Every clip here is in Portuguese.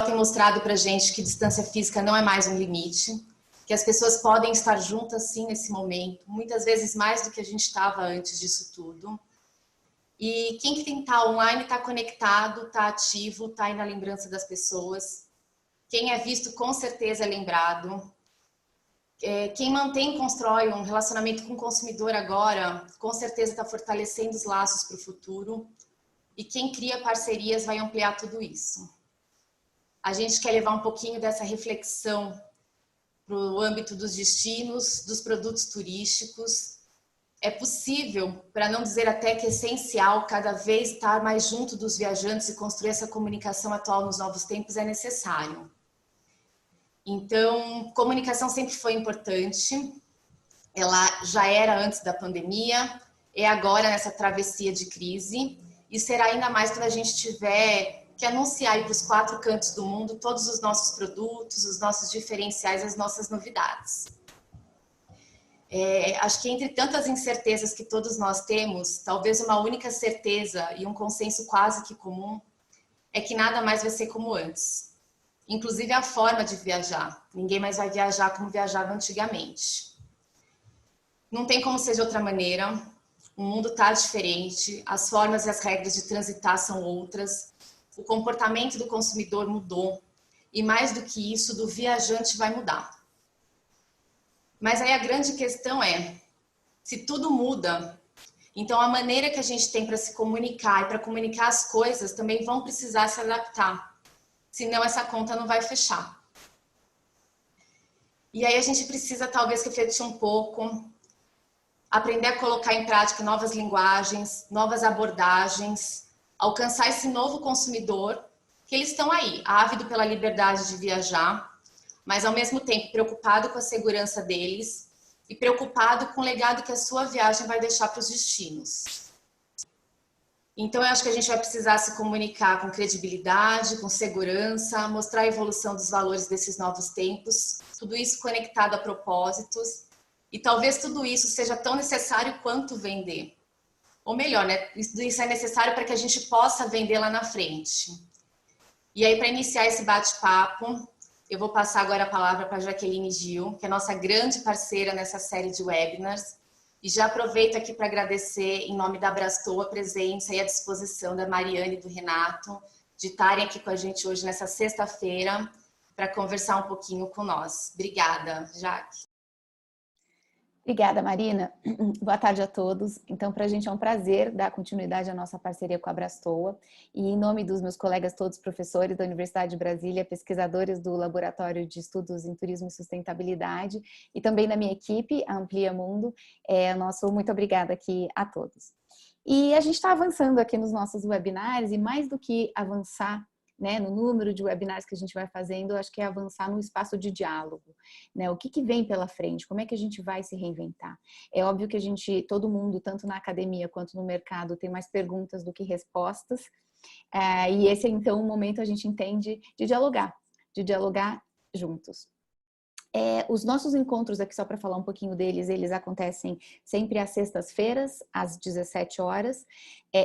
tem mostrado para a gente que distância física não é mais um limite, que as pessoas podem estar juntas sim nesse momento, muitas vezes mais do que a gente estava antes disso tudo. E quem que tem que estar online está conectado, está ativo, está aí na lembrança das pessoas. Quem é visto com certeza é lembrado. Quem mantém e constrói um relacionamento com o consumidor agora, com certeza está fortalecendo os laços para o futuro. E quem cria parcerias vai ampliar tudo isso. A gente quer levar um pouquinho dessa reflexão para o âmbito dos destinos, dos produtos turísticos. É possível, para não dizer até que é essencial, cada vez estar mais junto dos viajantes e construir essa comunicação atual nos novos tempos é necessário. Então, comunicação sempre foi importante, ela já era antes da pandemia, é agora nessa travessia de crise, e será ainda mais quando a gente tiver que anunciar para os 4 cantos do mundo todos os nossos produtos, os nossos diferenciais, as nossas novidades. Acho que entre tantas incertezas que todos nós temos, talvez uma única certeza e um consenso quase que comum é que nada mais vai ser como antes. Inclusive a forma de viajar. Ninguém mais vai viajar como viajava antigamente. Não tem como ser de outra maneira. O mundo está diferente, as formas e as regras de transitar são outras, o comportamento do consumidor mudou e mais do que isso, do viajante vai mudar. Mas aí a grande questão é, se tudo muda, então a maneira que a gente tem para se comunicar e para comunicar as coisas também vão precisar se adaptar, senão essa conta não vai fechar. E aí a gente precisa talvez refletir um pouco, aprender a colocar em prática novas linguagens, novas abordagens, alcançar esse novo consumidor, que eles estão aí, ávido pela liberdade de viajar, mas ao mesmo tempo preocupado com a segurança deles e preocupado com o legado que a sua viagem vai deixar para os destinos. Então eu acho que a gente vai precisar se comunicar com credibilidade, com segurança, mostrar a evolução dos valores desses novos tempos, tudo isso conectado a propósitos, e talvez tudo isso seja tão necessário quanto vender. Ou melhor, né? Tudo isso é necessário para que a gente possa vender lá na frente. E aí, para iniciar esse bate-papo, eu vou passar agora a palavra para a Jaqueline Gil, que é nossa grande parceira nessa série de webinars. E já aproveito aqui para agradecer, em nome da Abrastoa, a presença e a disposição da Mariane e do Renato de estarem aqui com a gente hoje, nessa sexta-feira, para conversar um pouquinho com nós. Obrigada, Jaque. Obrigada, Marina. Boa tarde a todos. Então, para a gente é um prazer dar continuidade à nossa parceria com a Abrastoa. E em nome dos meus colegas todos professores da Universidade de Brasília, pesquisadores do Laboratório de Estudos em Turismo e Sustentabilidade e também da minha equipe, a Amplia Mundo, nosso muito obrigada aqui a todos. E a gente está avançando aqui nos nossos webinars e mais do que avançar, né, no número de webinars que a gente vai fazendo, eu acho que é avançar no espaço de diálogo, né? O que vem pela frente, como é que a gente vai se reinventar? É óbvio que todo mundo, tanto na academia quanto no mercado, tem mais perguntas do que respostas, e esse é então o momento a gente entende de dialogar juntos. Os nossos encontros aqui, só para falar um pouquinho deles, eles acontecem sempre às sextas-feiras, às 17 horas,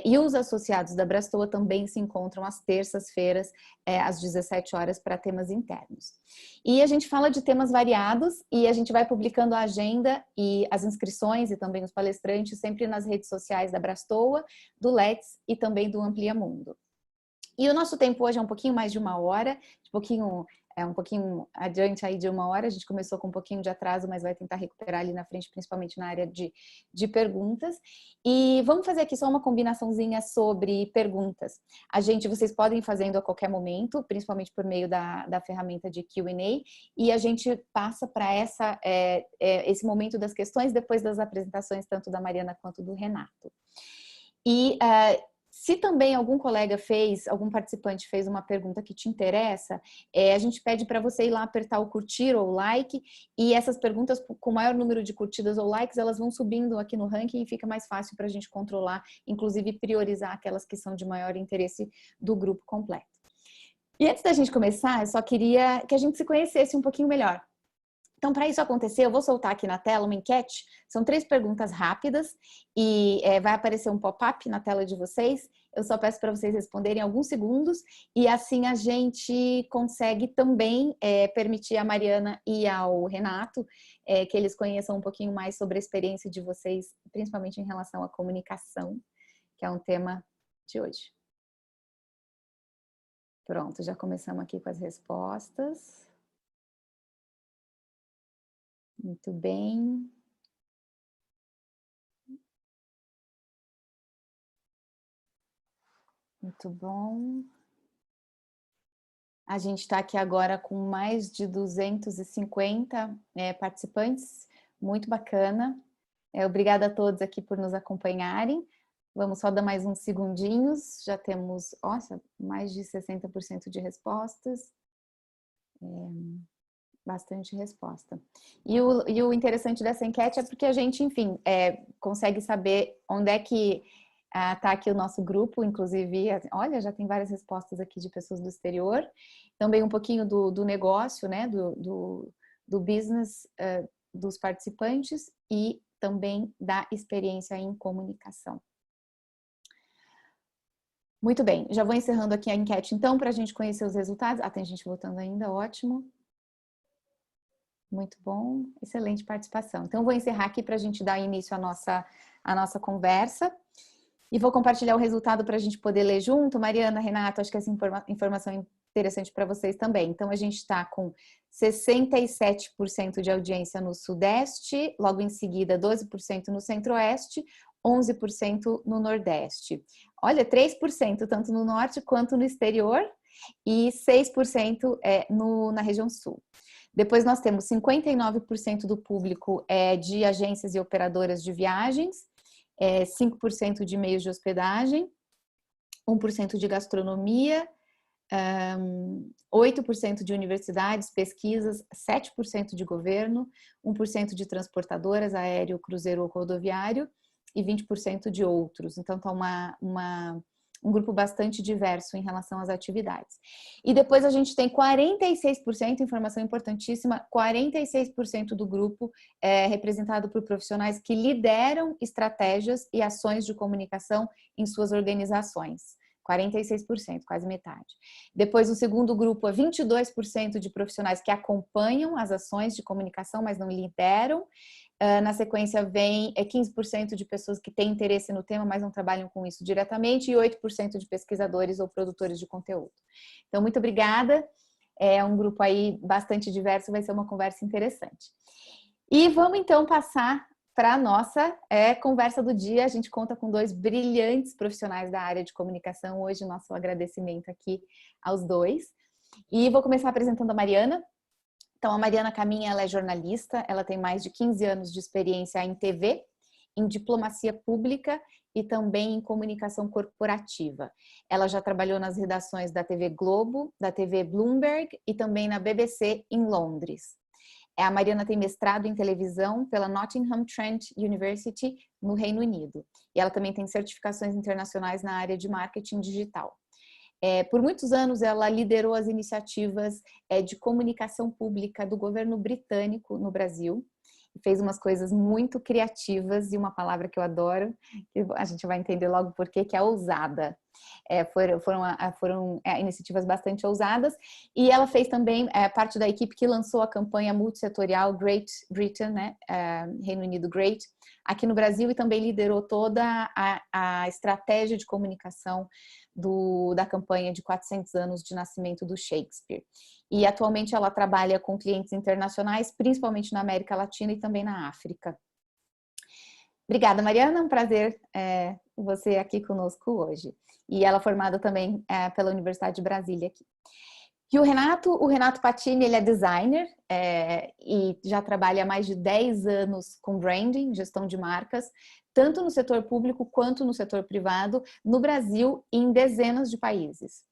e os associados da Abrastoa também se encontram às terças-feiras, às 17 horas, para temas internos. E a gente fala de temas variados e a gente vai publicando a agenda e as inscrições e também os palestrantes sempre nas redes sociais da Abrastoa, do Let's e também do Amplia Mundo. E o nosso tempo hoje é um pouquinho mais de 1 hora, um pouquinho adiante aí de 1 hora, a gente começou com um pouquinho de atraso, mas vai tentar recuperar ali na frente, principalmente na área de perguntas. E vamos fazer aqui só uma combinaçãozinha sobre perguntas. Vocês podem ir fazendo a qualquer momento, principalmente por meio da ferramenta de Q&A, e a gente passa para esse momento das questões depois das apresentações, tanto da Mariana quanto do Renato. E se também algum algum participante fez uma pergunta que te interessa, a gente pede para você ir lá apertar o curtir ou o like, e essas perguntas com maior número de curtidas ou likes, elas vão subindo aqui no ranking e fica mais fácil para a gente controlar, inclusive priorizar aquelas que são de maior interesse do grupo completo. E antes da gente começar, eu só queria que a gente se conhecesse um pouquinho melhor. Então, para isso acontecer, eu vou soltar aqui na tela uma enquete. São 3 perguntas rápidas e vai aparecer um pop-up na tela de vocês. Eu só peço para vocês responderem alguns segundos e assim a gente consegue também permitir à Mariana e ao Renato que eles conheçam um pouquinho mais sobre a experiência de vocês, principalmente em relação à comunicação, que é um tema de hoje. Pronto, já começamos aqui com as respostas. Muito bem. Muito bom. A gente está aqui agora com mais de 250 participantes, muito bacana. Obrigada a todos aqui por nos acompanharem. Vamos só dar mais uns segundinhos, já temos, nossa, mais de 60% de respostas. Bastante resposta. E o interessante dessa enquete é porque a gente, enfim, consegue saber onde é que está aqui o nosso grupo, inclusive, olha, já tem várias respostas aqui de pessoas do exterior, também um pouquinho do negócio, né, do business dos participantes e também da experiência em comunicação. Muito bem, já vou encerrando aqui a enquete então, para a gente conhecer os resultados. Tem gente votando ainda, ótimo. Muito bom, excelente participação. Então, vou encerrar aqui para a gente dar início à nossa conversa. E vou compartilhar o resultado para a gente poder ler junto. Mariana, Renato, acho que essa informação é interessante para vocês também. Então, a gente está com 67% de audiência no Sudeste, logo em seguida 12% no Centro-Oeste, 11% no Nordeste. Olha, 3% tanto no Norte quanto no exterior e 6% na região Sul. Depois nós temos 59% do público de agências e operadoras de viagens, 5% de meios de hospedagem, 1% de gastronomia, 8% de universidades, pesquisas, 7% de governo, 1% de transportadoras, aéreo, cruzeiro ou rodoviário e 20% de outros. Então tá um grupo bastante diverso em relação às atividades. E depois a gente tem 46%, informação importantíssima, 46% do grupo representado por profissionais que lideram estratégias e ações de comunicação em suas organizações. 46%, quase metade. Depois o segundo grupo é 22% de profissionais que acompanham as ações de comunicação, mas não lideram. Na sequência vem 15% de pessoas que têm interesse no tema, mas não trabalham com isso diretamente, e 8% de pesquisadores ou produtores de conteúdo. Então, muito obrigada. É um grupo aí bastante diverso, vai ser uma conversa interessante. E vamos então passar para a nossa conversa do dia. A gente conta com 2 brilhantes profissionais da área de comunicação. Hoje, nosso agradecimento aqui aos 2. E vou começar apresentando a Mariana. Então, a Mariana Caminha, ela é jornalista, ela tem mais de 15 anos de experiência em TV, em diplomacia pública e também em comunicação corporativa. Ela já trabalhou nas redações da TV Globo, da TV Bloomberg e também na BBC em Londres. A Mariana tem mestrado em televisão pela Nottingham Trent University, no Reino Unido. E ela também tem certificações internacionais na área de marketing digital. Por muitos anos, ela liderou as iniciativas de comunicação pública do governo britânico no Brasil. Fez umas coisas muito criativas e uma palavra que eu adoro, que a gente vai entender logo por quê, que é ousada. Foram iniciativas bastante ousadas. E ela fez também parte da equipe que lançou a campanha multissetorial Great Britain, né? Reino Unido Great, aqui no Brasil, e também liderou toda a estratégia de comunicação da campanha de 400 anos de nascimento do Shakespeare. E atualmente ela trabalha com clientes internacionais, principalmente na América Latina e também na África. Obrigada, Mariana, um prazer você aqui conosco hoje. E ela é formada também pela Universidade de Brasília aqui. E o Renato Patini, ele é designer e já trabalha há mais de 10 anos com branding, gestão de marcas, tanto no setor público quanto no setor privado, no Brasil e em dezenas de países.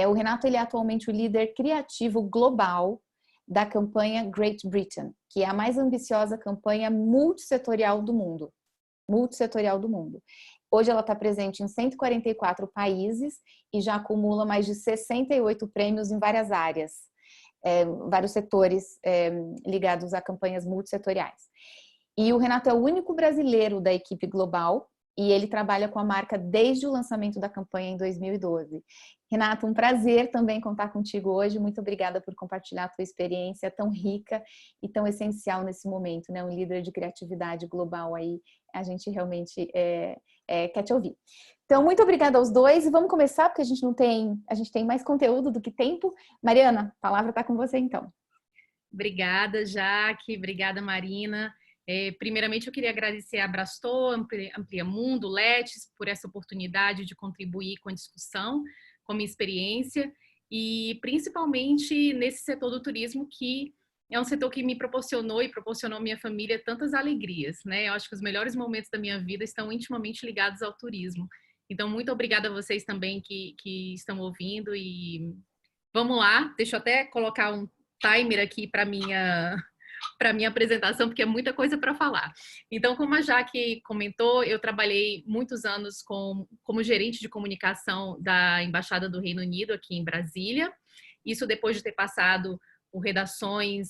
O Renato, ele é atualmente o líder criativo global da campanha Great Britain, que é a mais ambiciosa campanha multissetorial do mundo. Hoje ela está presente em 144 países e já acumula mais de 68 prêmios em várias áreas, vários setores ligados a campanhas multissetoriais. E o Renato é o único brasileiro da equipe global e ele trabalha com a marca desde o lançamento da campanha em 2012. Renato, um prazer também contar contigo hoje. Muito obrigada por compartilhar a tua experiência tão rica e tão essencial nesse momento, né? Um líder de criatividade global aí, a gente realmente quer te ouvir. Então, muito obrigada aos dois e vamos começar, porque a gente tem mais conteúdo do que tempo. Mariana, a palavra está com você então. Obrigada, Jaque. Obrigada, Marina. Primeiramente, eu queria agradecer a Abrastoa, Amplia Mundo, Letes, por essa oportunidade de contribuir com a discussão, com a minha experiência, e principalmente nesse setor do turismo, que é um setor que me proporcionou e proporcionou à minha família tantas alegrias, né? Eu acho que os melhores momentos da minha vida estão intimamente ligados ao turismo. Então, muito obrigada a vocês também que estão ouvindo, e vamos lá, deixa eu até colocar um timer aqui para minha apresentação, porque é muita coisa para falar. Então, como a Jaque comentou, eu trabalhei muitos anos como gerente de comunicação da Embaixada do Reino Unido aqui em Brasília. Isso depois de ter passado por redações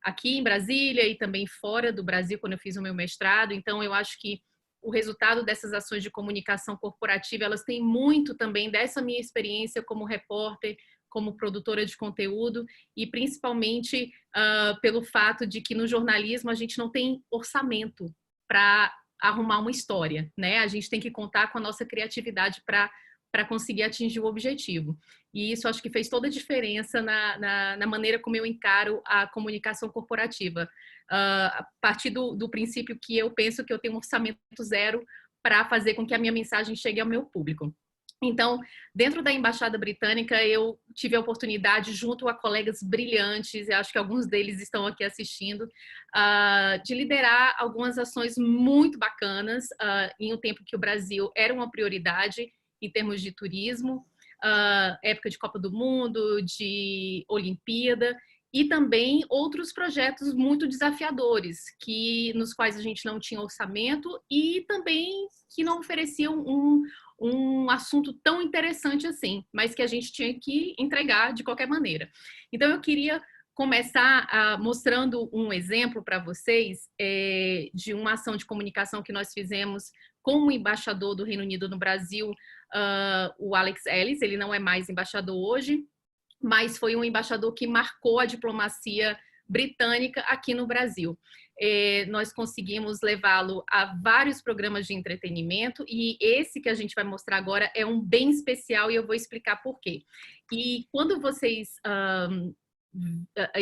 aqui em Brasília e também fora do Brasil, quando eu fiz o meu mestrado. Então, eu acho que o resultado dessas ações de comunicação corporativa, elas têm muito também dessa minha experiência como repórter, como produtora de conteúdo, e principalmente pelo fato de que no jornalismo a gente não tem orçamento para arrumar uma história, né? A gente tem que contar com a nossa criatividade para conseguir atingir o objetivo. E isso acho que fez toda a diferença na maneira como eu encaro a comunicação corporativa. A partir do princípio que eu penso que eu tenho um orçamento zero para fazer com que a minha mensagem chegue ao meu público. Então, dentro da Embaixada Britânica, eu tive a oportunidade, junto a colegas brilhantes, eu acho que alguns deles estão aqui assistindo, de liderar algumas ações muito bacanas em um tempo que o Brasil era uma prioridade em termos de turismo, época de Copa do Mundo, de Olimpíada, e também outros projetos muito desafiadores, nos quais a gente não tinha orçamento e também que não ofereciam um assunto tão interessante assim, mas que a gente tinha que entregar de qualquer maneira. Então, eu queria começar mostrando um exemplo para vocês de uma ação de comunicação que nós fizemos com o embaixador do Reino Unido no Brasil, o Alex Ellis. Ele não é mais embaixador hoje, mas foi um embaixador que marcou a diplomacia britânica aqui no Brasil. Nós conseguimos levá-lo a vários programas de entretenimento, e esse que a gente vai mostrar agora é um bem especial, e eu vou explicar por quê. E quando vocês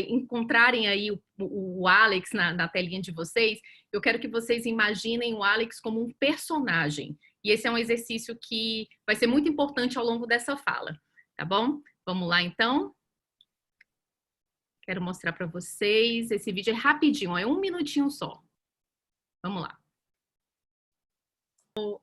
encontrarem aí o Alex na telinha de vocês, eu quero que vocês imaginem o Alex como um personagem. E esse é um exercício que vai ser muito importante ao longo dessa fala, tá bom? Vamos lá, então. Quero mostrar para vocês. Esse vídeo é rapidinho, é 1 minutinho só. Vamos lá.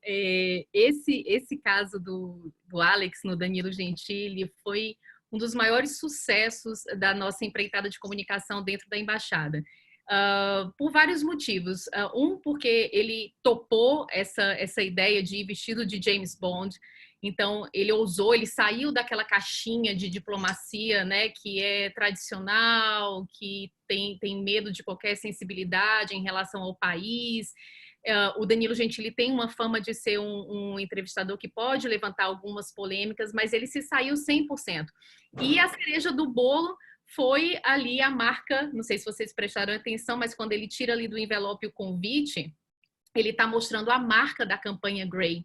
Esse caso do Alex no Danilo Gentili foi um dos maiores sucessos da nossa empreitada de comunicação dentro da embaixada. Por vários motivos. Porque ele topou essa ideia de ir vestido de James Bond. Então, ele ousou, ele saiu daquela caixinha de diplomacia, né, que é tradicional, que tem medo de qualquer sensibilidade em relação ao país. O Danilo Gentili tem uma fama de ser um entrevistador que pode levantar algumas polêmicas, mas ele se saiu 100%. E a cereja do bolo foi ali a marca, não sei se vocês prestaram atenção, mas quando ele tira ali do envelope o convite, ele está mostrando a marca da campanha Great,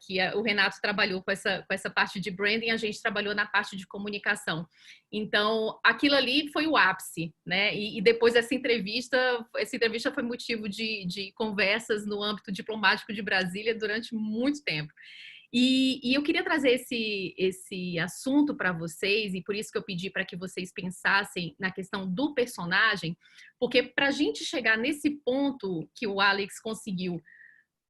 que o Renato trabalhou com essa parte de branding, a gente trabalhou na parte de comunicação. Então, aquilo ali foi o ápice, né? E depois essa entrevista foi motivo de conversas no âmbito diplomático de Brasília durante muito tempo. E eu queria trazer esse assunto para vocês, e por isso que eu pedi para que vocês pensassem na questão do personagem, porque para a gente chegar nesse ponto que o Alex conseguiu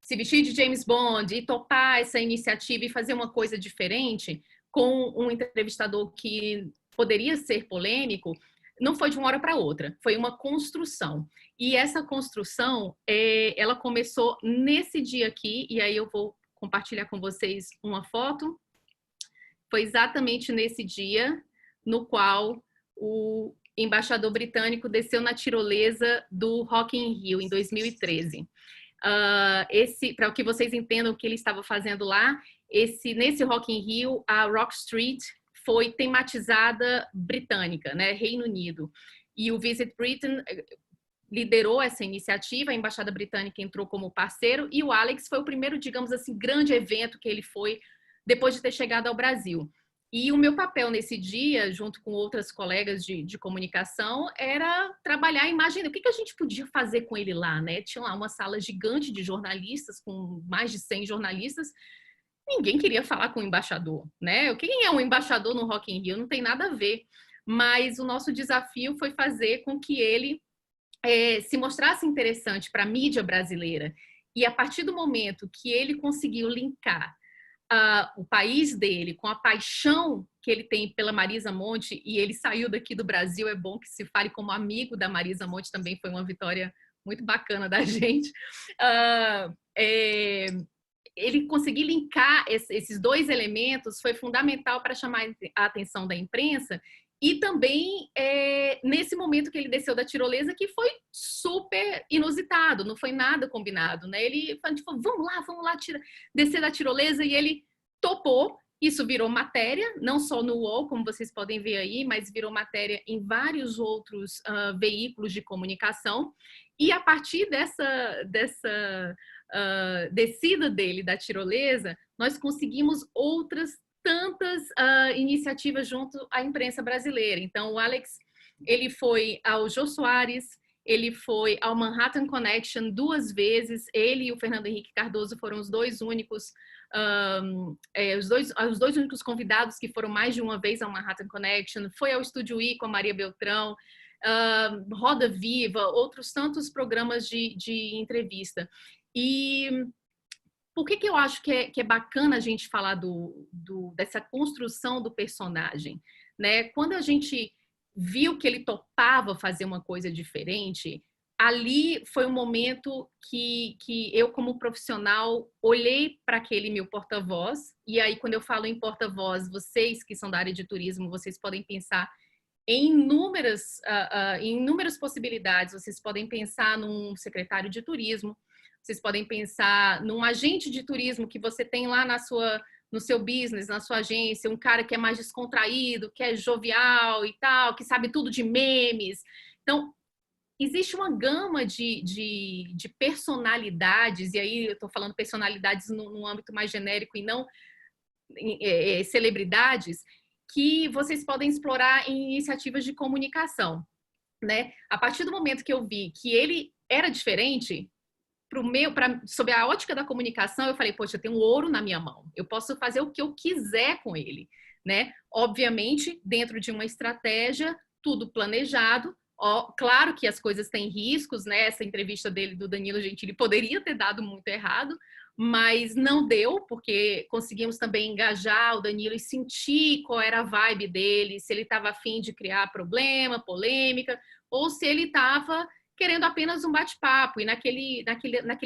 se vestir de James Bond e topar essa iniciativa e fazer uma coisa diferente com um entrevistador que poderia ser polêmico, não foi de uma hora para outra, foi uma construção. E essa construção, ela começou nesse dia aqui, e aí eu vou compartilhar com vocês uma foto. Foi exatamente nesse dia no qual o embaixador britânico desceu na tirolesa do Rock in Rio, em 2013. para que vocês entendam o que ele estava fazendo lá, nesse Rock in Rio, a Rock Street foi tematizada britânica, né, Reino Unido. E o Visit Britain liderou essa iniciativa, a Embaixada Britânica entrou como parceiro, e o Alex foi o primeiro, digamos assim, grande evento que ele foi depois de ter chegado ao Brasil. E o meu papel nesse dia, junto com outras colegas de comunicação, era trabalhar a imagem. O que a gente podia fazer com ele lá, né? Tinha lá uma sala gigante de jornalistas, com mais de 100 jornalistas. Ninguém queria falar com o embaixador, né? Quem é um embaixador no Rock in Rio? Não tem nada a ver. Mas o nosso desafio foi fazer com que ele se mostrasse interessante para a mídia brasileira. E a partir do momento que ele conseguiu linkar o país dele com a paixão que ele tem pela Marisa Monte, e ele saiu daqui do Brasil, é bom que se fale como amigo da Marisa Monte, também foi uma vitória muito bacana da gente. Ele conseguir linkar esses dois elementos foi fundamental para chamar a atenção da imprensa. E também nesse momento que ele desceu da tirolesa, que foi super inusitado, não foi nada combinado, né? Ele falou, tipo, vamos lá descer da tirolesa, e ele topou. Isso virou matéria, não só no UOL, como vocês podem ver aí, mas virou matéria em vários outros veículos de comunicação. E a partir dessa descida dele da tirolesa, nós conseguimos outras tantas iniciativas junto à imprensa brasileira. Então, o Alex, ele foi ao Jô Soares, ele foi ao Manhattan Connection 2 vezes, ele e o Fernando Henrique Cardoso foram os dois únicos convidados que foram mais de uma vez ao Manhattan Connection, foi ao Estúdio I com a Maria Beltrão, Roda Viva, outros tantos programas de entrevista. E por que eu acho que é bacana a gente falar dessa construção do personagem, né? Quando a gente viu que ele topava fazer uma coisa diferente, ali foi um momento que eu, como profissional, olhei para aquele meu porta-voz, e aí, quando eu falo em porta-voz, vocês que são da área de turismo, vocês podem pensar em inúmeras possibilidades. Vocês podem pensar num secretário de turismo, vocês podem pensar num agente de turismo que você tem lá no seu business, na sua agência, um cara que é mais descontraído, que é jovial e tal, que sabe tudo de memes. Então, existe uma gama de personalidades, e aí eu estou falando personalidades num âmbito mais genérico e não celebridades, que vocês podem explorar em iniciativas de comunicação, né? A partir do momento que eu vi que ele era diferente, sob a ótica da comunicação, eu falei, poxa, eu tenho ouro na minha mão, eu posso fazer o que eu quiser com ele, né? Obviamente, dentro de uma estratégia, tudo planejado. Claro que as coisas têm riscos, né? Essa entrevista do Danilo Gentili poderia ter dado muito errado, mas não deu, porque conseguimos também engajar o Danilo e sentir qual era a vibe dele, se ele estava a fim de criar problema, polêmica, ou se ele estava querendo apenas um bate-papo. E naquele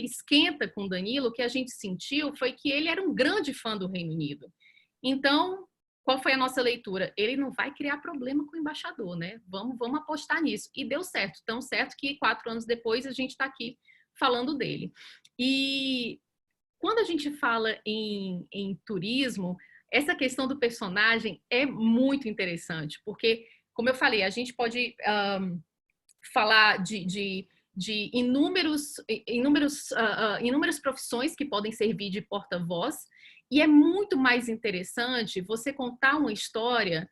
esquenta com o Danilo, o que a gente sentiu foi que ele era um grande fã do Reino Unido. Então, qual foi a nossa leitura? Ele não vai criar problema com o embaixador, né? Vamos apostar nisso. E deu certo, tão certo que 4 anos depois a gente está aqui falando dele. E quando a gente fala em turismo, essa questão do personagem é muito interessante, porque, como eu falei, a gente pode falar de inúmeras profissões que podem servir de porta-voz, e é muito mais interessante você contar uma história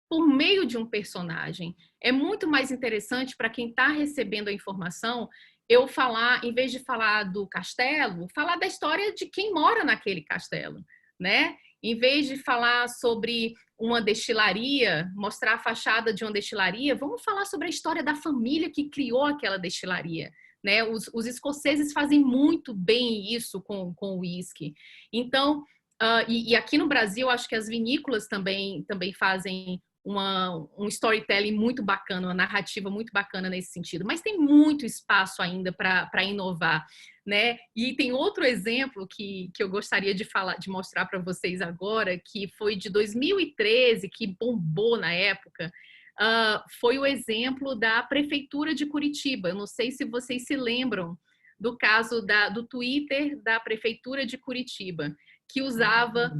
por meio de um personagem. É muito mais interessante para quem está recebendo a informação eu falar, em vez de falar do castelo, falar da história de quem mora naquele castelo, né? Em vez de falar sobre uma destilaria, mostrar a fachada de uma destilaria, vamos falar sobre a história da família que criou aquela destilaria, né? Os escoceses fazem muito bem isso com o whisky. Então, e aqui no Brasil, acho que as vinícolas também fazem um storytelling muito bacana, uma narrativa muito bacana nesse sentido, mas tem muito espaço ainda para inovar, né? E tem outro exemplo que eu gostaria de mostrar para vocês agora, que foi de 2013, que bombou na época, foi o exemplo da Prefeitura de Curitiba. Eu não sei se vocês se lembram do caso do Twitter da Prefeitura de Curitiba, que usava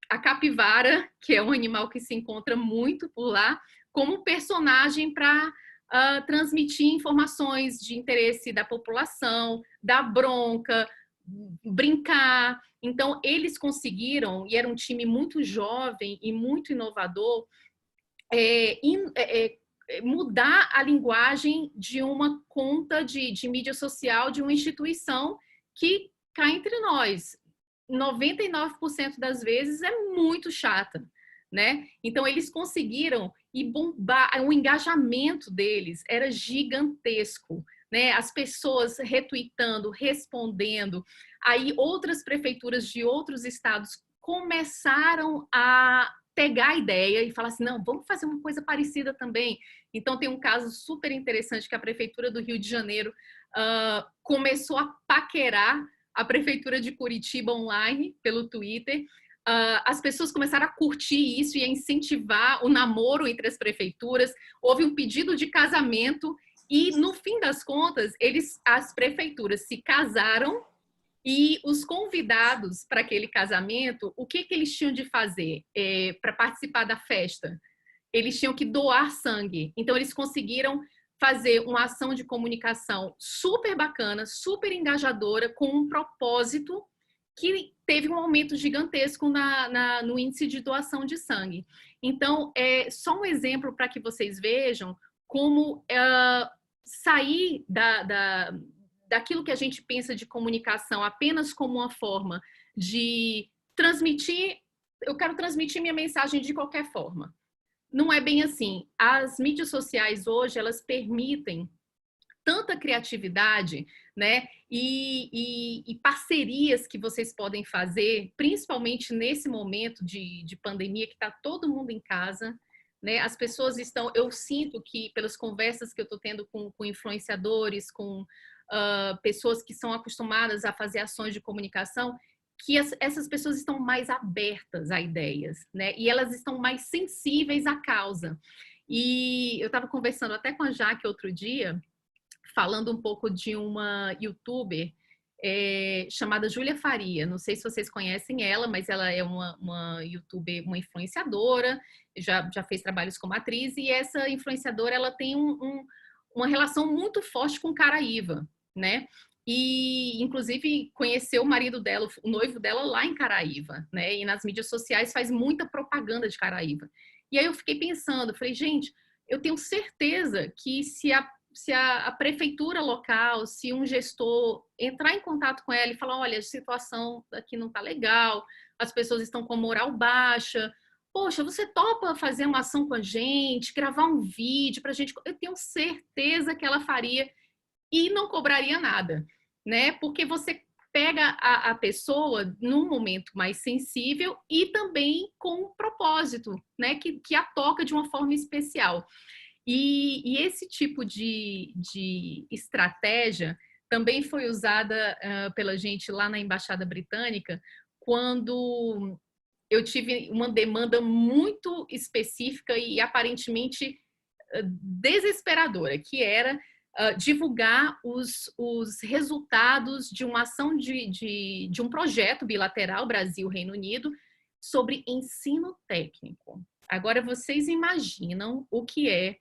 a capivara, que é um animal que se encontra muito por lá, como personagem para transmitir informações de interesse da população, dar bronca, brincar. Então, eles conseguiram, e era um time muito jovem e muito inovador, mudar a linguagem de uma conta de mídia social de uma instituição que, cá entre nós, 99% das vezes é muito chata, né? Então, eles conseguiram e bombar, o engajamento deles era gigantesco, né? As pessoas retweetando, respondendo. Aí, outras prefeituras de outros estados começaram a pegar a ideia e falar assim, não, vamos fazer uma coisa parecida também. Então, tem um caso super interessante que a Prefeitura do Rio de Janeiro começou a paquerar a Prefeitura de Curitiba online, pelo Twitter. As pessoas começaram a curtir isso e a incentivar o namoro entre as prefeituras. Houve um pedido de casamento e, no fim das contas, as prefeituras se casaram e os convidados para aquele casamento, o que eles tinham de fazer para participar da festa? Eles tinham que doar sangue. Então, eles conseguiram fazer uma ação de comunicação super bacana, super engajadora, com um propósito que teve um aumento gigantesco no índice de doação de sangue. Então, é só um exemplo para que vocês vejam como sair daquilo que a gente pensa de comunicação apenas como uma forma de transmitir, eu quero transmitir minha mensagem de qualquer forma. Não é bem assim. As mídias sociais hoje, elas permitem tanta criatividade, né? E parcerias que vocês podem fazer, principalmente nesse momento de pandemia, que está todo mundo em casa, né? As pessoas estão... Eu sinto que, pelas conversas que eu estou tendo com influenciadores, com pessoas que são acostumadas a fazer ações de comunicação, que essas pessoas estão mais abertas a ideias, né? E elas estão mais sensíveis à causa. E eu estava conversando até com a Jaque outro dia, falando um pouco de uma youtuber chamada Júlia Faria. Não sei se vocês conhecem ela, mas ela é uma youtuber, uma influenciadora, já fez trabalhos como atriz, e essa influenciadora, ela tem uma relação muito forte com Caraíva, né? E, inclusive, conheceu o marido dela, o noivo dela, lá em Caraíva, né? E nas mídias sociais faz muita propaganda de Caraíva. E aí eu fiquei pensando, falei, gente, eu tenho certeza que se a prefeitura local, se um gestor entrar em contato com ela e falar, olha, a situação aqui não está legal, as pessoas estão com a moral baixa, poxa, você topa fazer uma ação com a gente, gravar um vídeo para a gente? Eu tenho certeza que ela faria e não cobraria nada, né? Porque você pega a pessoa num momento mais sensível e também com um propósito, né? Que a toca de uma forma especial. E esse tipo de estratégia também foi usada pela gente lá na Embaixada Britânica, quando eu tive uma demanda muito específica e aparentemente desesperadora, que era divulgar os resultados de uma ação de um projeto bilateral Brasil-Reino Unido sobre ensino técnico. Agora, vocês imaginam o que é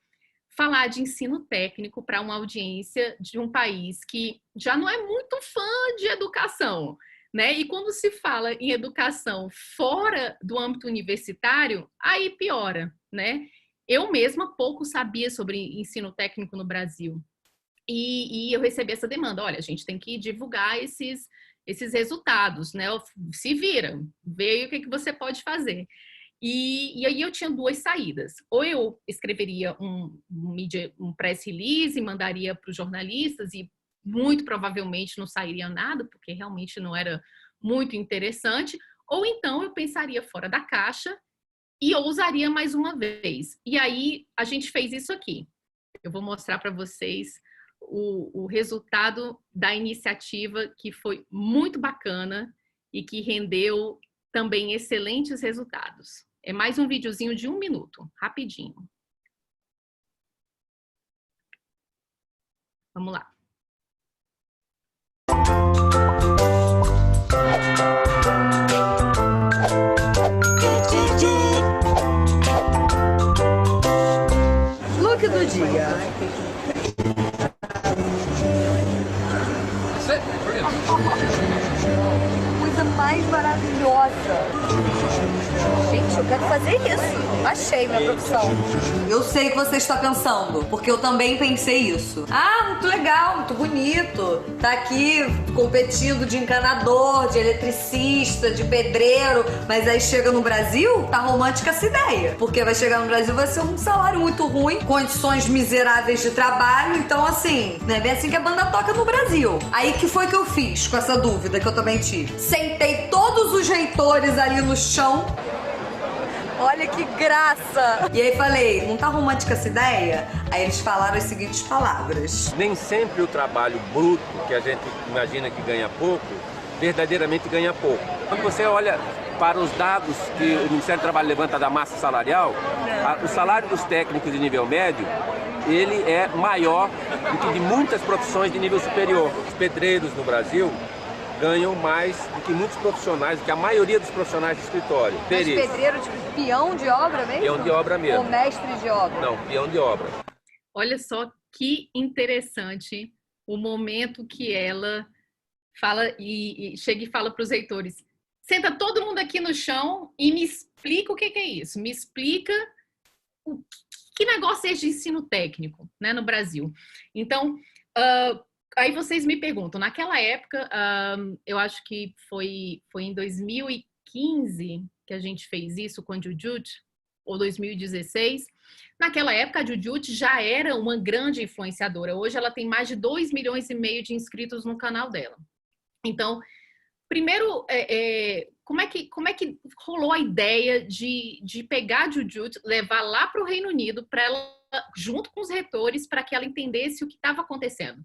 falar de ensino técnico para uma audiência de um país que já não é muito fã de educação, né? E quando se fala em educação fora do âmbito universitário, aí piora, né? Eu mesma pouco sabia sobre ensino técnico no Brasil. E eu recebi essa demanda, olha, a gente tem que divulgar esses resultados, né? Se vira, vê o que você pode fazer. E aí eu tinha duas saídas. Ou eu escreveria um press release e mandaria para os jornalistas e muito provavelmente não sairia nada, porque realmente não era muito interessante. Ou então eu pensaria fora da caixa e ousaria mais uma vez. E aí a gente fez isso aqui. Eu vou mostrar para vocês o resultado da iniciativa, que foi muito bacana e que rendeu também excelentes resultados. É mais um videozinho de 1 minuto, rapidinho. Vamos lá. Look do dia. Coisa mais maravilhosa. Gente, eu quero fazer isso. Achei minha profissão. Eu sei que você está pensando, porque eu também pensei isso. Ah, muito legal, muito bonito. Tá aqui competindo de encanador, de eletricista, de pedreiro. Mas aí chega no Brasil, tá romântica essa ideia. Porque vai chegar no Brasil, vai ser um salário muito ruim, condições miseráveis de trabalho. Então, assim, não é bem assim que a banda toca no Brasil. Aí que foi que eu fiz com essa dúvida que eu também tive? Sentei todos os reitores ali no chão. Olha que graça! E aí falei, não tá romântica essa ideia? Aí eles falaram as seguintes palavras. Nem sempre o trabalho bruto, que a gente imagina que ganha pouco, verdadeiramente ganha pouco. Quando você olha para os dados que o Ministério do Trabalho levanta da massa salarial, o salário dos técnicos de nível médio, ele é maior do que de muitas profissões de nível superior. Os pedreiros no Brasil ganham mais do que muitos profissionais, do que a maioria dos profissionais de escritório. Mas pedreiro, tipo, peão de obra mesmo? Peão de obra mesmo. Ou mestre de obra? Não, peão de obra. Olha só que interessante o momento que ela fala e chega e fala para os reitores: senta todo mundo aqui no chão e me explica o que é isso. Me explica que negócio é esse de ensino técnico, né, no Brasil. Então, aí vocês me perguntam, naquela época, eu acho que foi em 2015 que a gente fez isso com a Jujut, ou 2016. Naquela época, a Jujut já era uma grande influenciadora. Hoje ela tem mais de 2,5 milhões de inscritos no canal dela. Então, primeiro, como é que rolou a ideia de pegar a Jujut, levar lá para o Reino Unido, para ela, junto com os reitores, para que ela entendesse o que estava acontecendo?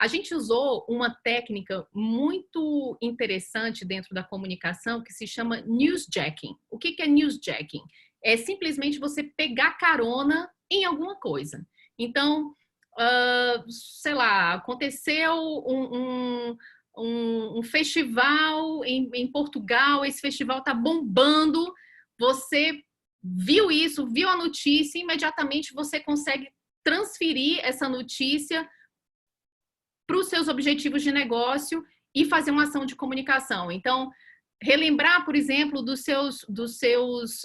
A gente usou uma técnica muito interessante dentro da comunicação que se chama newsjacking. O que é newsjacking? É simplesmente você pegar carona em alguma coisa. Então, sei lá, aconteceu um festival em Portugal, esse festival está bombando, você viu isso, viu a notícia, imediatamente você consegue transferir essa notícia para os seus objetivos de negócio e fazer uma ação de comunicação. Então, relembrar, por exemplo, dos seus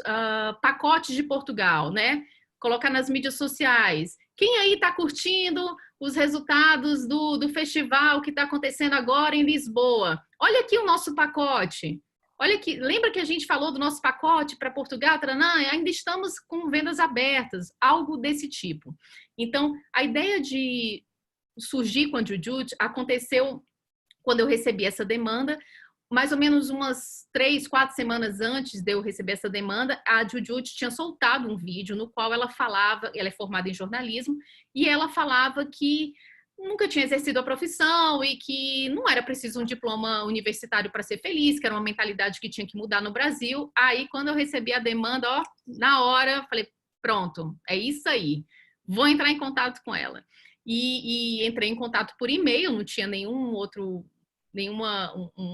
pacotes de Portugal, né? Colocar nas mídias sociais. Quem aí está curtindo os resultados do festival que está acontecendo agora em Lisboa? Olha aqui o nosso pacote. Olha aqui, lembra que a gente falou do nosso pacote para Portugal? Taranã? Ainda estamos com vendas abertas, algo desse tipo. Então, a ideia de surgir com a Jujut aconteceu quando eu recebi essa demanda, mais ou menos umas 3, 4 semanas antes de eu receber essa demanda. A Jujut tinha soltado um vídeo no qual ela falava, ela é formada em jornalismo, e ela falava que nunca tinha exercido a profissão e que não era preciso um diploma universitário para ser feliz, que era uma mentalidade que tinha que mudar no Brasil. Aí, quando eu recebi a demanda, na hora, falei, pronto, é isso aí, vou entrar em contato com ela. E entrei em contato por e-mail, não tinha nenhum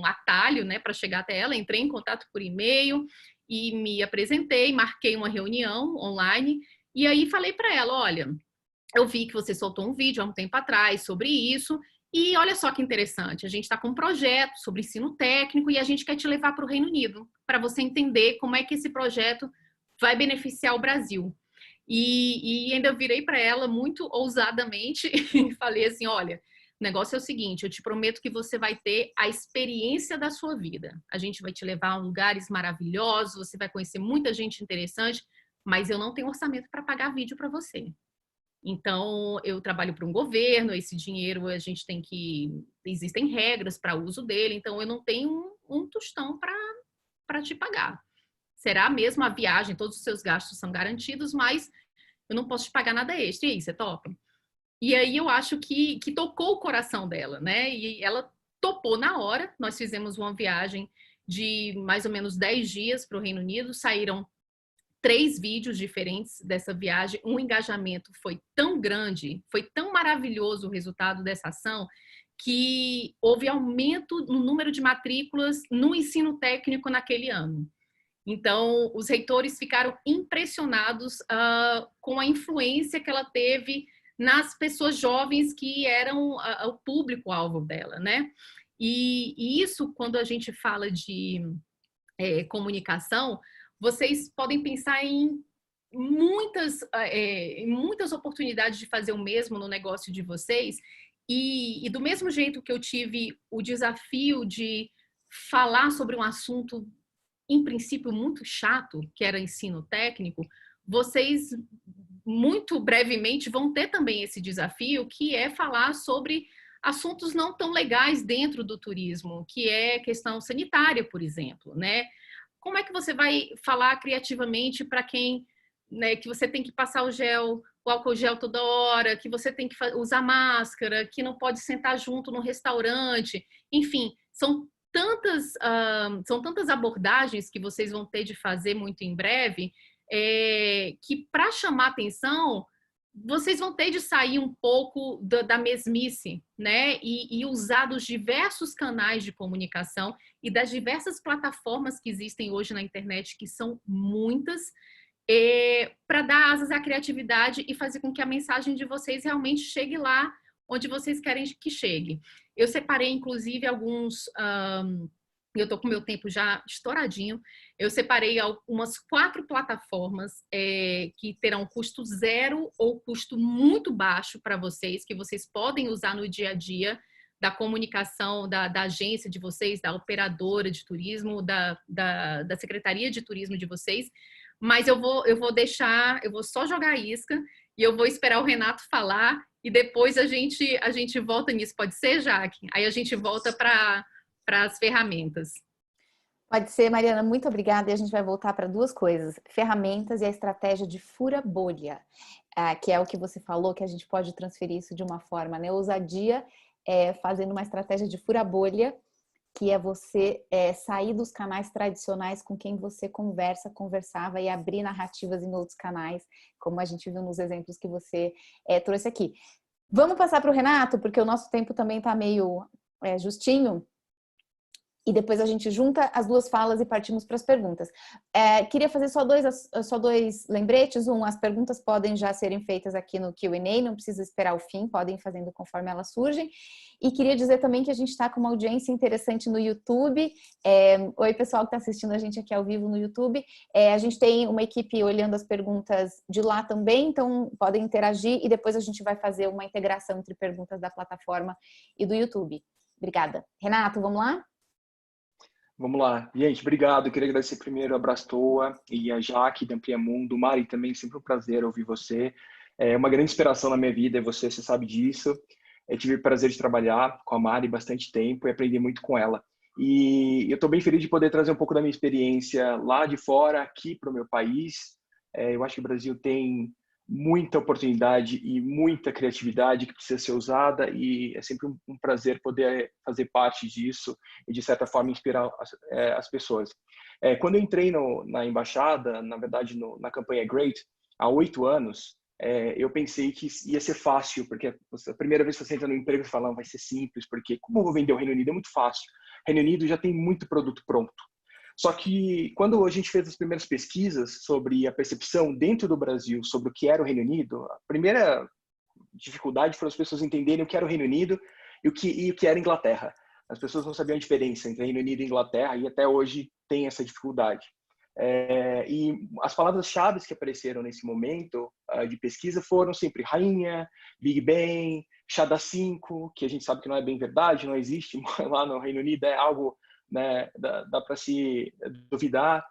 atalho, né, para chegar até ela. Entrei em contato por e-mail e me apresentei, marquei uma reunião online e aí falei para ela: olha, eu vi que você soltou um vídeo há um tempo atrás sobre isso e olha só que interessante, a gente está com um projeto sobre ensino técnico e a gente quer te levar para o Reino Unido para você entender como é que esse projeto vai beneficiar o Brasil. E ainda virei para ela muito ousadamente e falei assim: olha, o negócio é o seguinte, eu te prometo que você vai ter a experiência da sua vida. A gente vai te levar a lugares maravilhosos, você vai conhecer muita gente interessante, mas eu não tenho orçamento para pagar vídeo para você. Então, eu trabalho para um governo, esse dinheiro a gente tem que... Existem regras para uso dele, então eu não tenho um tostão para te pagar. Será mesmo a viagem, todos os seus gastos são garantidos, mas eu não posso te pagar nada extra. E aí, você topa? E aí eu acho que tocou o coração dela, né? E ela topou na hora. Nós fizemos uma viagem de mais ou menos 10 dias para o Reino Unido. Saíram 3 vídeos diferentes dessa viagem. O engajamento foi tão grande, foi tão maravilhoso o resultado dessa ação, que houve aumento no número de matrículas no ensino técnico naquele ano. Então, os reitores ficaram impressionados com a influência que ela teve nas pessoas jovens que eram o público-alvo dela, né? E isso, quando a gente fala de comunicação, vocês podem pensar em muitas oportunidades de fazer o mesmo no negócio de vocês. E do mesmo jeito que eu tive o desafio de falar sobre um assunto, em princípio, muito chato, que era ensino técnico, vocês muito brevemente vão ter também esse desafio, que é falar sobre assuntos não tão legais dentro do turismo, que é questão sanitária, por exemplo, né? Como é que você vai falar criativamente para quem, né, que você tem que passar o álcool gel toda hora, que você tem que usar máscara, que não pode sentar junto no restaurante, enfim, são tantas abordagens que vocês vão ter de fazer muito em breve, que para chamar atenção, vocês vão ter de sair um pouco da mesmice, né? E usar dos diversos canais de comunicação e das diversas plataformas que existem hoje na internet, que são muitas, para dar asas à criatividade e fazer com que a mensagem de vocês realmente chegue lá onde vocês querem que chegue. Eu separei, inclusive, alguns... eu estou com o meu tempo já estouradinho. Eu separei umas 4 plataformas que terão custo zero ou custo muito baixo para vocês, que vocês podem usar no dia a dia da comunicação da agência de vocês, da operadora de turismo, da secretaria de turismo de vocês. Mas eu vou só jogar a isca e eu vou esperar o Renato falar e depois a gente volta nisso. Pode ser, Jaque? Aí a gente volta para as ferramentas. Pode ser, Mariana, muito obrigada. E a gente vai voltar para 2 coisas: ferramentas e a estratégia de fura-bolha, que é o que você falou, que a gente pode transferir isso de uma forma, né? Ousadia, fazendo uma estratégia de fura-bolha, que é você sair dos canais tradicionais com quem você conversava e abrir narrativas em outros canais, como a gente viu nos exemplos que você trouxe aqui. Vamos passar para o Renato, porque o nosso tempo também está meio justinho. E depois a gente junta as 2 falas e partimos para as perguntas. Queria fazer só dois lembretes. As perguntas podem já serem feitas aqui no Q&A, não precisa esperar o fim, podem ir fazendo conforme elas surgem. E queria dizer também que a gente está com uma audiência interessante no YouTube. Oi, pessoal que está assistindo a gente aqui ao vivo no YouTube. A gente tem uma equipe olhando as perguntas de lá também, então podem interagir e depois a gente vai fazer uma integração entre perguntas da plataforma e do YouTube. Obrigada. Renato, vamos lá? Vamos lá. Gente, obrigado. Eu queria agradecer primeiro a Brastoa e a Jaque da Amplia Mundo. Mari, também sempre um prazer ouvir você. É uma grande inspiração na minha vida, é você sabe disso. Eu tive o prazer de trabalhar com a Mari bastante tempo e aprender muito com ela. E eu estou bem feliz de poder trazer um pouco da minha experiência lá de fora, aqui para o meu país. Eu acho que o Brasil tem muita oportunidade e muita criatividade que precisa ser usada e é sempre um prazer poder fazer parte disso e, de certa forma, inspirar as pessoas. Quando eu entrei na embaixada, na verdade, na campanha Great, há 8 anos, eu pensei que ia ser fácil, porque a primeira vez que você entra no emprego, você fala, vai ser simples, porque como eu vou vender o Reino Unido? É muito fácil. O Reino Unido já tem muito produto pronto. Só que quando a gente fez as primeiras pesquisas sobre a percepção dentro do Brasil sobre o que era o Reino Unido, a primeira dificuldade foi as pessoas entenderem o que era o Reino Unido e o que era a Inglaterra. As pessoas não sabiam a diferença entre Reino Unido e Inglaterra e até hoje tem essa dificuldade. E as palavras-chave que apareceram nesse momento de pesquisa foram sempre rainha, Big Ben, chá das 5, que a gente sabe que não é bem verdade, não existe lá no Reino Unido, é algo, né, dá para se duvidar.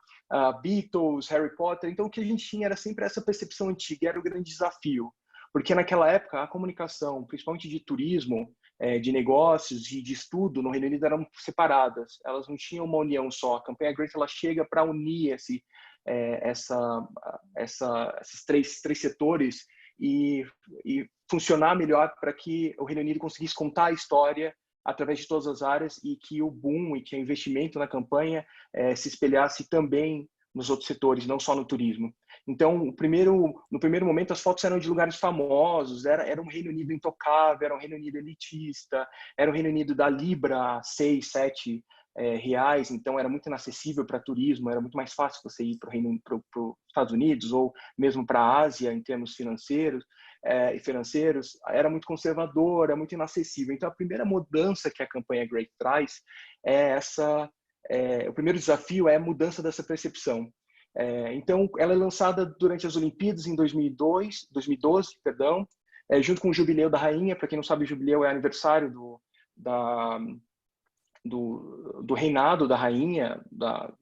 Beatles, Harry Potter. Então o que a gente tinha era sempre essa percepção antiga, era o grande desafio, porque naquela época a comunicação, principalmente de turismo, de negócios e de estudo no Reino Unido eram separadas, elas não tinham uma união só. A campanha Great ela chega para unir esses três setores e funcionar melhor para que o Reino Unido conseguisse contar a história através de todas as áreas e que o boom e que o investimento na campanha se espelhasse também nos outros setores, não só no turismo. Então, no primeiro momento, as fotos eram de lugares famosos, era um Reino Unido intocável, era um Reino Unido elitista, era um Reino Unido da Libra, 6, 7 reais, então era muito inacessível para turismo, era muito mais fácil você ir para os Estados Unidos ou mesmo para a Ásia em termos financeiros, era muito conservador, era muito inacessível. Então, a primeira mudança que a campanha Great traz o primeiro desafio é a mudança dessa percepção. Então, ela é lançada durante as Olimpíadas em 2012, junto com o Jubileu da Rainha. Para quem não sabe, o Jubileu é aniversário do reinado da Rainha,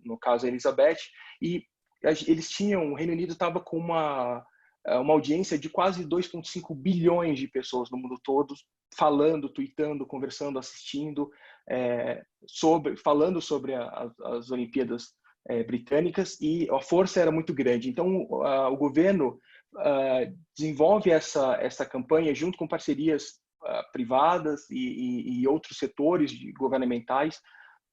no caso Elizabeth, e o Reino Unido estava com uma audiência de quase 2,5 bilhões de pessoas no mundo todo, falando, tweetando, conversando, assistindo, falando sobre as Olimpíadas britânicas, e a força era muito grande. Então, o governo desenvolve essa campanha junto com parcerias privadas e outros setores governamentais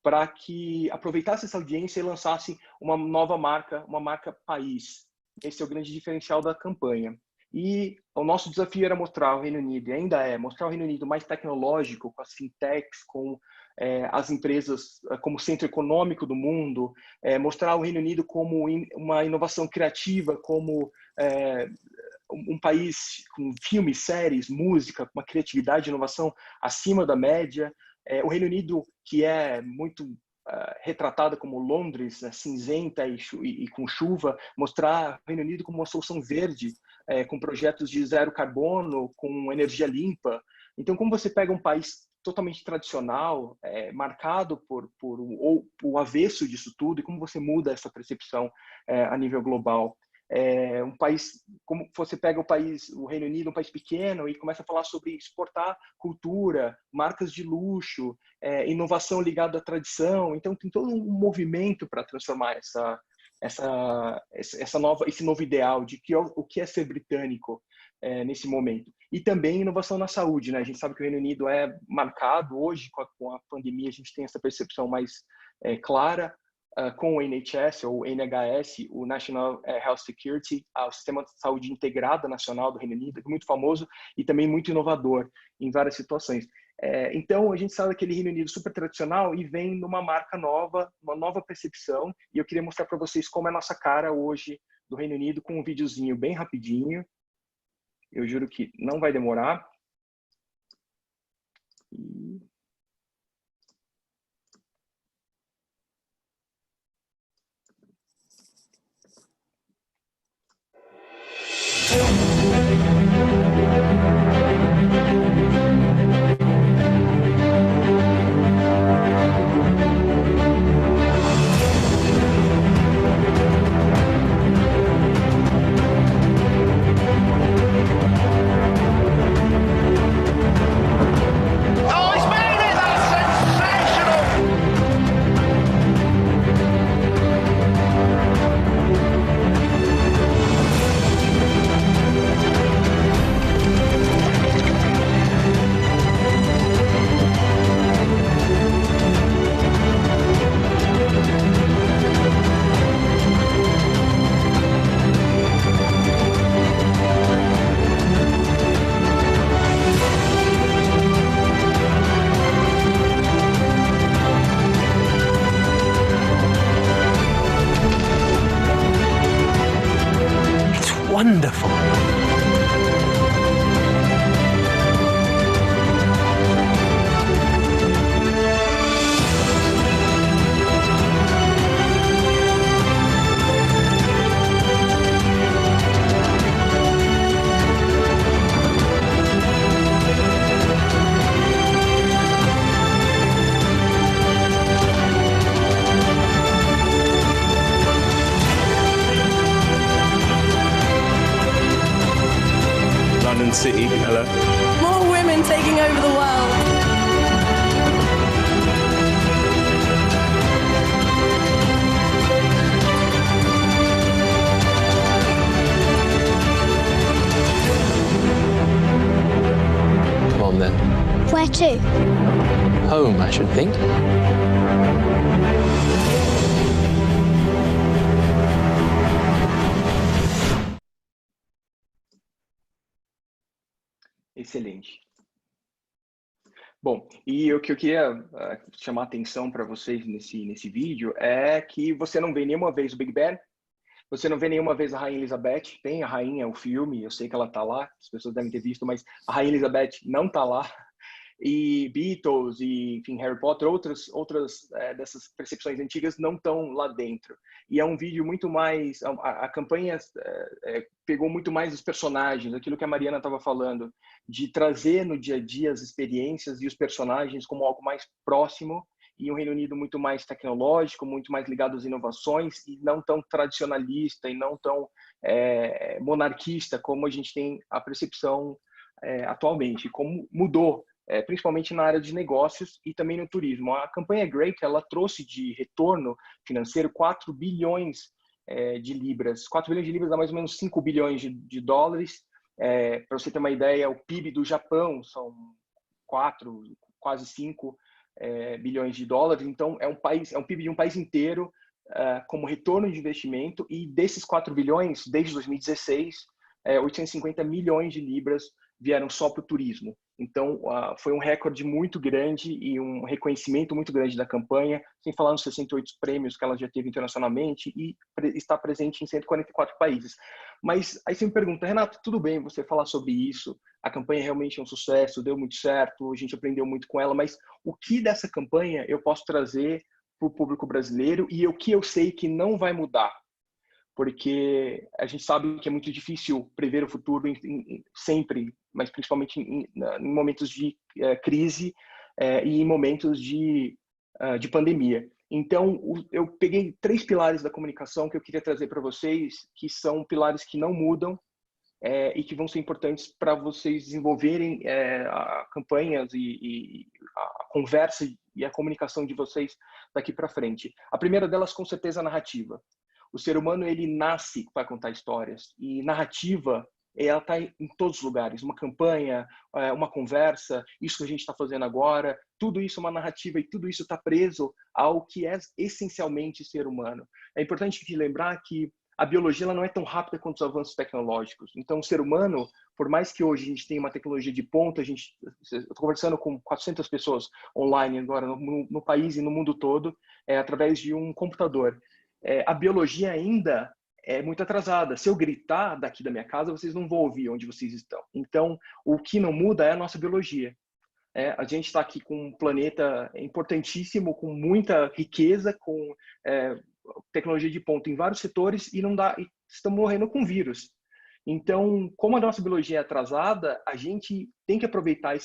para que aproveitasse essa audiência e lançasse uma nova marca, uma marca país. Esse é o grande diferencial da campanha. E o nosso desafio era mostrar o Reino Unido, e ainda mostrar o Reino Unido mais tecnológico, com as fintechs, com as empresas como centro econômico do mundo, mostrar o Reino Unido como uma inovação criativa, como um país com filmes, séries, música, com uma criatividade e inovação acima da média. O Reino Unido, que é muito retratada como Londres, cinzenta e com chuva, mostrar o Reino Unido como uma solução verde, com projetos de zero carbono, com energia limpa. Então, como você pega um país totalmente tradicional, marcado por o avesso disso tudo, e como você muda essa percepção a nível global? Um país, como você pega o Reino Unido, um país pequeno, e começa a falar sobre exportar cultura, marcas de luxo, inovação ligada à tradição. Então tem todo um movimento para transformar esse novo ideal de o que é ser britânico nesse momento. E também inovação na saúde, né? A gente sabe que o Reino Unido é marcado hoje com a pandemia, a gente tem essa percepção mais clara. Com o NHS, ou NHS, o National Health Security, o Sistema de Saúde Integrada Nacional do Reino Unido, muito famoso e também muito inovador em várias situações. Então, a gente sai daquele Reino Unido super tradicional e vem numa marca nova, uma nova percepção, e eu queria mostrar para vocês como é a nossa cara hoje do Reino Unido, com um videozinho bem rapidinho. Eu juro que não vai demorar. Wonderful. City, hello. More women taking over the world. Come on then. Where to? Home, I should think. Excelente. Bom, e o que eu queria chamar a atenção para vocês nesse vídeo é que você não vê nenhuma vez o Big Ben, você não vê nenhuma vez a Rainha Elizabeth. Tem a Rainha, o filme, eu sei que ela está lá, as pessoas devem ter visto, mas a Rainha Elizabeth não está lá. E Beatles e, enfim, Harry Potter, outras dessas percepções antigas não estão lá dentro. E é um vídeo muito mais... A campanha pegou muito mais os personagens, aquilo que a Mariana estava falando, de trazer no dia a dia as experiências e os personagens como algo mais próximo, e um Reino Unido muito mais tecnológico, muito mais ligado às inovações e não tão tradicionalista e não tão monarquista como a gente tem a percepção atualmente, como mudou, principalmente na área de negócios e também no turismo. A campanha Great, ela trouxe de retorno financeiro 4 bilhões de libras. 4 bilhões de libras dá mais ou menos 5 bilhões de dólares. Para você ter uma ideia, o PIB do Japão são 4, quase 5 bilhões de dólares. Então, é um PIB de um país inteiro como retorno de investimento. E desses 4 bilhões, desde 2016, 850 milhões de libras vieram só para o turismo. Então, foi um recorde muito grande e um reconhecimento muito grande da campanha, sem falar nos 68 prêmios que ela já teve internacionalmente e está presente em 144 países. Mas aí você me pergunta, Renato, tudo bem você falar sobre isso, a campanha realmente é um sucesso, deu muito certo, a gente aprendeu muito com ela, mas o que dessa campanha eu posso trazer para o público brasileiro e o que eu sei que não vai mudar? Porque a gente sabe que é muito difícil prever o futuro sempre, mas principalmente em momentos de crise e em momentos de pandemia. Então, eu peguei 3 pilares da comunicação que eu queria trazer para vocês, que são pilares que não mudam e que vão ser importantes para vocês desenvolverem campanhas e a conversa e a comunicação de vocês daqui para frente. A primeira delas, com certeza, é a narrativa. O ser humano, ele nasce para contar histórias e narrativa, ela está em todos os lugares. Uma campanha, uma conversa, isso que a gente está fazendo agora, tudo isso é uma narrativa e tudo isso está preso ao que é essencialmente ser humano. É importante te lembrar que a biologia ela não é tão rápida quanto os avanços tecnológicos. Então, o ser humano, por mais que hoje a gente tenha uma tecnologia de ponta, eu estou conversando com 400 pessoas online agora no país e no mundo todo, através de um computador. A biologia ainda é muito atrasada. Se eu gritar daqui da minha casa, vocês não vão ouvir onde vocês estão. Então, o que não muda é a nossa biologia. A gente está aqui com um planeta importantíssimo, com muita riqueza, com tecnologia de ponta em vários setores e estamos morrendo com vírus. Então, como a nossa biologia é atrasada, a gente tem que aproveitar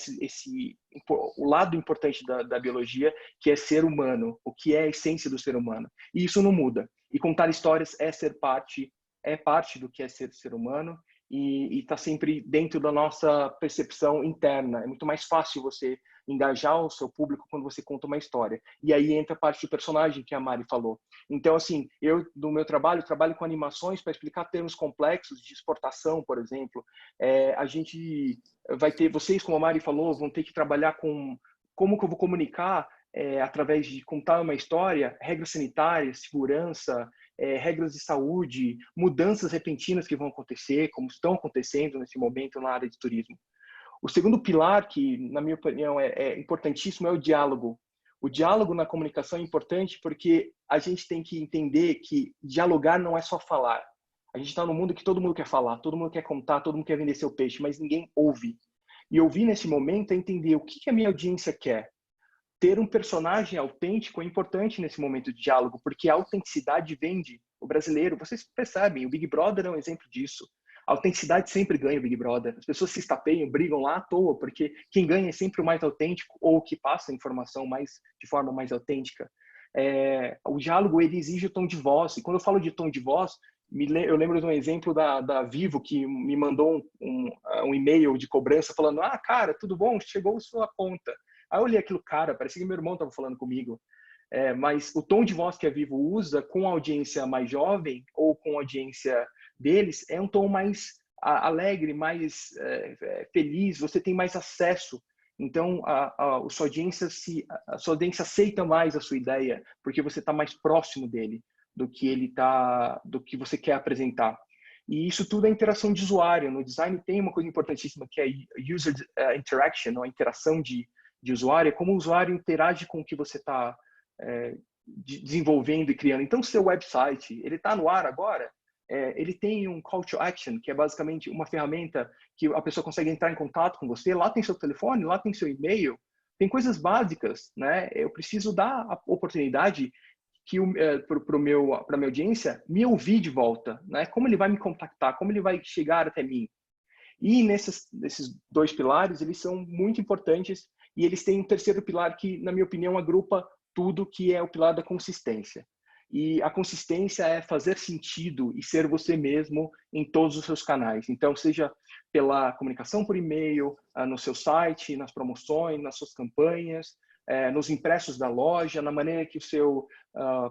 o lado importante da biologia, que é ser humano, o que é a essência do ser humano. E isso não muda. E contar histórias é parte do que é ser humano e está sempre dentro da nossa percepção interna. É muito mais fácil você engajar o seu público quando você conta uma história. E aí entra a parte do personagem que a Mari falou. Então, assim, eu, no meu trabalho com animações para explicar termos complexos de exportação, por exemplo. A gente vai ter, vocês, como a Mari falou, vão ter que trabalhar com como que eu vou comunicar através de contar uma história, regras sanitárias, segurança, regras de saúde, mudanças repentinas que vão acontecer, como estão acontecendo nesse momento na área de turismo. O segundo pilar, que na minha opinião é importantíssimo, é o diálogo. O diálogo na comunicação é importante porque a gente tem que entender que dialogar não é só falar. A gente está num mundo que todo mundo quer falar, todo mundo quer contar, todo mundo quer vender seu peixe, mas ninguém ouve. E ouvir nesse momento é entender o que a minha audiência quer. Ter um personagem autêntico é importante nesse momento de diálogo, porque a autenticidade vende o brasileiro. Vocês percebem, o Big Brother é um exemplo disso. A autenticidade sempre ganha o Big Brother. As pessoas se estapeiam, brigam lá à toa, porque quem ganha é sempre o mais autêntico ou o que passa a informação de forma mais autêntica. O diálogo, ele exige o tom de voz. E quando eu falo de tom de voz, eu lembro de um exemplo da Vivo, que me mandou um e-mail de cobrança falando: cara, tudo bom? Chegou a sua conta. Aí eu olhei aquilo, cara, parecia que meu irmão estava falando comigo. Mas o tom de voz que a Vivo usa com a audiência mais jovem ou com a audiência deles é um tom mais alegre, mais feliz, você tem mais acesso. Então, a sua audiência aceita mais a sua ideia, porque você está mais próximo dele do que você quer apresentar. E isso tudo é interação de usuário. No design tem uma coisa importantíssima que é user interaction, ou a interação de usuário, é como o usuário interage com o que você está desenvolvendo e criando. Então, seu website, ele está no ar agora, ele tem um call to action, que é basicamente uma ferramenta que a pessoa consegue entrar em contato com você. Lá tem seu telefone, lá tem seu e-mail, tem coisas básicas, né? Eu preciso dar a oportunidade para a minha audiência me ouvir de volta, né? Como ele vai me contactar, como ele vai chegar até mim. E nesses 2 pilares, eles são muito importantes, e eles têm um terceiro pilar que, na minha opinião, agrupa tudo, que é o pilar da consistência. E a consistência é fazer sentido e ser você mesmo em todos os seus canais. Então, seja pela comunicação por e-mail, no seu site, nas promoções, nas suas campanhas, nos impressos da loja, na maneira que o seu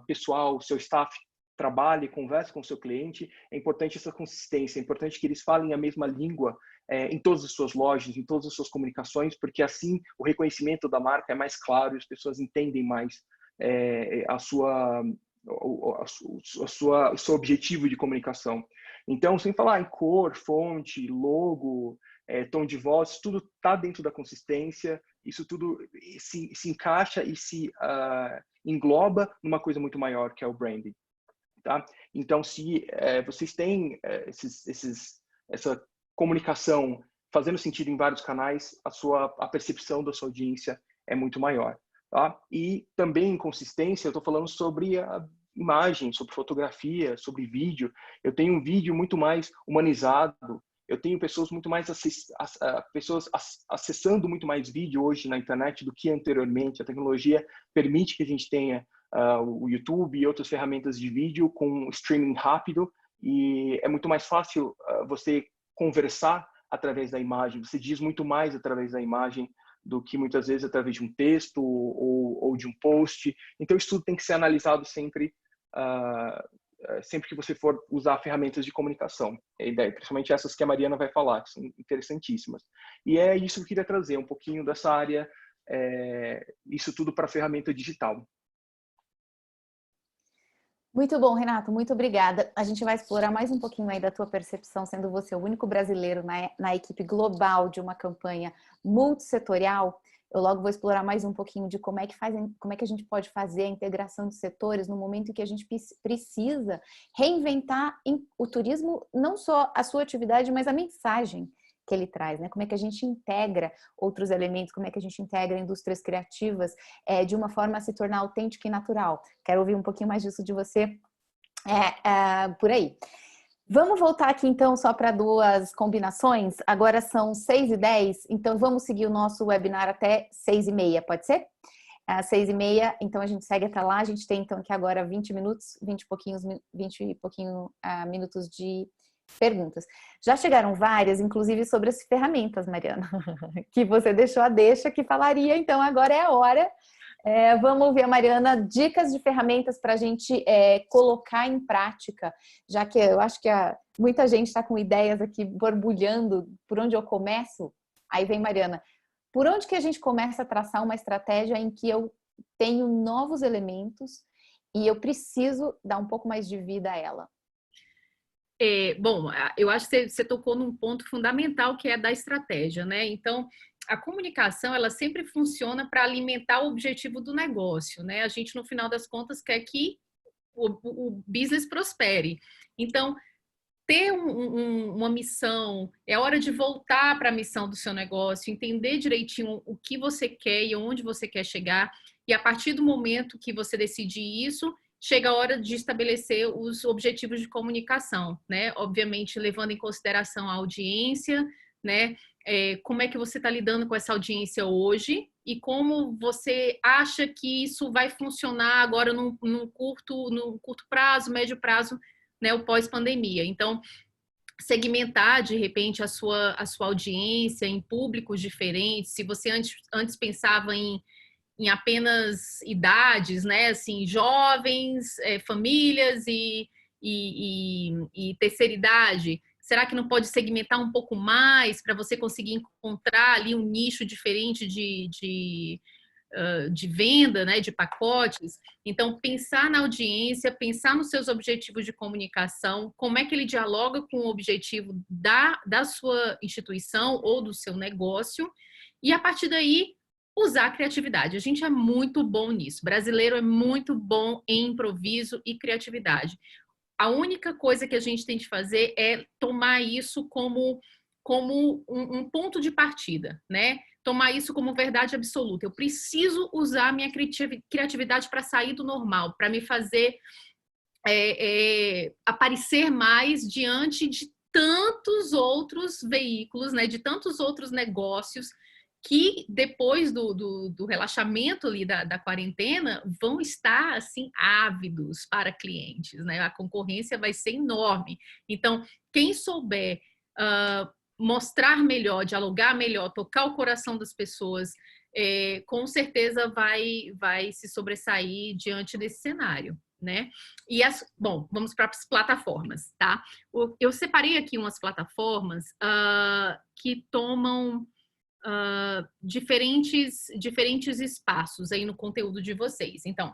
pessoal, o seu staff trabalhe, converse com o seu cliente. É importante essa consistência, é importante que eles falem a mesma língua em todas as suas lojas, em todas as suas comunicações, porque assim o reconhecimento da marca é mais claro e as pessoas entendem mais o seu objetivo de comunicação. Então, sem falar em cor, fonte, logo, tom de voz, tudo está dentro da consistência, isso tudo se encaixa e se engloba numa coisa muito maior, que é o branding. Tá? Então, se vocês têm essa comunicação fazendo sentido em vários canais, a percepção da sua audiência é muito maior. Tá? E também em consistência, eu estou falando sobre a imagem, sobre fotografia, sobre vídeo. Eu tenho um vídeo muito mais humanizado, eu tenho pessoas muito mais pessoas acessando muito mais vídeo hoje na internet do que anteriormente. A tecnologia permite que a gente tenha o YouTube e outras ferramentas de vídeo com streaming rápido, e é muito mais fácil você conversar através da imagem, você diz muito mais através da imagem do que muitas vezes através de um texto ou de um post. Então, isso tudo tem que ser analisado sempre que você for usar ferramentas de comunicação. Principalmente essas que a Mariana vai falar, que são interessantíssimas. E é isso que eu queria trazer, um pouquinho dessa área, isso tudo para a ferramenta digital. Muito bom, Renato, muito obrigada. A gente vai explorar mais um pouquinho aí da tua percepção, sendo você o único brasileiro na equipe global de uma campanha multissetorial. Eu logo vou explorar mais um pouquinho de como é que a gente pode fazer a integração de setores no momento em que a gente precisa reinventar o turismo, não só a sua atividade, mas a mensagem que ele traz, né? Como é que a gente integra outros elementos, como é que a gente integra indústrias criativas de uma forma a se tornar autêntica e natural. Quero ouvir um pouquinho mais disso de você por aí. Vamos voltar aqui então só para 2 combinações. Agora são 6h10, então vamos seguir o nosso webinar até 6h30, pode ser? 6h30, então a gente segue até lá. A gente tem então aqui agora 20 e pouquinho minutos de perguntas. Já chegaram várias, inclusive sobre as ferramentas, Mariana, que você deixou a deixa que falaria, então agora é a hora. Vamos ouvir a Mariana, dicas de ferramentas para a gente colocar em prática, já que eu acho que muita gente está com ideias aqui borbulhando, por onde eu começo? Aí vem Mariana, por onde que a gente começa a traçar uma estratégia em que eu tenho novos elementos e eu preciso dar um pouco mais de vida a ela? Bom, eu acho que você tocou num ponto fundamental, que é da estratégia, né? Então, a comunicação, ela sempre funciona para alimentar o objetivo do negócio, né? A gente, no final das contas, quer que o business prospere. Então, ter uma missão, é hora de voltar para a missão do seu negócio, entender direitinho o que você quer e onde você quer chegar, e a partir do momento que você decidir isso, chega a hora de estabelecer os objetivos de comunicação, né? Obviamente, levando em consideração a audiência, né? Como é que você está lidando com essa audiência hoje e como você acha que isso vai funcionar agora num curto prazo, médio prazo, né? O pós-pandemia. Então, segmentar, de repente, a sua audiência em públicos diferentes. Se você antes pensava em apenas idades, né, assim, jovens, famílias e terceira idade, será que não pode segmentar um pouco mais para você conseguir encontrar ali um nicho diferente de venda, né, de pacotes. Então, pensar na audiência, pensar nos seus objetivos de comunicação, como é que ele dialoga com o objetivo da sua instituição ou do seu negócio, e a partir daí usar a criatividade. A gente é muito bom nisso. O brasileiro é muito bom em improviso e criatividade. A única coisa que a gente tem de fazer é tomar isso como um ponto de partida, né? Tomar isso como verdade absoluta. Eu preciso usar a minha criatividade para sair do normal, para me fazer aparecer mais diante de tantos outros veículos, né? De tantos outros negócios que depois do relaxamento ali da quarentena vão estar assim ávidos para clientes, né? A concorrência vai ser enorme. Então, quem souber mostrar melhor, dialogar melhor, tocar o coração das pessoas, com certeza vai se sobressair diante desse cenário, né? E bom, vamos para as plataformas, tá? Eu separei aqui umas plataformas que tomam diferentes espaços aí no conteúdo de vocês. Então,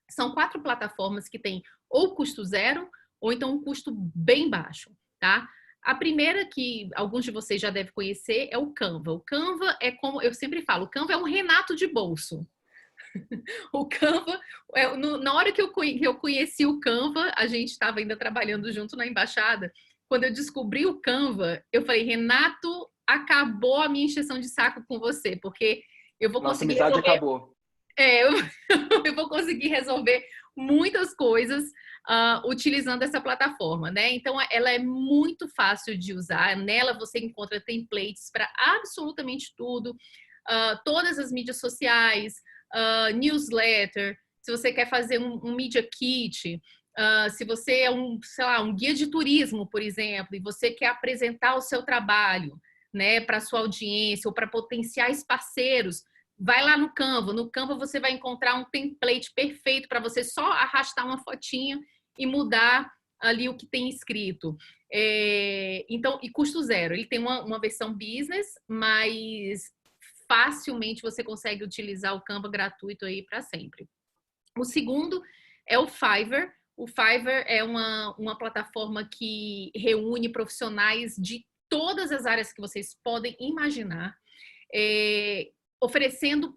são 4 plataformas que têm ou custo zero ou então um custo bem baixo, tá? A primeira que alguns de vocês já devem conhecer é o Canva. O Canva é como eu sempre falo, o Canva é um Renato de bolso. O Canva, na hora que eu conheci o Canva, a gente estava ainda trabalhando junto na embaixada. Quando eu descobri o Canva, eu falei, Renato, acabou a minha encheção de saco com você, porque eu vou conseguir resolver... Nossa amizade acabou. Eu vou conseguir resolver muitas coisas utilizando essa plataforma, né? Então, ela é muito fácil de usar. Nela você encontra templates para absolutamente tudo, todas as mídias sociais, newsletter, se você quer fazer um media kit, se você é um guia de turismo, por exemplo, e você quer apresentar o seu trabalho, né, para sua audiência ou para potenciais parceiros, vai lá no Canva. No Canva você vai encontrar um template perfeito para você só arrastar uma fotinha e mudar ali o que tem escrito. Então, e custo zero. Ele tem uma versão business, mas facilmente você consegue utilizar o Canva gratuito aí para sempre. O segundo é o Fiverr. O Fiverr é uma plataforma que reúne profissionais de todas as áreas que vocês podem imaginar, oferecendo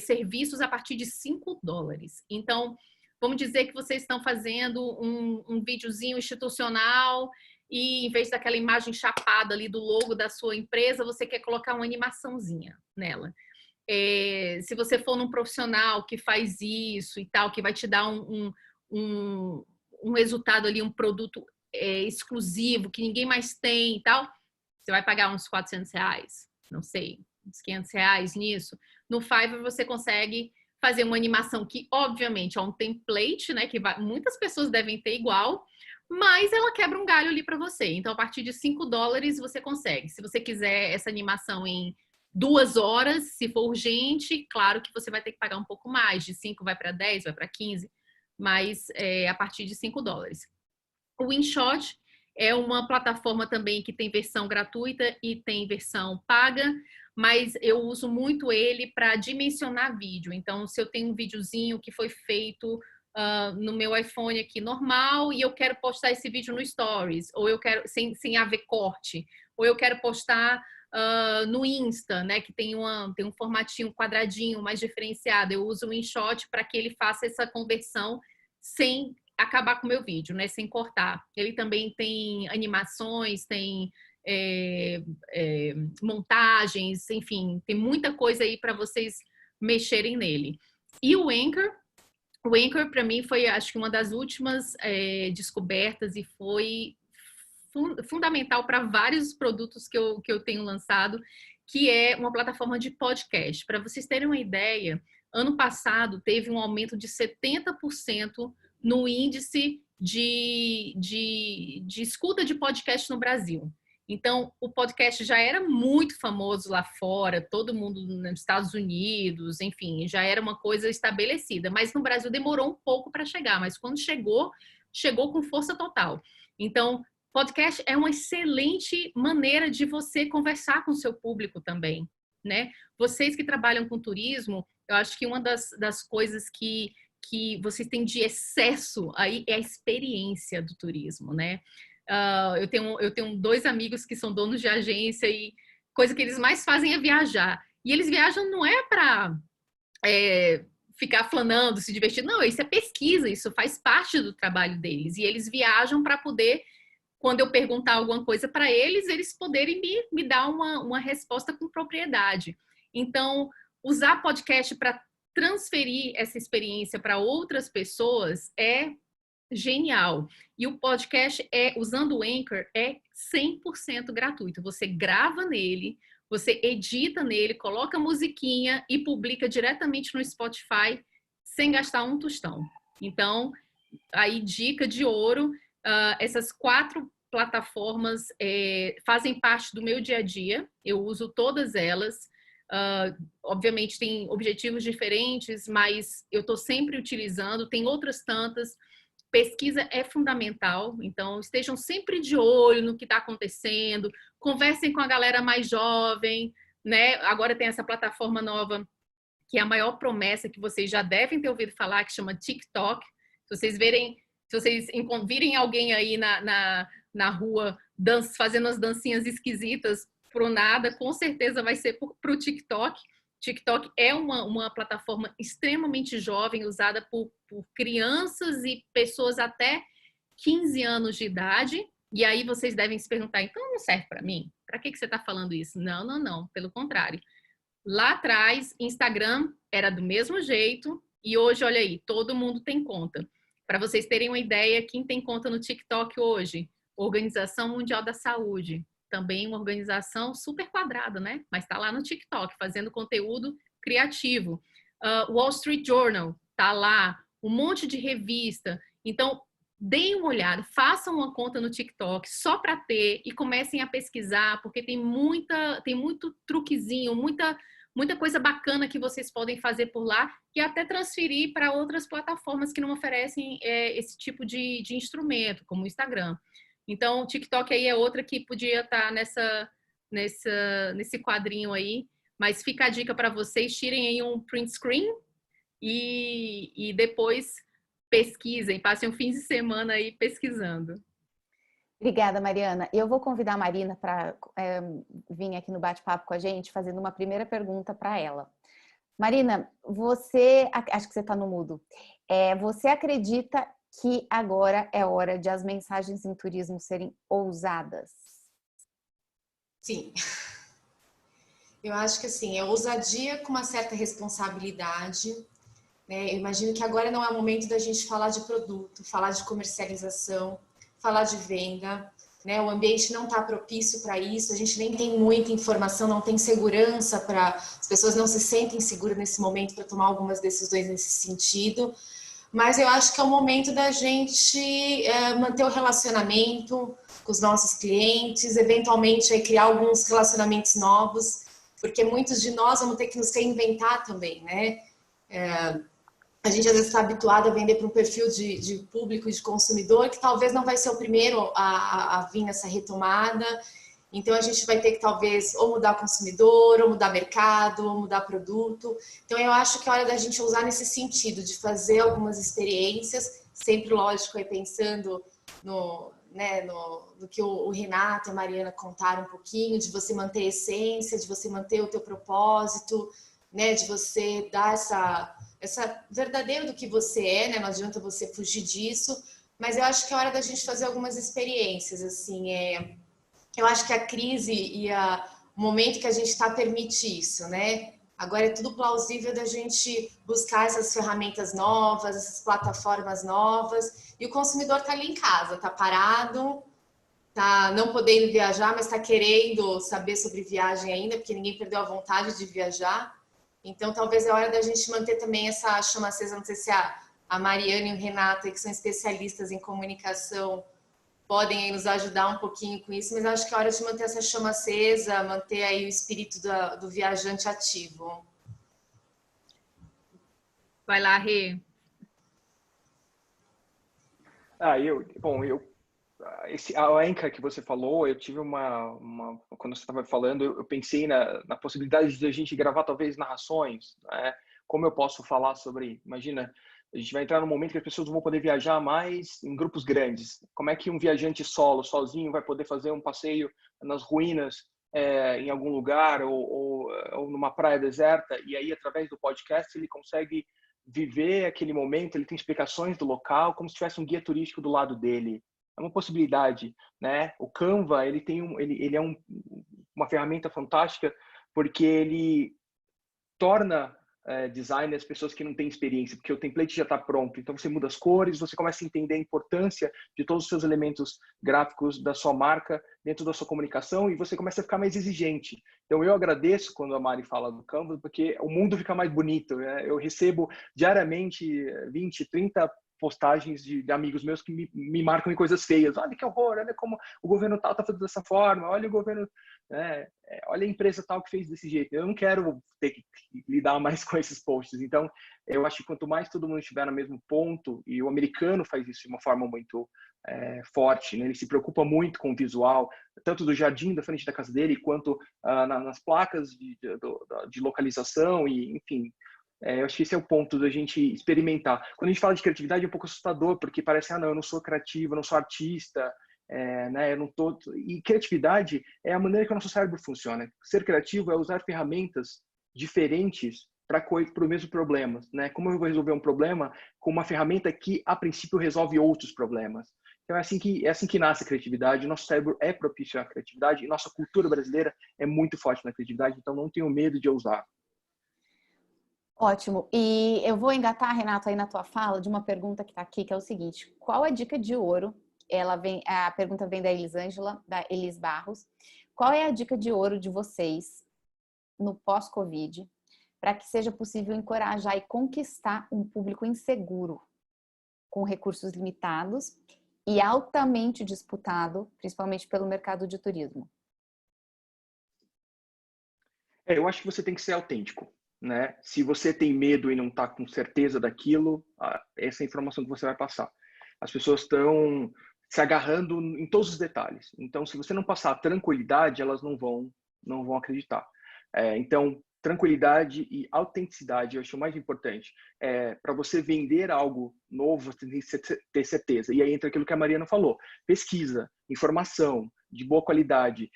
serviços a partir de $5. Então, vamos dizer que vocês estão fazendo um videozinho institucional e em vez daquela imagem chapada ali do logo da sua empresa, você quer colocar uma animaçãozinha nela. Se você for num profissional que faz isso e tal, que vai te dar um resultado ali, um produto exclusivo, que ninguém mais tem e tal, você vai pagar uns R$400, não sei, uns R$500 nisso. No Fiverr você consegue fazer uma animação que, obviamente, é um template, né? Que muitas pessoas devem ter igual, mas ela quebra um galho ali para você. Então, a partir de $5 você consegue. Se você quiser essa animação em 2 horas, se for urgente, claro que você vai ter que pagar um pouco mais. De 5 vai para 10, vai para 15, mas a partir de $5. O InShot é uma plataforma também que tem versão gratuita e tem versão paga, mas eu uso muito ele para dimensionar vídeo. Então, se eu tenho um videozinho que foi feito no meu iPhone aqui normal e eu quero postar esse vídeo no Stories, ou eu quero sem haver corte, ou eu quero postar no Insta, né, que tem um formatinho quadradinho mais diferenciado, eu uso o InShot para que ele faça essa conversão sem acabar com o meu vídeo, né, sem cortar. Ele também tem animações, tem montagens, enfim, tem muita coisa aí para vocês mexerem nele. E o Anchor para mim foi, acho que uma das últimas descobertas e foi fundamental para vários produtos que eu tenho lançado, que é uma plataforma de podcast. Para vocês terem uma ideia, ano passado teve um aumento de 70% no índice de escuta de podcast no Brasil. Então, o podcast já era muito famoso lá fora, todo mundo nos Estados Unidos, enfim, já era uma coisa estabelecida. Mas no Brasil demorou um pouco para chegar, mas quando chegou com força total. Então, podcast é uma excelente maneira de você conversar com o seu público também, né? Vocês que trabalham com turismo, eu acho que uma das coisas que vocês têm de excesso aí é a experiência do turismo, né? Eu tenho 2 amigos que são donos de agência e coisa que eles mais fazem é viajar. E eles viajam não é para ficar flanando, se divertir. Não, isso é pesquisa, isso faz parte do trabalho deles. E eles viajam para poder, quando eu perguntar alguma coisa para eles, eles poderem me dar uma resposta com propriedade. Então, usar podcast para transferir essa experiência para outras pessoas é genial. E o podcast, usando o Anchor, é 100% gratuito. Você grava nele, você edita nele, coloca musiquinha e publica diretamente no Spotify sem gastar um tostão. Então, aí dica de ouro, essas 4 plataformas fazem parte do meu dia a dia, eu uso todas elas. Obviamente tem objetivos diferentes, mas eu estou sempre utilizando, tem outras tantas. Pesquisa é fundamental, então estejam sempre de olho no que está acontecendo, conversem com a galera mais jovem, né? Agora tem essa plataforma nova, que é a maior promessa que vocês já devem ter ouvido falar, que chama TikTok. Se vocês virem alguém aí na rua fazendo as dancinhas esquisitas pro nada, com certeza vai ser pro TikTok. TikTok é uma plataforma extremamente jovem, usada por crianças e pessoas até 15 anos de idade. E aí vocês devem se perguntar, então não serve para mim? Para que você está falando isso? Não, pelo contrário. Lá atrás, Instagram era do mesmo jeito e hoje, olha aí, todo mundo tem conta. Para vocês terem uma ideia, quem tem conta no TikTok hoje? Organização Mundial da Saúde. Também uma organização super quadrada, né? Mas está lá no TikTok, fazendo conteúdo criativo. Wall Street Journal está lá, um monte de revista. Então, deem uma olhada, façam uma conta no TikTok só para ter e comecem a pesquisar, porque tem muito truquezinho, muita coisa bacana que vocês podem fazer por lá e até transferir para outras plataformas que não oferecem esse tipo de instrumento, como o Instagram. Então, o TikTok aí é outra que podia estar nesse quadrinho aí, mas fica a dica para vocês, tirem aí um print screen e depois pesquisem, passem um fim de semana aí pesquisando. Obrigada, Mariana. Eu vou convidar a Marina para vir aqui no bate-papo com a gente, fazendo uma primeira pergunta para ela. Marina, acho que você está no mudo. Você acredita que agora é hora de as mensagens em turismo serem ousadas? Sim. Eu acho que assim, é ousadia com uma certa responsabilidade, né? Eu imagino que agora não é o momento da gente falar de produto, falar de comercialização, falar de venda, né? O ambiente não está propício para isso, a gente nem tem muita informação, não tem segurança as pessoas não se sentem seguras nesse momento para tomar algumas decisões nesse sentido. Mas eu acho que é o momento da gente manter o relacionamento com os nossos clientes, eventualmente criar alguns relacionamentos novos, porque muitos de nós vamos ter que nos reinventar também, né? A gente às vezes está habituado a vender para um perfil de público e de consumidor que talvez não vai ser o primeiro a vir nessa retomada. Então, a gente vai ter que, talvez, ou mudar o consumidor, ou mudar mercado, ou mudar produto. Então, eu acho que é hora da gente usar nesse sentido, de fazer algumas experiências, sempre, lógico, aí pensando no que o Renato e a Mariana contaram um pouquinho, de você manter a essência, de você manter o teu propósito, né, de você dar essa verdadeiro do que você é, né, não adianta você fugir disso, mas eu acho que é hora da gente fazer algumas experiências, assim, eu acho que a crise e o momento que a gente está permite isso, né? Agora é tudo plausível da gente buscar essas ferramentas novas, essas plataformas novas, e o consumidor está ali em casa, está parado, está não podendo viajar, mas está querendo saber sobre viagem ainda, porque ninguém perdeu a vontade de viajar. Então, talvez é hora da gente manter também essa chama acesa. Não sei se a Mariana e o Renato, que são especialistas em comunicação, podem aí nos ajudar um pouquinho com isso, mas acho que é hora de manter essa chama acesa, manter aí o espírito do viajante ativo. Vai lá, Rê. a Anchor que você falou, eu tive quando você estava falando, eu pensei na possibilidade de a gente gravar talvez narrações, né? Como eu posso falar sobre, imagina, a gente vai entrar num momento que as pessoas vão poder viajar mais em grupos grandes. Como é que um viajante sozinho, vai poder fazer um passeio nas ruínas em algum lugar ou numa praia deserta, e aí através do podcast ele consegue viver aquele momento, ele tem explicações do local, como se tivesse um guia turístico do lado dele. É uma possibilidade, né? O Canva, ele é uma ferramenta fantástica porque ele torna designers pessoas que não têm experiência, porque o template já está pronto. Então você muda as cores, você começa a entender a importância de todos os seus elementos gráficos da sua marca dentro da sua comunicação e você começa a ficar mais exigente. Então eu agradeço quando a Mari fala do Canva, porque o mundo fica mais bonito, né? Eu recebo diariamente 20, 30 postagens de amigos meus que me marcam em coisas feias. Olha que horror, olha como o governo tal está fazendo dessa forma, olha o governo, olha a empresa tal que fez desse jeito. Eu não quero ter que lidar mais com esses posts. Então, eu acho que quanto mais todo mundo estiver no mesmo ponto, e o americano faz isso de uma forma muito forte, né? Ele se preocupa muito com o visual, tanto do jardim da frente da casa dele, quanto nas placas de localização, e enfim. Eu acho que esse é o ponto da gente experimentar. Quando a gente fala de criatividade é um pouco assustador, porque parece, não, eu não sou criativo, eu não sou artista, né? Eu não tô... E criatividade é a maneira que o nosso cérebro funciona. Ser criativo é usar ferramentas diferentes para o mesmo problema, né? Como eu vou resolver um problema com uma ferramenta que, a princípio, resolve outros problemas. Então, é assim que nasce a criatividade. O nosso cérebro é propício à criatividade e nossa cultura brasileira é muito forte na criatividade, então não tenho medo de ousar. Ótimo. E eu vou engatar, Renato, aí na tua fala de uma pergunta que está aqui, que é o seguinte: qual a dica de ouro? A pergunta vem da Elisângela, da Elis Barros. Qual é a dica de ouro de vocês no pós-Covid para que seja possível encorajar e conquistar um público inseguro, com recursos limitados e altamente disputado, principalmente pelo mercado de turismo? Eu acho que você tem que ser autêntico, né? Se você tem medo e não está com certeza daquilo, essa é a informação que você vai passar. As pessoas estão se agarrando em todos os detalhes. Então, se você não passar a tranquilidade, elas não vão acreditar. Então, tranquilidade e autenticidade eu acho o mais importante. Para você vender algo novo, você tem que ter certeza. E aí entra aquilo que a Mariana falou. Pesquisa, informação de boa qualidade,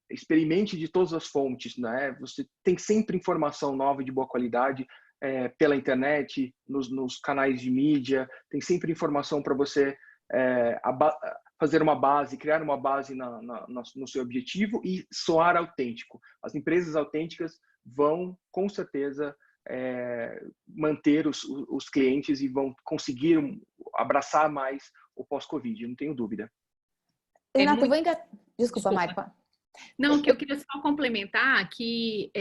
experimente de todas as fontes, né? Você tem sempre informação nova de boa qualidade pela internet, nos canais de mídia, tem sempre informação para você fazer uma base, criar uma base no seu objetivo e soar autêntico. As empresas autênticas vão, com certeza, manter os clientes e vão conseguir abraçar mais o pós-Covid, não tenho dúvida. Renato, Desculpa, Mari. Não, que eu queria só complementar que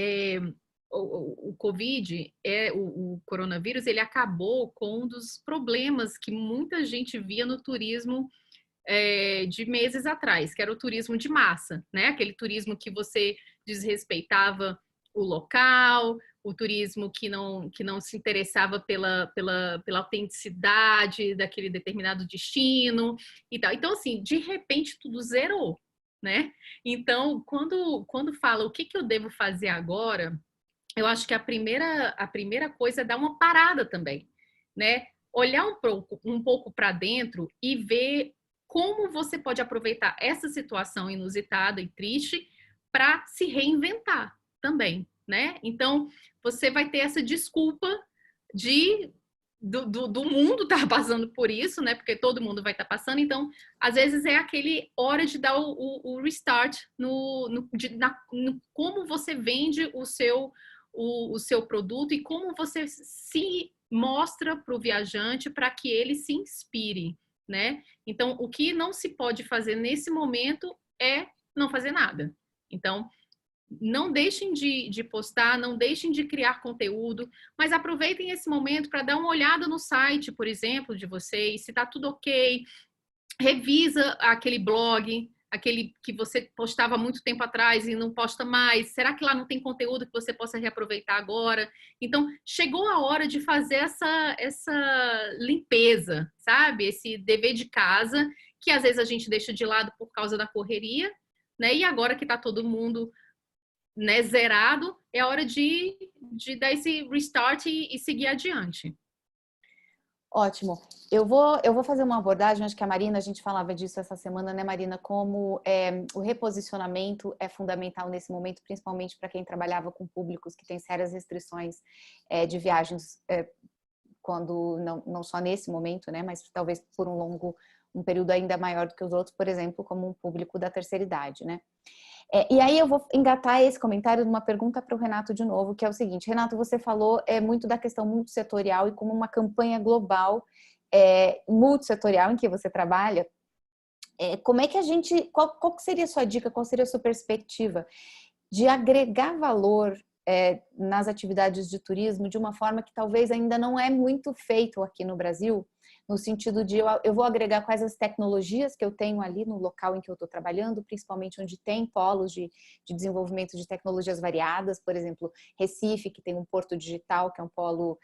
o Covid, o coronavírus, ele acabou com um dos problemas que muita gente via no turismo de meses atrás, que era o turismo de massa, né? Aquele turismo que você desrespeitava o local, o turismo que não se interessava pela autenticidade daquele determinado destino e tal. Então, assim, de repente, tudo zerou, né? Então, quando fala o que eu devo fazer agora, eu acho que a primeira coisa é dar uma parada também, né? Olhar um pouco para dentro e ver como você pode aproveitar essa situação inusitada e triste para se reinventar também, né? Então, você vai ter essa desculpa do mundo estar passando por isso, né? Porque todo mundo vai estar passando. Então, às vezes é aquele hora de dar o restart no como você vende o seu produto e como você se mostra para o viajante para que ele se inspire, né? Então, o que não se pode fazer nesse momento é não fazer nada. Então, não deixem de postar, não deixem de criar conteúdo, mas aproveitem esse momento para dar uma olhada no site, por exemplo, de vocês, se está tudo ok, revisa aquele blog, aquele que você postava muito tempo atrás e não posta mais, será que lá não tem conteúdo que você possa reaproveitar agora? Então, chegou a hora de fazer essa limpeza, sabe? Esse dever de casa que às vezes a gente deixa de lado por causa da correria, né? E agora que está todo mundo, né, zerado, é hora de dar esse restart e seguir adiante. Ótimo. Eu vou fazer uma abordagem, acho que a Marina, a gente falava disso essa semana, né, Marina, como o reposicionamento é fundamental nesse momento, principalmente para quem trabalhava com públicos que têm sérias restrições de viagens, quando não só nesse momento, né, mas talvez por um período ainda maior do que os outros, por exemplo, como um público da terceira idade, né? E aí eu vou engatar esse comentário de uma pergunta para o Renato de novo, que é o seguinte: Renato, você falou muito da questão multissetorial e como uma campanha global, multissetorial em que você trabalha, como é que qual seria a sua dica, qual seria a sua perspectiva de agregar valor nas atividades de turismo de uma forma que talvez ainda não é muito feito aqui no Brasil, no sentido de eu vou agregar quais as tecnologias que eu tenho ali no local em que eu estou trabalhando, principalmente onde tem polos de desenvolvimento de tecnologias variadas, por exemplo, Recife, que tem um porto digital, que é um polo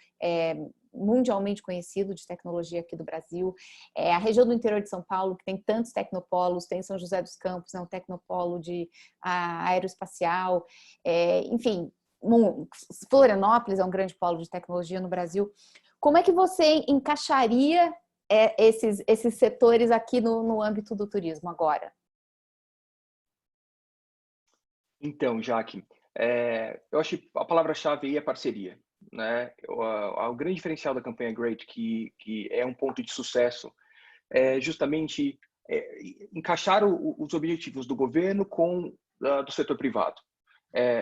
mundialmente conhecido de tecnologia aqui do Brasil, a região do interior de São Paulo, que tem tantos tecnopolos, tem São José dos Campos, um tecnopolo de aeroespacial, enfim, Florianópolis é um grande polo de tecnologia no Brasil. Como é que você encaixaria esses setores aqui no âmbito do turismo agora? Então, Jaque, eu acho que a palavra-chave aí é parceria, né? O grande diferencial da campanha Great, que é um ponto de sucesso, é justamente encaixar os objetivos do governo com do setor privado.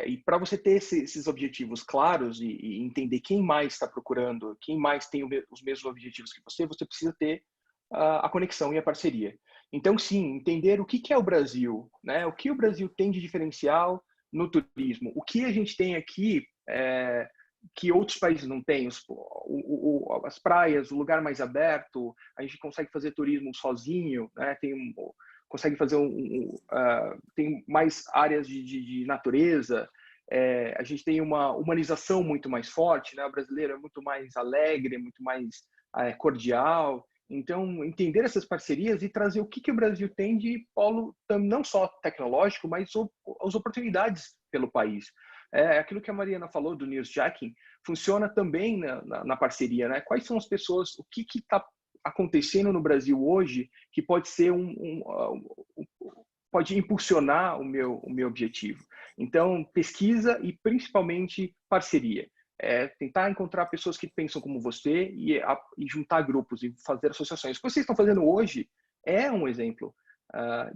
E para você ter esses objetivos claros e entender quem mais está procurando, quem mais tem os mesmos objetivos que você precisa ter a conexão e a parceria. Então, sim, entender o que é o Brasil, né? O que o Brasil tem de diferencial no turismo, o que a gente tem aqui que outros países não têm, as praias, o lugar mais aberto, a gente consegue fazer turismo sozinho, né? Consegue fazer tem mais áreas de natureza, a gente tem uma humanização muito mais forte, né? O brasileiro é muito mais alegre, muito mais cordial. Então, entender essas parcerias e trazer o que o Brasil tem de polo, não só tecnológico, mas as oportunidades pelo país. Aquilo que a Mariana falou do newsjacking funciona também na parceria, né? Quais são as pessoas, o que está acontecendo no Brasil hoje que pode ser pode impulsionar o meu objetivo. Então, pesquisa e principalmente parceria. Tentar encontrar pessoas que pensam como você e juntar grupos e fazer associações. O que vocês estão fazendo hoje é um exemplo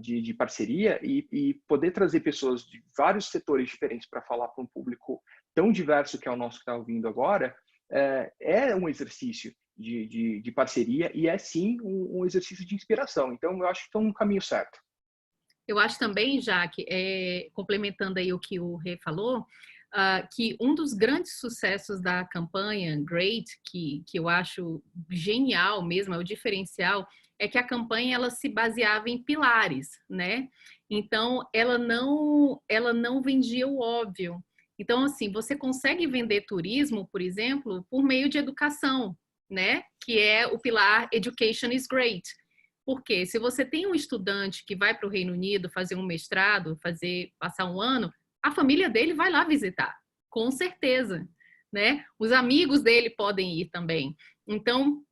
de parceria e poder trazer pessoas de vários setores diferentes para falar para um público tão diverso que é o nosso que está ouvindo agora, é um exercício de parceria e é sim um exercício de inspiração. Então, eu acho que estão no caminho certo. Eu acho também, Jaque, complementando aí o que o Rê falou, que um dos grandes sucessos da campanha Great, que eu acho genial mesmo, é o diferencial, é que a campanha ela se baseava em pilares, né? Então, ela não vendia o óbvio. Então, assim, você consegue vender turismo, por exemplo, por meio de educação, né? Que é o pilar Education is Great. Porque se você tem um estudante que vai para o Reino Unido fazer um mestrado, passar um ano, a família dele vai lá visitar, com certeza, né? Os amigos dele podem ir também. Então,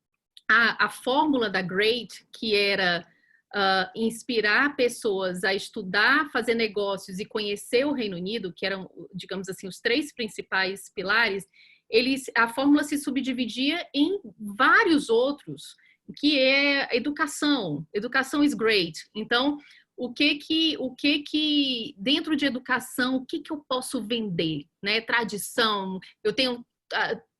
a fórmula da Great, que era inspirar pessoas a estudar, fazer negócios e conhecer o Reino Unido, que eram, digamos assim, os 3 principais pilares, a fórmula se subdividia em vários outros, que é educação. Educação is great. Então, o que dentro de educação, o que eu posso vender, né? Tradição. Eu tenho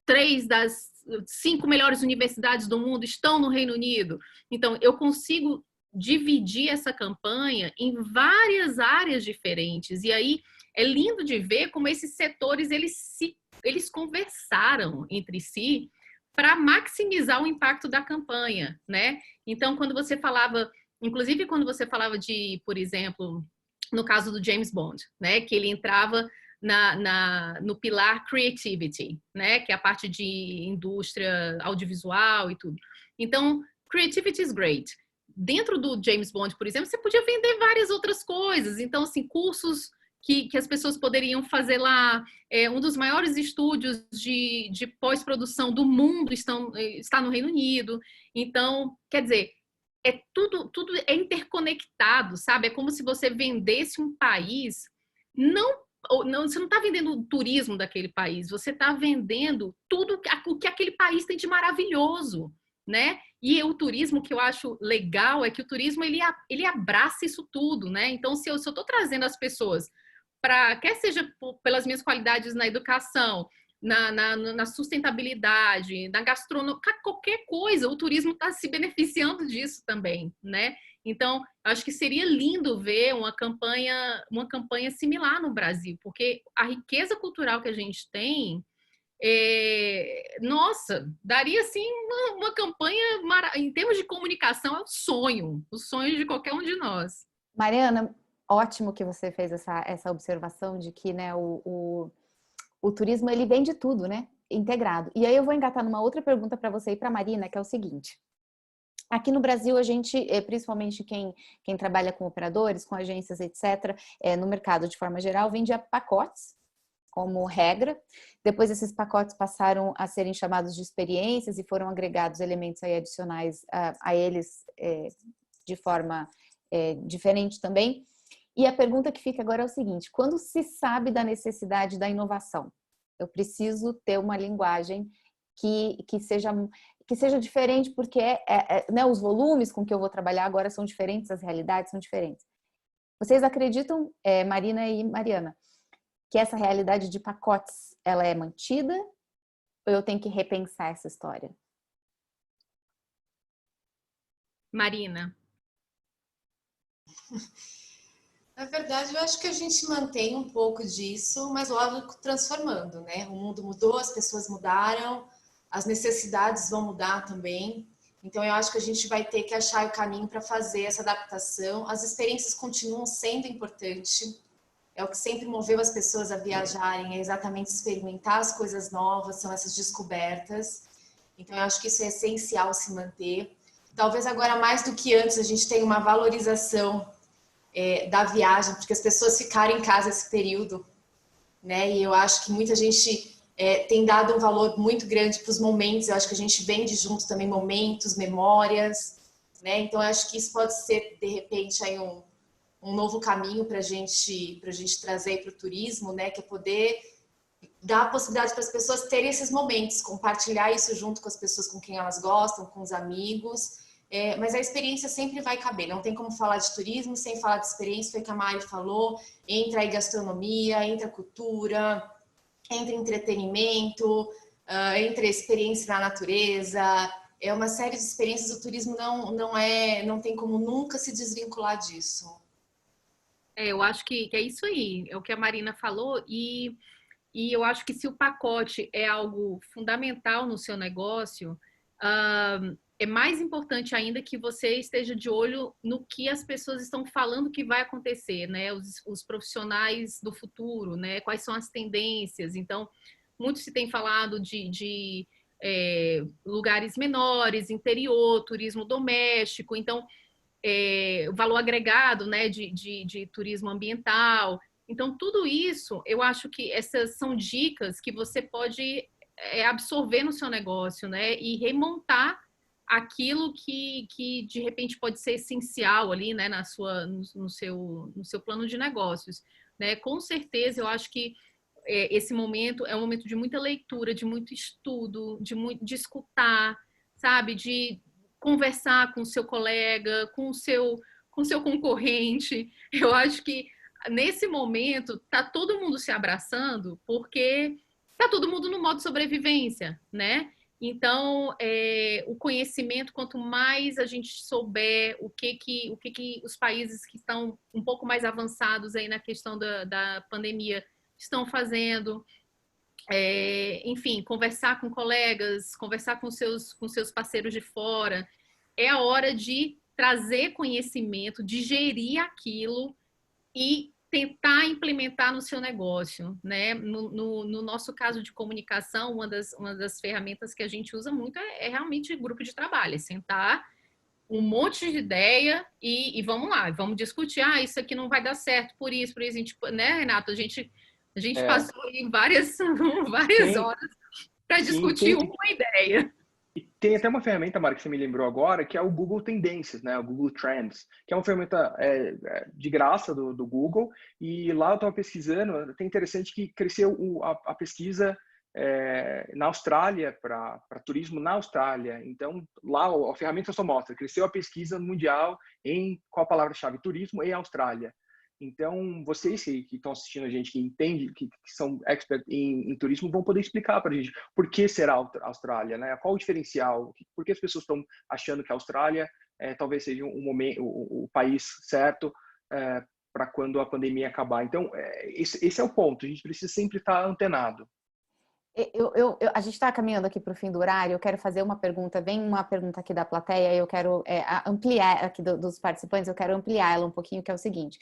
3 das 5 melhores universidades do mundo estão no Reino Unido. Então, eu consigo dividir essa campanha em várias áreas diferentes. E aí é lindo de ver como esses setores eles conversaram entre si para maximizar o impacto da campanha, né? Então, quando você falava, inclusive quando você falava de, por exemplo, no caso do James Bond, né? Que ele entrava no pilar Creativity, né? Que é a parte de indústria audiovisual e tudo. Então, Creativity is great. dentro do James Bond, por exemplo, você podia vender várias outras coisas. Então, assim, cursos que as pessoas poderiam fazer lá. Um dos maiores estúdios de pós-produção do mundo está no Reino Unido. Então, quer dizer, tudo é interconectado, sabe? É como se você vendesse um país, você não está vendendo o turismo daquele país, você está vendendo tudo o que aquele país tem de maravilhoso, né? E o turismo, que eu acho legal, é que o turismo ele abraça isso tudo, né? Então, se eu estou trazendo as pessoas quer seja pelas minhas qualidades na educação, na sustentabilidade, na gastronomia, qualquer coisa, o turismo está se beneficiando disso também, né? Então, acho que seria lindo ver uma campanha similar no Brasil, porque a riqueza cultural que a gente tem, nossa, daria assim uma campanha, em termos de comunicação, é o sonho de qualquer um de nós. Mariana, ótimo que você fez essa observação de que, né, o turismo, ele vem de tudo, né, integrado. E aí eu vou engatar numa outra pergunta para você e para a Marina, que é o seguinte. Aqui no Brasil, a gente, principalmente quem trabalha com operadores, com agências, etc., no mercado de forma geral, vende pacotes, como regra. Depois esses pacotes passaram a serem chamados de experiências e foram agregados elementos aí adicionais a eles de forma diferente também. E a pergunta que fica agora é o seguinte: quando se sabe da necessidade da inovação? Eu preciso ter uma linguagem que seja diferente, porque né, os volumes com que eu vou trabalhar agora são diferentes, as realidades são diferentes. Vocês acreditam, Marina e Mariana, que essa realidade de pacotes, ela é mantida? Ou eu tenho que repensar essa história? Marina. Na verdade, eu acho que a gente mantém um pouco disso, mas lógico, transformando, né? O mundo mudou, as pessoas mudaram, as necessidades vão mudar também. Então, eu acho que a gente vai ter que achar o caminho para fazer essa adaptação. As experiências continuam sendo importantes. É o que sempre moveu as pessoas a viajarem, é exatamente experimentar as coisas novas, são essas descobertas. Então, eu acho que isso é essencial se manter. Talvez agora, mais do que antes, a gente tenha uma valorização da viagem, porque as pessoas ficaram em casa esse período, né? E eu acho que muita gente tem dado um valor muito grande para os momentos. Eu acho que a gente vende junto também momentos, memórias, né? Então, eu acho que isso pode ser, de repente, aí um novo caminho para a gente trazer para o turismo, né? Que é poder dar a possibilidade para as pessoas terem esses momentos, compartilhar isso junto com as pessoas com quem elas gostam, com os amigos. Mas a experiência sempre vai caber, não tem como falar de turismo sem falar de experiência. Foi o que a Mari falou, entra aí gastronomia, entra cultura, entra entretenimento, entra experiência na natureza, é uma série de experiências. O turismo não tem como nunca se desvincular disso. Eu acho que é isso aí, é o que a Marina falou, e eu acho que se o pacote é algo fundamental no seu negócio, é mais importante ainda que você esteja de olho no que as pessoas estão falando que vai acontecer, né? Os profissionais do futuro, né? Quais são as tendências. Então, muito se tem falado de lugares menores, interior, turismo doméstico. Então, o valor agregado, né, de turismo ambiental. Então, tudo isso, eu acho que essas são dicas que você pode absorver no seu negócio, né, e remontar aquilo que de repente pode ser essencial ali, né, no seu plano de negócios, né? Com certeza, eu acho que esse momento é um momento de muita leitura, de muito estudo, de escutar, sabe, de conversar com o seu colega, com o seu concorrente. Eu acho que nesse momento tá todo mundo se abraçando, porque tá todo mundo no modo sobrevivência, né? Então, o conhecimento, quanto mais a gente souber o que os países que estão um pouco mais avançados aí na questão da pandemia estão fazendo, enfim, conversar com colegas, conversar com seus parceiros de fora, é a hora de trazer conhecimento, digerir aquilo e tentar implementar no seu negócio, né? No nosso caso de comunicação, uma das ferramentas que a gente usa muito é realmente grupo de trabalho, é sentar um monte de ideia e vamos lá, vamos discutir. Ah, isso aqui não vai dar certo por isso, a gente, né, Renato? A gente passou em várias horas para discutir uma ideia. E tem até uma ferramenta, Mara, que você me lembrou agora, que é o Google Tendências, né? O Google Trends, que é uma ferramenta de graça do Google. E lá eu estava pesquisando, é interessante que cresceu a pesquisa na Austrália, para turismo na Austrália. Então, lá a ferramenta só mostra, cresceu a pesquisa mundial com a palavra-chave turismo e Austrália. Então, vocês que estão assistindo a gente, que entendem, que são experts em turismo, vão poder explicar para a gente por que será a Austrália, né? Qual o diferencial? Por que as pessoas estão achando que a Austrália talvez seja o país certo para quando a pandemia acabar? Então, esse é o ponto. A gente precisa sempre estar antenado. A gente está caminhando aqui para o fim do horário. Eu quero fazer uma pergunta, vem uma pergunta aqui da plateia, eu quero ampliar aqui dos participantes, eu quero ampliar ela um pouquinho, que é o seguinte: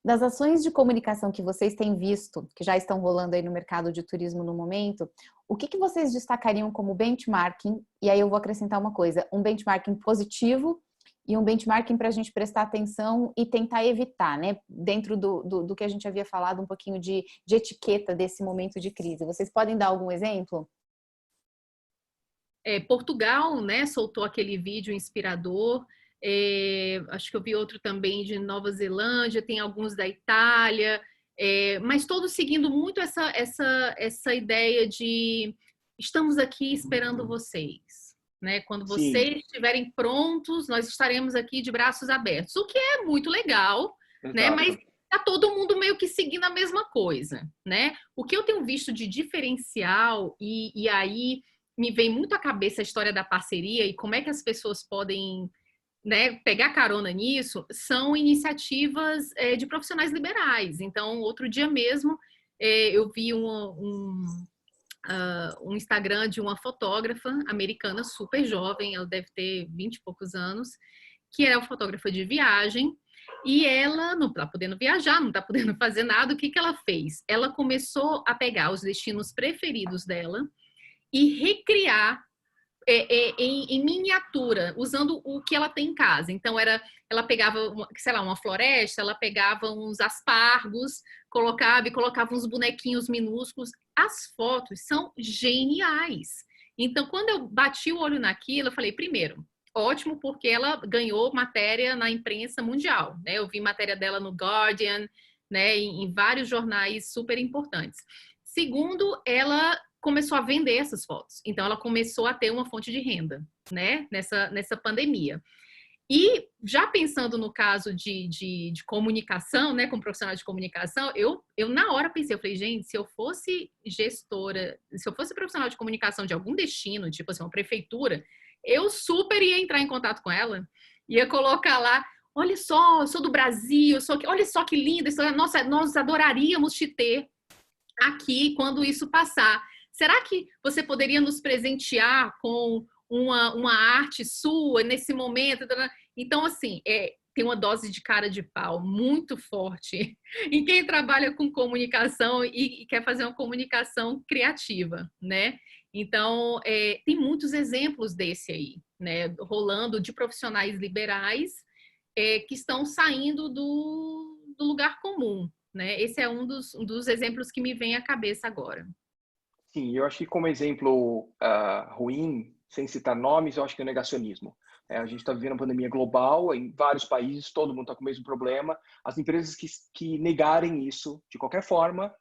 das ações de comunicação que vocês têm visto, que já estão rolando aí no mercado de turismo no momento, o que vocês destacariam como benchmarking? E aí eu vou acrescentar uma coisa, um benchmarking positivo e um benchmarking para a gente prestar atenção e tentar evitar, né? Dentro do que a gente havia falado, um pouquinho de etiqueta desse momento de crise. Vocês podem dar algum exemplo? Portugal, né, soltou aquele vídeo inspirador. Acho que eu vi outro também de Nova Zelândia, tem alguns da Itália, mas todos seguindo muito essa ideia de estamos aqui esperando vocês. Né? Quando vocês estiverem prontos, nós estaremos aqui de braços abertos. O que é muito legal, né? Mas tá todo mundo meio que seguindo a mesma coisa, né? O que eu tenho visto de diferencial, e aí me vem muito à cabeça a história da parceria e como é que as pessoas podem, né, pegar carona nisso, são iniciativas de profissionais liberais. Então, outro dia mesmo, eu vi um Instagram de uma fotógrafa americana super jovem, ela deve ter 20 e poucos anos, que é uma fotógrafa de viagem, e ela não está podendo viajar, não está podendo fazer nada. O que ela fez? Ela começou a pegar os destinos preferidos dela e recriar em miniatura, usando o que ela tem em casa. Então, ela pegava, sei lá, uma floresta, ela pegava uns aspargos, colocava uns bonequinhos minúsculos. As fotos são geniais. Então, quando eu bati o olho naquilo, eu falei, primeiro, ótimo, porque ela ganhou matéria na imprensa mundial, né? Eu vi matéria dela no Guardian, né, em vários jornais super importantes. Segundo, ela começou a vender essas fotos. Então, ela começou a ter uma fonte de renda, né, nessa pandemia. E já pensando no caso de comunicação, né, como profissional de comunicação, eu na hora pensei, eu falei, gente, se eu fosse gestora, se eu fosse profissional de comunicação de algum destino, tipo assim, uma prefeitura, eu super ia entrar em contato com ela, ia colocar lá, olha só, eu sou do Brasil, olha só que linda, nossa, nós adoraríamos te ter aqui quando isso passar. Será que você poderia nos presentear com uma arte sua nesse momento? Então, assim, tem uma dose de cara de pau muito forte em quem trabalha com comunicação e quer fazer uma comunicação criativa, né? Então, tem muitos exemplos desse aí, né? Rolando de profissionais liberais que estão saindo do lugar comum, né? Esse é um dos exemplos que me vem à cabeça agora. Sim, eu acho que como exemplo ruim, sem citar nomes, eu acho que é o negacionismo. A gente está vivendo uma pandemia global em vários países, todo mundo está com o mesmo problema. As empresas que negarem isso de qualquer forma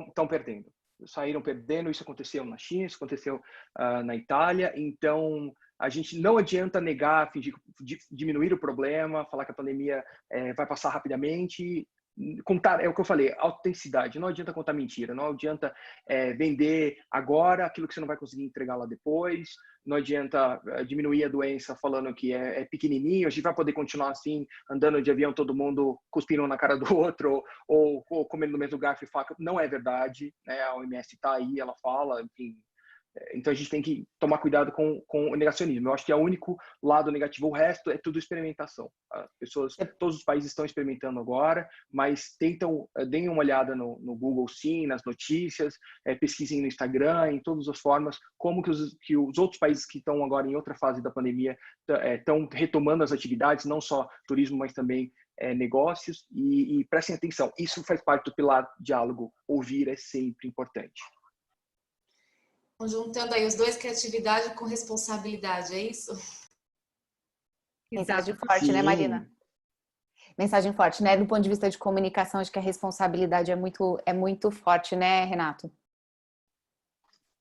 estão perdendo. Saíram perdendo, isso aconteceu na China, isso aconteceu na Itália. Então, a gente não adianta negar, fingir, diminuir o problema, falar que a pandemia vai passar rapidamente. Contar, é o que eu falei, autenticidade. Não adianta contar mentira, não adianta vender agora aquilo que você não vai conseguir entregar lá depois, não adianta diminuir a doença falando que é pequenininho, a gente vai poder continuar assim, andando de avião, todo mundo cuspindo na cara do outro, ou comendo no mesmo garfo e faca. Não é verdade, né? A OMS está aí, ela fala, enfim, Então a gente tem que tomar cuidado com o negacionismo. Eu acho que é o único lado negativo. O resto é tudo experimentação. As pessoas, todos os países estão experimentando agora, mas deem uma olhada no Google, sim, nas notícias, pesquisem no Instagram, em todas as formas, como que os outros países que estão agora em outra fase da pandemia estão retomando as atividades, não só turismo, mas também negócios. E prestem atenção, isso faz parte do pilar diálogo. Ouvir é sempre importante. Juntando aí os dois, criatividade com responsabilidade, é isso? Mensagem forte, né, Marina? Mensagem forte, né? Do ponto de vista de comunicação, acho que a responsabilidade é muito forte, né, Renato?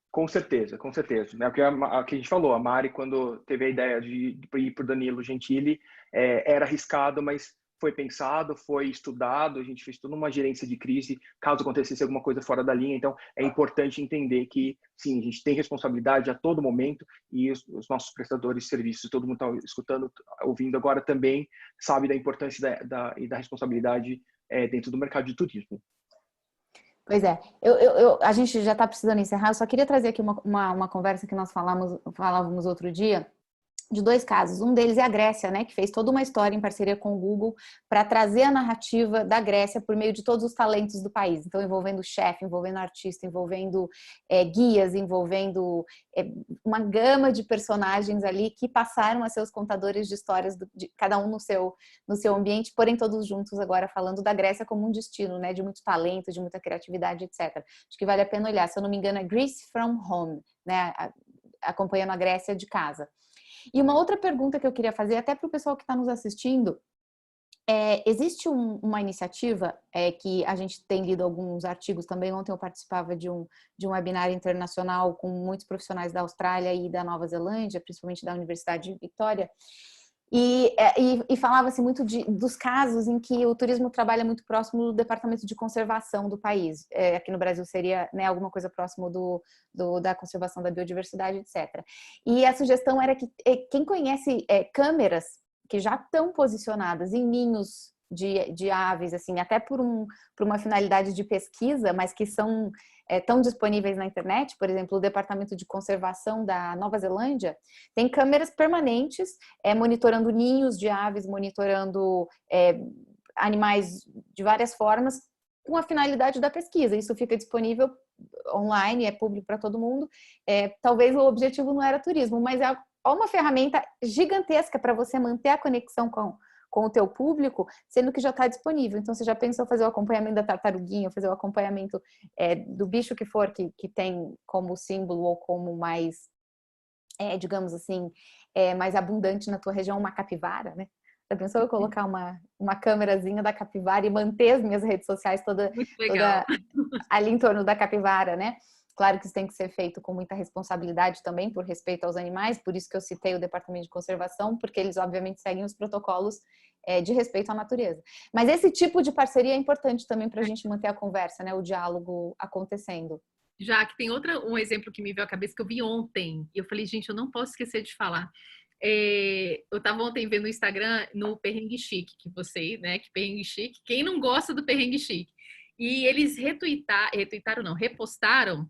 Com certeza, com certeza. É o que a gente falou, a Mari, quando teve a ideia de ir para o Danilo Gentili, era arriscado, mas foi pensado, foi estudado, a gente fez toda uma gerência de crise, caso acontecesse alguma coisa fora da linha. Então, é importante entender que, sim, a gente tem responsabilidade a todo momento e os nossos prestadores de serviços, todo mundo está escutando, ouvindo agora também, sabe da importância e da responsabilidade dentro do mercado de turismo. Pois é, a gente já está precisando encerrar, eu só queria trazer aqui uma conversa que nós falávamos outro dia, de dois casos. Um deles é a Grécia, né, que fez toda uma história em parceria com o Google para trazer a narrativa da Grécia por meio de todos os talentos do país. Então, envolvendo chefe, envolvendo artista, envolvendo guias, envolvendo uma gama de personagens ali que passaram a ser os contadores de histórias de cada um no seu ambiente, porém todos juntos agora falando da Grécia como um destino, né, de muito talento, de muita criatividade, etc. Acho que vale a pena olhar. Se eu não me engano, é Greece from Home, né, acompanhando a Grécia de casa. E uma outra pergunta que eu queria fazer, até para o pessoal que está nos assistindo, existe uma iniciativa que a gente tem lido alguns artigos também. Ontem eu participava de um webinar internacional com muitos profissionais da Austrália e da Nova Zelândia, principalmente da Universidade de Vitória, e falava-se muito dos casos em que o turismo trabalha muito próximo do departamento de conservação do país. Aqui no Brasil seria, né, alguma coisa próximo da conservação da biodiversidade, etc. E a sugestão era que quem conhece câmeras que já estão posicionadas em ninhos de aves, assim, até por uma finalidade de pesquisa, mas que são tão disponíveis na internet. Por exemplo, o Departamento de Conservação da Nova Zelândia tem câmeras permanentes monitorando ninhos de aves, monitorando animais de várias formas, com a finalidade da pesquisa. Isso fica disponível online, é público para todo mundo. Talvez o objetivo não era turismo, mas é uma ferramenta gigantesca para você manter a conexão com o teu público, sendo que já está disponível. Então, você já pensou fazer o acompanhamento da tartaruguinha, fazer o acompanhamento do bicho que for, que tem como símbolo ou como mais, digamos assim, mais abundante na tua região, uma capivara, né? Já pensou eu colocar uma câmerazinha da capivara e manter as minhas redes sociais toda ali em torno da capivara, né? Claro que isso tem que ser feito com muita responsabilidade também, por respeito aos animais, por isso que eu citei o Departamento de Conservação, porque eles obviamente seguem os protocolos de respeito à natureza. Mas esse tipo de parceria é importante também para a gente manter a conversa, né? O diálogo acontecendo. Já que tem um exemplo que me veio à cabeça que eu vi ontem, e eu falei, gente, eu não posso esquecer de falar. Eu estava ontem vendo no Instagram, no Perrengue Chique, que Perrengue Chique, quem não gosta do Perrengue Chique? E eles repostaram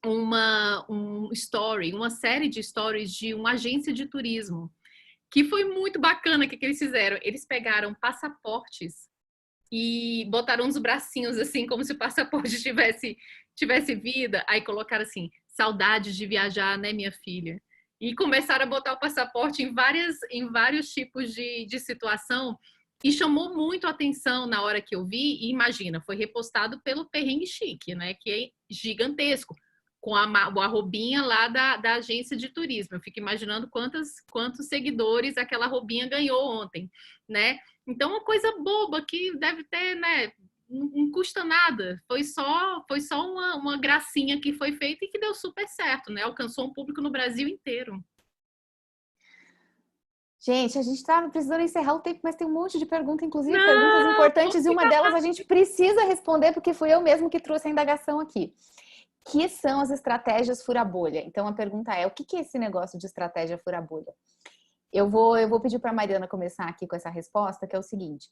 uma série de stories de uma agência de turismo, que foi muito bacana. O que eles fizeram? Eles pegaram passaportes e botaram uns bracinhos assim, como se o passaporte tivesse vida, aí colocaram assim, saudades de viajar, né, minha filha? E começaram a botar o passaporte em vários tipos de situação, e chamou muito a atenção na hora que eu vi. E imagina, foi repostado pelo Perrengue Chique, né, que é gigantesco, com a arrobinha lá da agência de turismo. Eu fico imaginando quantos seguidores aquela arrobinha ganhou ontem, né? Então, uma coisa boba que deve ter, né? Não custa nada. Foi só uma gracinha que foi feita e que deu super certo, né? Alcançou um público no Brasil inteiro. Gente, a gente tá precisando encerrar o tempo, mas tem um monte de perguntas, inclusive perguntas importantes, e uma delas a gente precisa responder, porque fui eu mesmo que trouxe a indagação aqui. Que são as estratégias fura-bolha? Então, a pergunta é, o que é esse negócio de estratégia fura-bolha? Eu vou pedir para a Mariana começar aqui com essa resposta, que é o seguinte.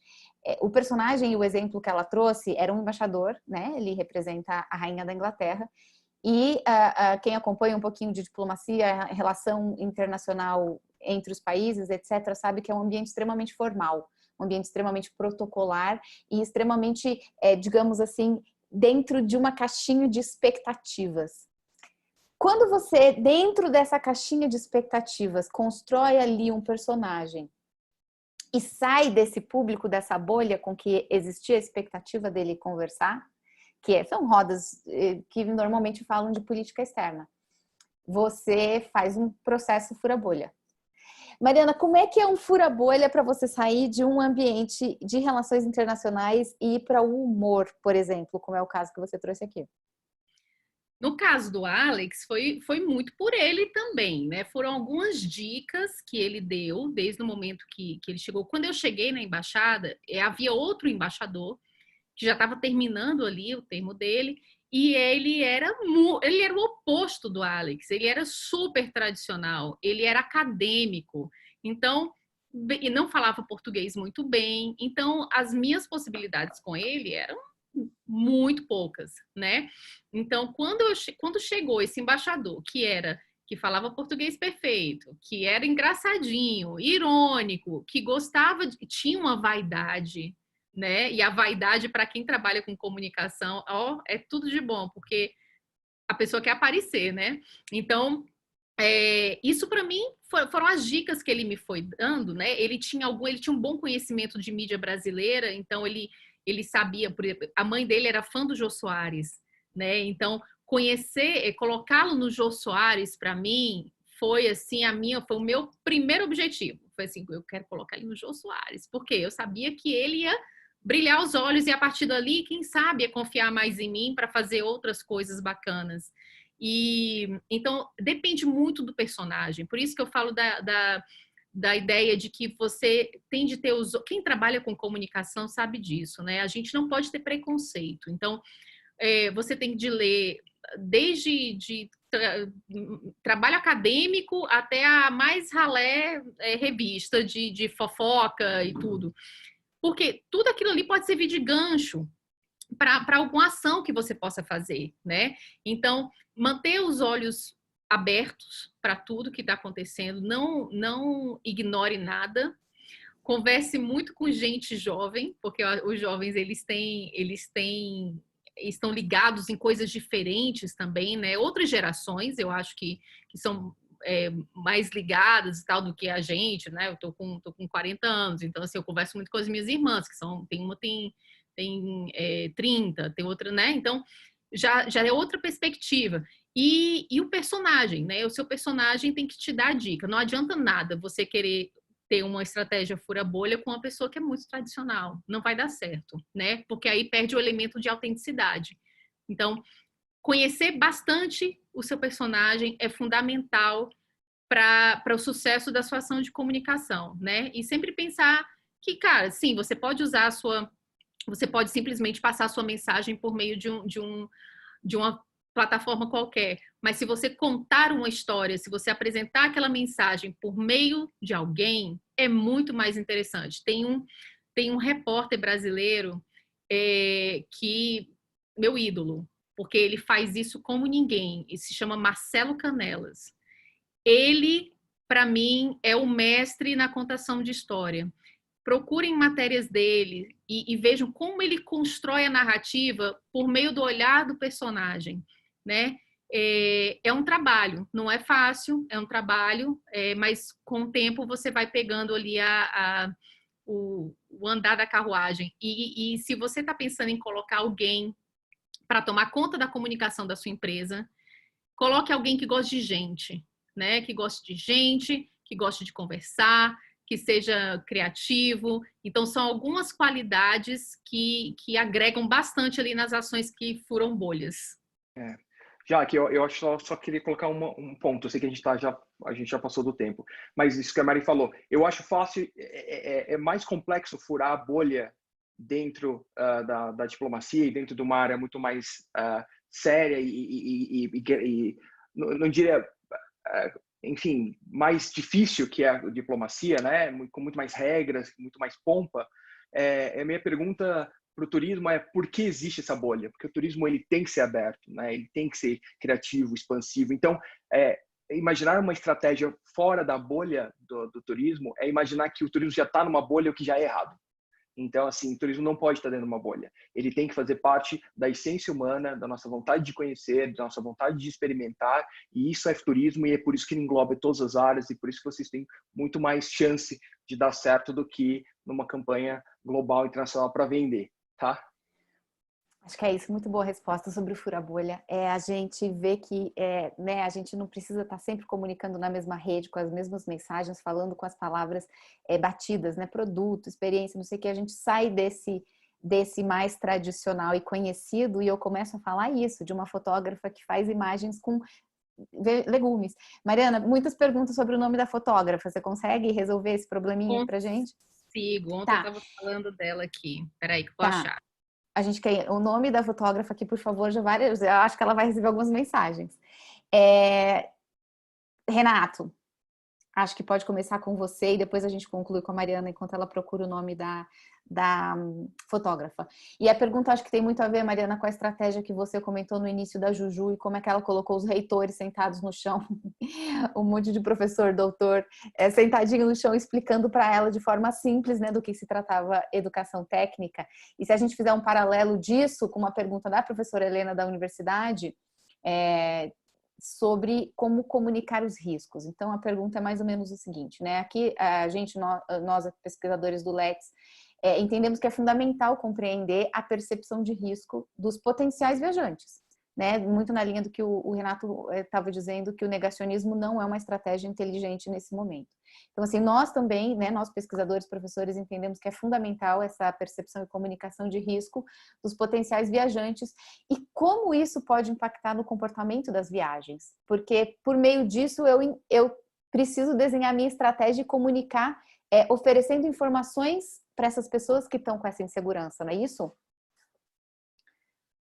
O personagem e o exemplo que ela trouxe era um embaixador, né? Ele representa a rainha da Inglaterra. E quem acompanha um pouquinho de diplomacia, a relação internacional entre os países, etc., sabe que é um ambiente extremamente formal, um ambiente extremamente protocolar e extremamente, digamos assim, dentro de uma caixinha de expectativas. Quando você, dentro dessa caixinha de expectativas, constrói ali um personagem e sai desse público, dessa bolha com que existia a expectativa dele conversar, são rodas que normalmente falam de política externa, você faz um processo fura-bolha. Mariana, como é que é um fura-bolha para você sair de um ambiente de relações internacionais e ir para o humor, por exemplo, como é o caso que você trouxe aqui? No caso do Alex, foi muito por ele também, né? Foram algumas dicas que ele deu desde o momento que ele chegou. Quando eu cheguei na embaixada, havia outro embaixador que já estava terminando ali o termo dele, e ele era o oposto do Alex, ele era super tradicional, ele era acadêmico, então, e não falava português muito bem, então as minhas possibilidades com ele eram muito poucas, né? Então, quando chegou esse embaixador, que falava português perfeito, que era engraçadinho, irônico, que tinha uma vaidade, né? E a vaidade, para quem trabalha com comunicação, é tudo de bom, porque a pessoa quer aparecer, né? Então, isso para mim foram as dicas que ele me foi dando, né? Ele tinha um bom conhecimento de mídia brasileira, então ele sabia, por exemplo, a mãe dele era fã do Jô Soares, né? Então, colocá-lo no Jô Soares, para mim, foi assim, foi o meu primeiro objetivo. Foi assim, eu quero colocar ele no Jô Soares, porque eu sabia que ele ia brilhar os olhos e a partir dali, quem sabe, confiar mais em mim para fazer outras coisas bacanas. E então depende muito do personagem. Por isso que eu falo da ideia de que você tem de ter quem trabalha com comunicação sabe disso, né? A gente não pode ter preconceito. Então você tem de ler desde trabalho acadêmico até a mais ralé revista de fofoca e tudo. Porque tudo aquilo ali pode servir de gancho para alguma ação que você possa fazer, né? Então, manter os olhos abertos para tudo que está acontecendo, não ignore nada, converse muito com gente jovem, porque os jovens estão ligados em coisas diferentes também, né? Outras gerações, eu acho que são mais ligadas e tal do que a gente, né? Eu tô com 40 anos, então assim, eu converso muito com as minhas irmãs, que uma tem 30, tem outra, né? Então já é outra perspectiva. E o personagem, né? O seu personagem tem que te dar dica. Não adianta nada você querer ter uma estratégia fura-bolha com uma pessoa que é muito tradicional. Não vai dar certo, né? Porque aí perde o elemento de autenticidade. Então, conhecer bastante o seu personagem é fundamental para o sucesso da sua ação de comunicação, né? E sempre pensar que, cara, sim, você pode você pode simplesmente passar a sua mensagem por meio de uma plataforma qualquer, mas se você contar uma história, se você apresentar aquela mensagem por meio de alguém, é muito mais interessante. Tem um repórter brasileiro meu ídolo, porque ele faz isso como ninguém, e se chama Marcelo Canelas. Ele, para mim, é o mestre na contação de história. Procurem matérias dele e vejam como ele constrói a narrativa por meio do olhar do personagem, né? É um trabalho, não é fácil, é um trabalho, mas com o tempo você vai pegando ali o andar da carruagem. E se você está pensando em colocar alguém para tomar conta da comunicação da sua empresa, coloque alguém que goste de gente, né? Que goste de gente, que goste de conversar, que seja criativo. Então, são algumas qualidades que agregam bastante ali nas ações que furam bolhas. Já que eu acho só queria colocar um ponto. Eu sei que a gente já passou do tempo, mas isso que a Mari falou, eu acho fácil, é mais complexo furar a bolha dentro da diplomacia e dentro de uma área muito mais séria e não diria, enfim, mais difícil que a diplomacia, né? Com muito mais regras, muito mais pompa. Minha pergunta para o turismo é por que existe essa bolha? Porque o turismo ele tem que ser aberto, né? Ele tem que ser criativo, expansivo. Então, imaginar uma estratégia fora da bolha do turismo é imaginar que o turismo já está numa bolha, o que já é errado. Então, assim, o turismo não pode estar dentro de uma bolha. Ele tem que fazer parte da essência humana, da nossa vontade de conhecer, da nossa vontade de experimentar, e isso é turismo, e é por isso que ele engloba todas as áreas, e por isso que vocês têm muito mais chance de dar certo do que numa campanha global internacional para vender, tá? Acho que é isso, muito boa resposta sobre o fura-bolha. A gente vê que né, a gente não precisa estar sempre comunicando na mesma rede, com as mesmas mensagens, falando com as palavras batidas, né? Produto, experiência, não sei o que, a gente sai desse mais tradicional e conhecido e eu começo a falar isso, de uma fotógrafa que faz imagens com legumes. Mariana, muitas perguntas sobre o nome da fotógrafa, você consegue resolver esse probleminha pra gente? Consigo, ontem eu estava falando dela aqui, peraí que eu vou achar. A gente quer o nome da fotógrafa aqui, por favor, eu acho que ela vai receber algumas mensagens. Renato, acho que pode começar com você e depois a gente conclui com a Mariana enquanto ela procura o nome da fotógrafa. E a pergunta acho que tem muito a ver, Mariana, com a estratégia que você comentou no início da Juju e como é que ela colocou os reitores sentados no chão, um monte de professor, doutor, sentadinho no chão explicando para ela de forma simples, né, do que se tratava educação técnica. E se a gente fizer um paralelo disso com uma pergunta da professora Helena da universidade, sobre como comunicar os riscos. Então, a pergunta é mais ou menos o seguinte, né? Aqui, nós pesquisadores do LETS, entendemos que é fundamental compreender a percepção de risco dos potenciais viajantes, né? Muito na linha do que o Renato estava dizendo, que o negacionismo não é uma estratégia inteligente nesse momento. Então, assim, nós também, né, nós pesquisadores, professores, entendemos que é fundamental essa percepção e comunicação de risco dos potenciais viajantes e como isso pode impactar no comportamento das viagens. Porque, por meio disso, eu preciso desenhar minha estratégia e comunicar, oferecendo informações para essas pessoas que estão com essa insegurança, não é isso?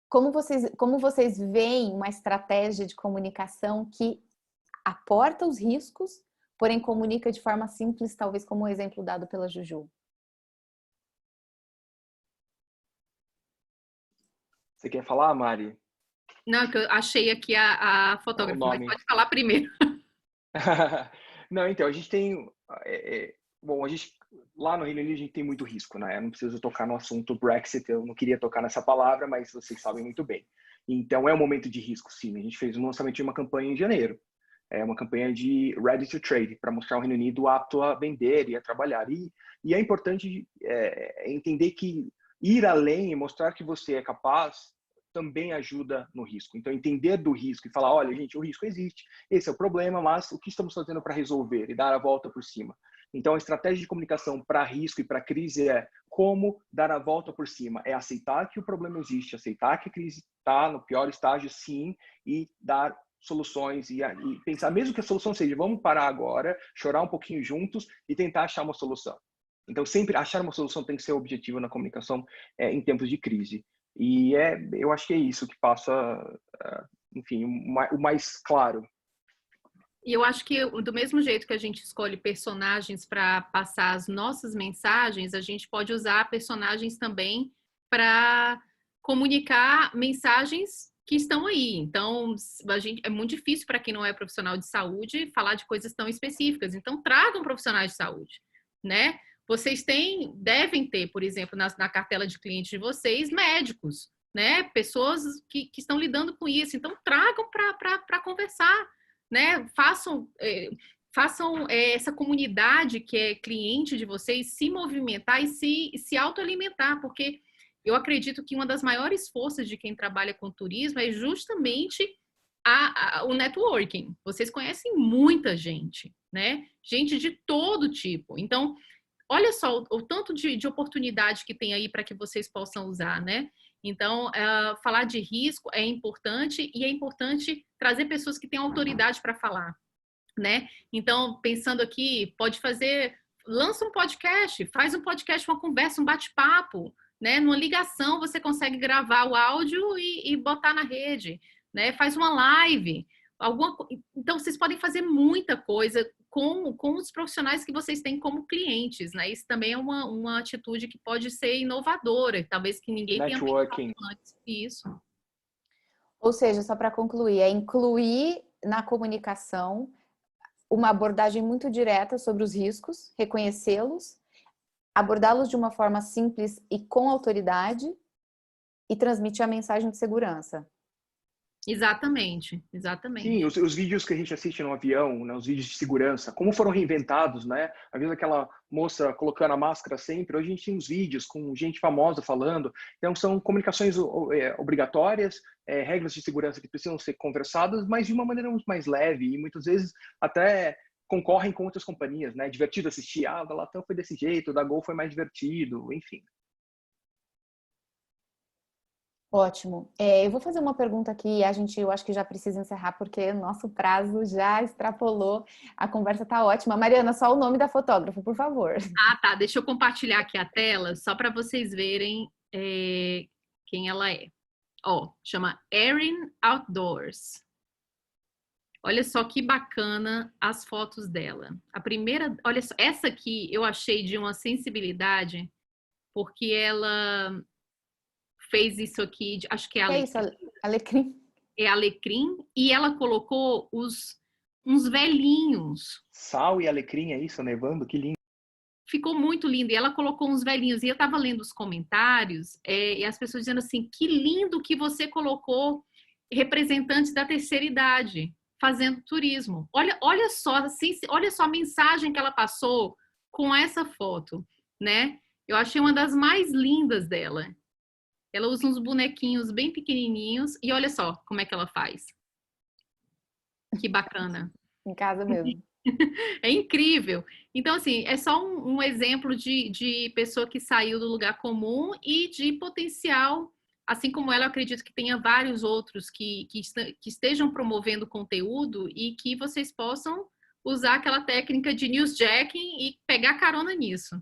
Como vocês veem uma estratégia de comunicação que aporta os riscos, porém comunica de forma simples, talvez como o exemplo dado pela Juju? Você quer falar, Mari? Não, que eu achei aqui a fotógrafa, mas pode falar primeiro. Não, então, a gente tem... bom, lá no Reino Unido a gente tem muito risco, né? Eu não preciso tocar no assunto Brexit, eu não queria tocar nessa palavra, mas vocês sabem muito bem. Então, é um momento de risco, sim. A gente fez um lançamento de uma campanha em janeiro. É uma campanha de Ready to Trade, para mostrar o Reino Unido apto a vender e a trabalhar. E é importante entender que ir além e mostrar que você é capaz também ajuda no risco. Então, entender do risco e falar, olha, gente, o risco existe, esse é o problema, mas o que estamos fazendo para resolver e dar a volta por cima? Então, a estratégia de comunicação para risco e para crise é como dar a volta por cima. É aceitar que o problema existe, aceitar que a crise está no pior estágio, sim, e dar soluções e pensar, mesmo que a solução seja, vamos parar agora, chorar um pouquinho juntos e tentar achar uma solução. Então, sempre achar uma solução tem que ser o objetivo na comunicação em tempos de crise. E eu acho que é isso que passa, enfim, o mais claro. E eu acho que do mesmo jeito que a gente escolhe personagens para passar as nossas mensagens, a gente pode usar personagens também para comunicar mensagens que estão aí. Então, é muito difícil para quem não é profissional de saúde falar de coisas tão específicas. Então, tragam profissionais de saúde, né? Vocês devem ter, por exemplo, na cartela de clientes de vocês, médicos, né? Pessoas que estão lidando com isso. Então, tragam para conversar, né? Façam essa comunidade que é cliente de vocês se movimentar e se autoalimentar, porque eu acredito que uma das maiores forças de quem trabalha com turismo é justamente o networking. Vocês conhecem muita gente, né? Gente de todo tipo. Então, olha só o tanto de oportunidade que tem aí para que vocês possam usar, né? Então, falar de risco é importante e é importante trazer pessoas que têm autoridade para falar, né? Então, pensando aqui, lança um podcast, faz um podcast, uma conversa, um bate-papo, né? Numa ligação, você consegue gravar o áudio e botar na rede, né? Faz uma live. Então, vocês podem fazer muita coisa com os profissionais que vocês têm como clientes, né? Isso também é uma atitude que pode ser inovadora, talvez que ninguém tenha Networking. pensado antes. Isso. Ou seja, só para concluir, é incluir na comunicação uma abordagem muito direta sobre os riscos, reconhecê-los, abordá-los de uma forma simples e com autoridade e transmitir a mensagem de segurança. Exatamente. Sim, os vídeos que a gente assiste no avião, né, os vídeos de segurança, como foram reinventados, né? Às vezes aquela moça colocando a máscara sempre, hoje a gente tem os vídeos com gente famosa falando. Então são comunicações obrigatórias, regras de segurança que precisam ser conversadas, mas de uma maneira muito mais leve e muitas vezes até concorrem com outras companhias, né? Divertido assistir, o da Latam foi desse jeito, o da Gol foi mais divertido, enfim. Ótimo. Eu vou fazer uma pergunta aqui, eu acho que já precisa encerrar, porque o nosso prazo já extrapolou, a conversa tá ótima. Mariana, só o nome da fotógrafa, por favor. Ah, tá. Deixa eu compartilhar aqui a tela, só para vocês verem quem ela é. Ó, chama Erin Outdoors. Olha só que bacana as fotos dela. A primeira, olha só, essa aqui eu achei de uma sensibilidade, porque ela fez isso aqui, acho que é alecrim. É isso, alecrim. É alecrim, e ela colocou uns velhinhos. Sal e alecrim, é isso? Nevando? Que lindo. Ficou muito lindo, e ela colocou uns velhinhos, e eu tava lendo os comentários, e as pessoas dizendo assim, que lindo que você colocou representantes da terceira idade fazendo turismo. Olha só, assim, olha só a mensagem que ela passou com essa foto, né? Eu achei uma das mais lindas dela. Ela usa uns bonequinhos bem pequenininhos e olha só como é que ela faz. Que bacana. Em casa mesmo. É incrível. Então, assim, é só um exemplo de pessoa que saiu do lugar comum e de potencial, assim como ela, eu acredito que tenha vários outros que estejam promovendo conteúdo e que vocês possam usar aquela técnica de newsjacking e pegar carona nisso.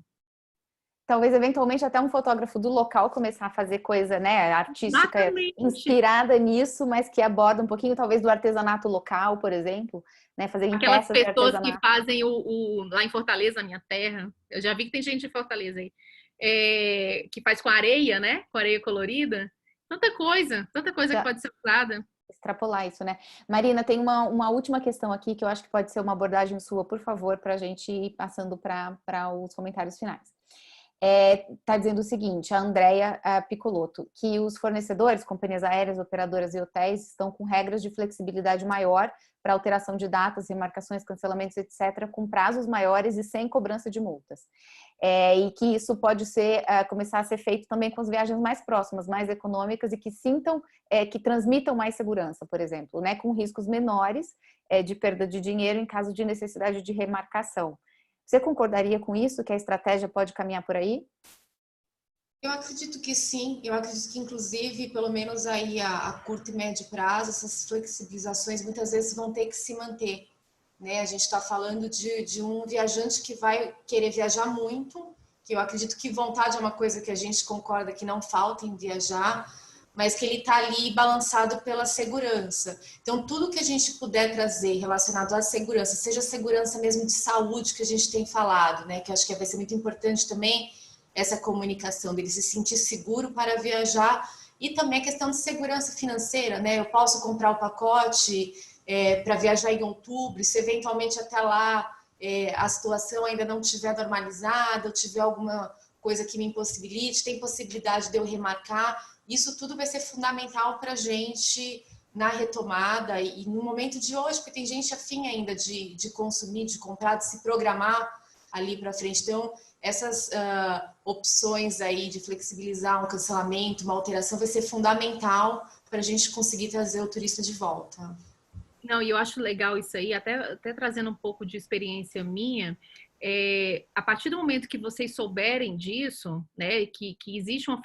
Talvez, eventualmente, até um fotógrafo do local começar a fazer coisa, né, artística, Exatamente. inspirada nisso, mas que aborda um pouquinho, talvez, do artesanato local, por exemplo, né, fazer aquelas peças de pessoas artesanato. que fazem lá em Fortaleza, minha terra, eu já vi que tem gente de Fortaleza aí, que faz com areia, né, com areia colorida, tanta coisa que pode ser usada. Extrapolar isso, né? Marina, tem uma última questão aqui que eu acho que pode ser uma abordagem sua, por favor, para a gente ir passando para os comentários finais. Tá dizendo o seguinte, a Andrea Piccolotto, que os fornecedores, companhias aéreas, operadoras e hotéis estão com regras de flexibilidade maior para alteração de datas, remarcações, cancelamentos, etc., com prazos maiores e sem cobrança de multas. E que isso pode começar a ser feito também com as viagens mais próximas, mais econômicas e que que transmitam mais segurança, por exemplo, né, com riscos menores de perda de dinheiro em caso de necessidade de remarcação. Você concordaria com isso, que a estratégia pode caminhar por aí? Eu acredito que sim, eu acredito que inclusive, pelo menos aí a curto e médio prazo, essas flexibilizações muitas vezes vão ter que se manter, né? A gente está falando de um viajante que vai querer viajar muito, que eu acredito que vontade é uma coisa que a gente concorda que não falta em viajar, mas que ele está ali balançado pela segurança. Então, tudo que a gente puder trazer relacionado à segurança, seja segurança mesmo de saúde que a gente tem falado, né? Que eu acho que vai ser muito importante também essa comunicação dele se sentir seguro para viajar e também a questão de segurança financeira, né? Eu posso comprar o pacote para viajar em outubro, se eventualmente até lá a situação ainda não estiver normalizada, ou tiver alguma coisa que me impossibilite, tem possibilidade de eu remarcar. Isso tudo vai ser fundamental para a gente na retomada e no momento de hoje, porque tem gente afim ainda de consumir, de comprar, de se programar ali para frente. Então, essas opções aí de flexibilizar um cancelamento, uma alteração, vai ser fundamental para a gente conseguir trazer o turista de volta. Não, e eu acho legal isso aí, até trazendo um pouco de experiência minha, a partir do momento que vocês souberem disso, né, que existe uma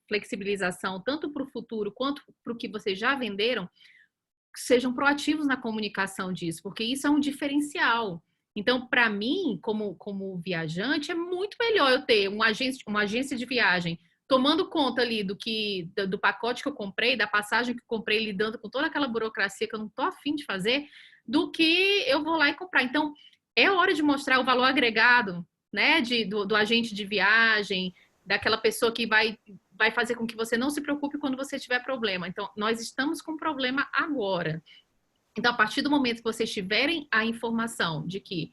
flexibilização tanto para o futuro quanto para o que vocês já venderam, sejam proativos na comunicação disso, porque isso é um diferencial. Então, para mim, como viajante, é muito melhor eu ter uma agência de viagem tomando conta ali do pacote que eu comprei, da passagem que eu comprei, lidando com toda aquela burocracia que eu não estou afim de fazer, do que eu vou lá e comprar. Então, é hora de mostrar o valor agregado, né, do agente de viagem, daquela pessoa que vai fazer com que você não se preocupe quando você tiver problema. Então, nós estamos com problema agora. Então, a partir do momento que vocês tiverem a informação de que,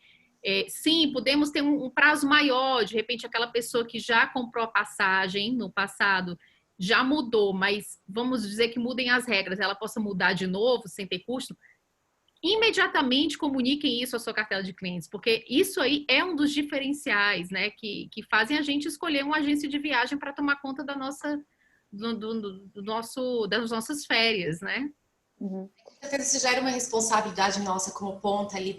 sim, podemos ter um prazo maior, de repente aquela pessoa que já comprou a passagem no passado já mudou, mas vamos dizer que mudem as regras, ela possa mudar de novo sem ter custo, imediatamente comuniquem isso à sua cartela de clientes, porque isso aí é um dos diferenciais, né, que fazem a gente escolher uma agência de viagem para tomar conta da das nossas férias, né? Uhum. Isso gera uma responsabilidade nossa como ponta ali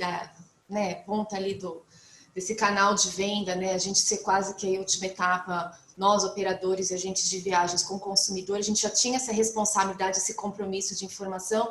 desse canal de venda, né? A gente ser quase que a última etapa, nós operadores e agentes de viagens com o consumidor, a gente já tinha essa responsabilidade, esse compromisso de informação,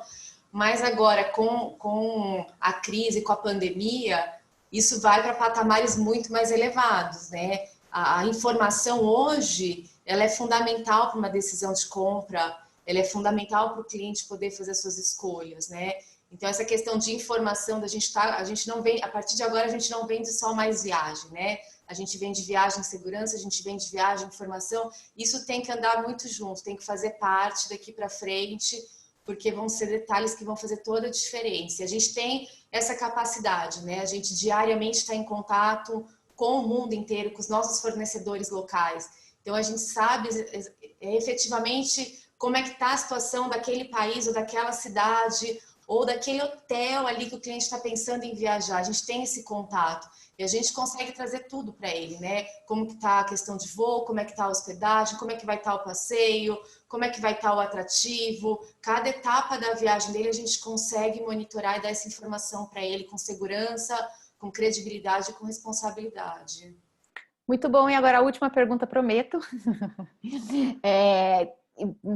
mas agora com a crise, com a pandemia, isso vai para patamares muito mais elevados, né? A informação hoje, ela é fundamental para uma decisão de compra, ela é fundamental para o cliente poder fazer suas escolhas, né? Então, essa questão de informação, a gente não vem, a partir de agora, a gente não vende só mais viagem, né? A gente vende viagem segurança, a gente vende viagem informação, isso tem que andar muito junto, tem que fazer parte daqui para frente, porque vão ser detalhes que vão fazer toda a diferença. A gente tem essa capacidade, né? A gente diariamente está em contato com o mundo inteiro, com os nossos fornecedores locais. Então, a gente sabe efetivamente como é que está a situação daquele país ou daquela cidade ou daquele hotel ali que o cliente está pensando em viajar. A gente tem esse contato e a gente consegue trazer tudo para ele, né? Como que está a questão de voo, como é que está a hospedagem, como é que vai estar o passeio, como é que vai estar o atrativo. Cada etapa da viagem dele a gente consegue monitorar e dar essa informação para ele com segurança, com credibilidade e com responsabilidade. Muito bom, e agora a última pergunta, prometo.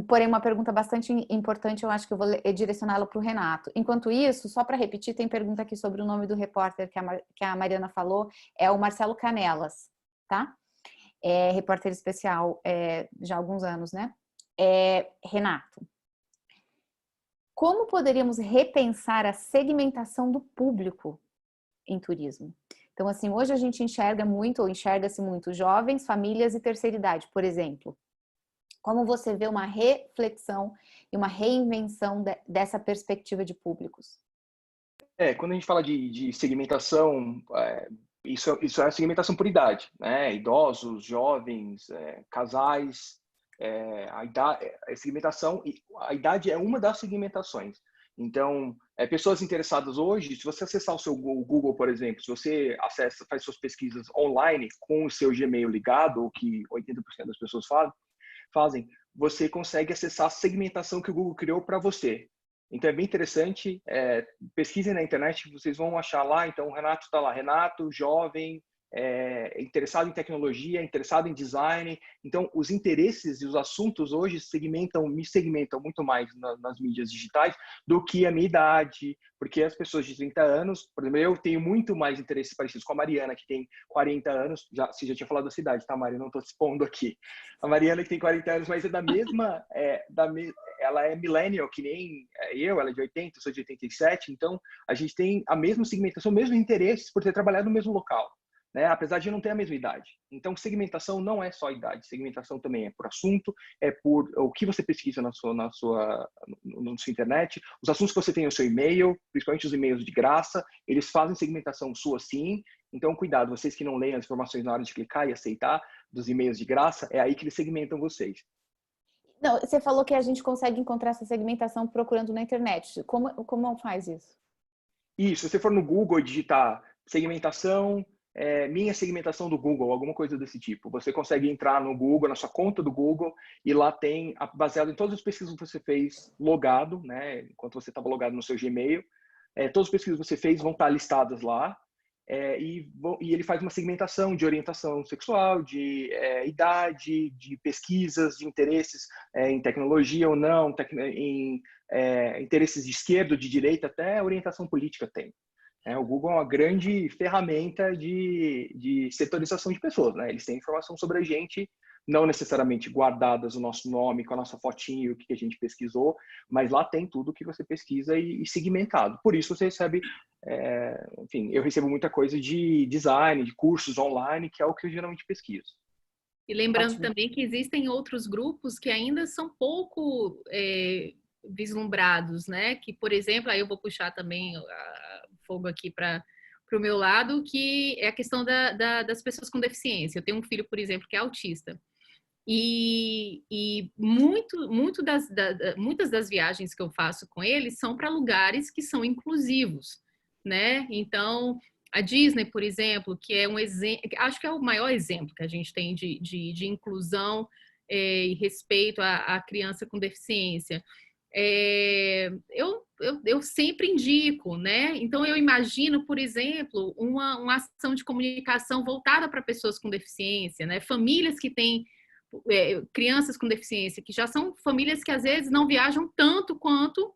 Porém, uma pergunta bastante importante, eu acho que eu vou direcioná-la para o Renato. Enquanto isso, só para repetir, tem pergunta aqui sobre o nome do repórter que a Mariana falou, é o Marcelo Canelas, tá? É repórter especial já há alguns anos, né? Renato, como poderíamos repensar a segmentação do público em turismo? Então, assim, hoje a gente enxerga-se muito jovens, famílias e terceira idade, por exemplo. Como você vê uma reflexão e uma reinvenção dessa perspectiva de públicos? Quando a gente fala de segmentação, isso é segmentação por idade, né? Idosos, jovens, casais, a idade é uma das segmentações. Então, pessoas interessadas hoje, se você acessar o seu Google, por exemplo, se você faz suas pesquisas online com o seu Gmail ligado, o que 80% das pessoas fazem, você consegue acessar a segmentação que o Google criou para você. Então é bem interessante, pesquisem na internet, vocês vão achar lá, então o Renato está lá, Renato, jovem, interessado em tecnologia, interessado em design. Então os interesses e os assuntos hoje me segmentam muito mais nas mídias digitais do que a minha idade, porque as pessoas de 30 anos, por exemplo, eu tenho muito mais interesses parecidos com a Mariana, que tem 40 anos, você já tinha falado da cidade, tá, Mariana? Não estou te expondo aqui. A Mariana que tem 40 anos, mas é da mesma, ela é millennial, que nem eu, ela é de 80, eu sou de 87, então a gente tem a mesma segmentação, o mesmo interesses por ter trabalhado no mesmo local. Né? Apesar de não ter a mesma idade. Então, segmentação não é só idade, segmentação também é por assunto, é por o que você pesquisa na sua internet, os assuntos que você tem no seu e-mail, principalmente os e-mails de graça, eles fazem segmentação sua sim. Então, cuidado, vocês que não leem as informações na hora de clicar e aceitar dos e-mails de graça, é aí que eles segmentam vocês. Não, você falou que a gente consegue encontrar essa segmentação procurando na internet. Como faz isso? Isso, se você for no Google e digitar segmentação, minha segmentação do Google, alguma coisa desse tipo. Você consegue entrar no Google, na sua conta do Google, e lá tem, baseado em todas as pesquisas que você fez logado, né, enquanto você estava logado no seu Gmail, todas as pesquisas que você fez vão estar listadas lá, e ele faz uma segmentação de orientação sexual, de idade, de pesquisas, de interesses em tecnologia ou não, em interesses de esquerda, de direita, até orientação política tem. O Google é uma grande ferramenta de setorização de pessoas, né? Eles têm informação sobre a gente, não necessariamente guardadas o nosso nome, com a nossa fotinha, o que a gente pesquisou, mas lá tem tudo que você pesquisa e segmentado. Por isso você recebe enfim, eu recebo muita coisa de design, de cursos online, que é o que eu geralmente pesquiso. E lembrando também que existem outros grupos que ainda são pouco vislumbrados, né? Que, por exemplo, aí eu vou puxar também fogo aqui para o meu lado, que é a questão das pessoas com deficiência. Eu tenho um filho, por exemplo, que é autista. E muitas das viagens que eu faço com ele são para lugares que são inclusivos, né? Então, a Disney, por exemplo, que é um exemplo, acho que é o maior exemplo que a gente tem de inclusão e respeito à criança com deficiência. Eu sempre indico, né? Então, eu imagino, por exemplo, uma ação de comunicação voltada para pessoas com deficiência, né? Famílias que têm crianças com deficiência, que já são famílias que às vezes não viajam tanto quanto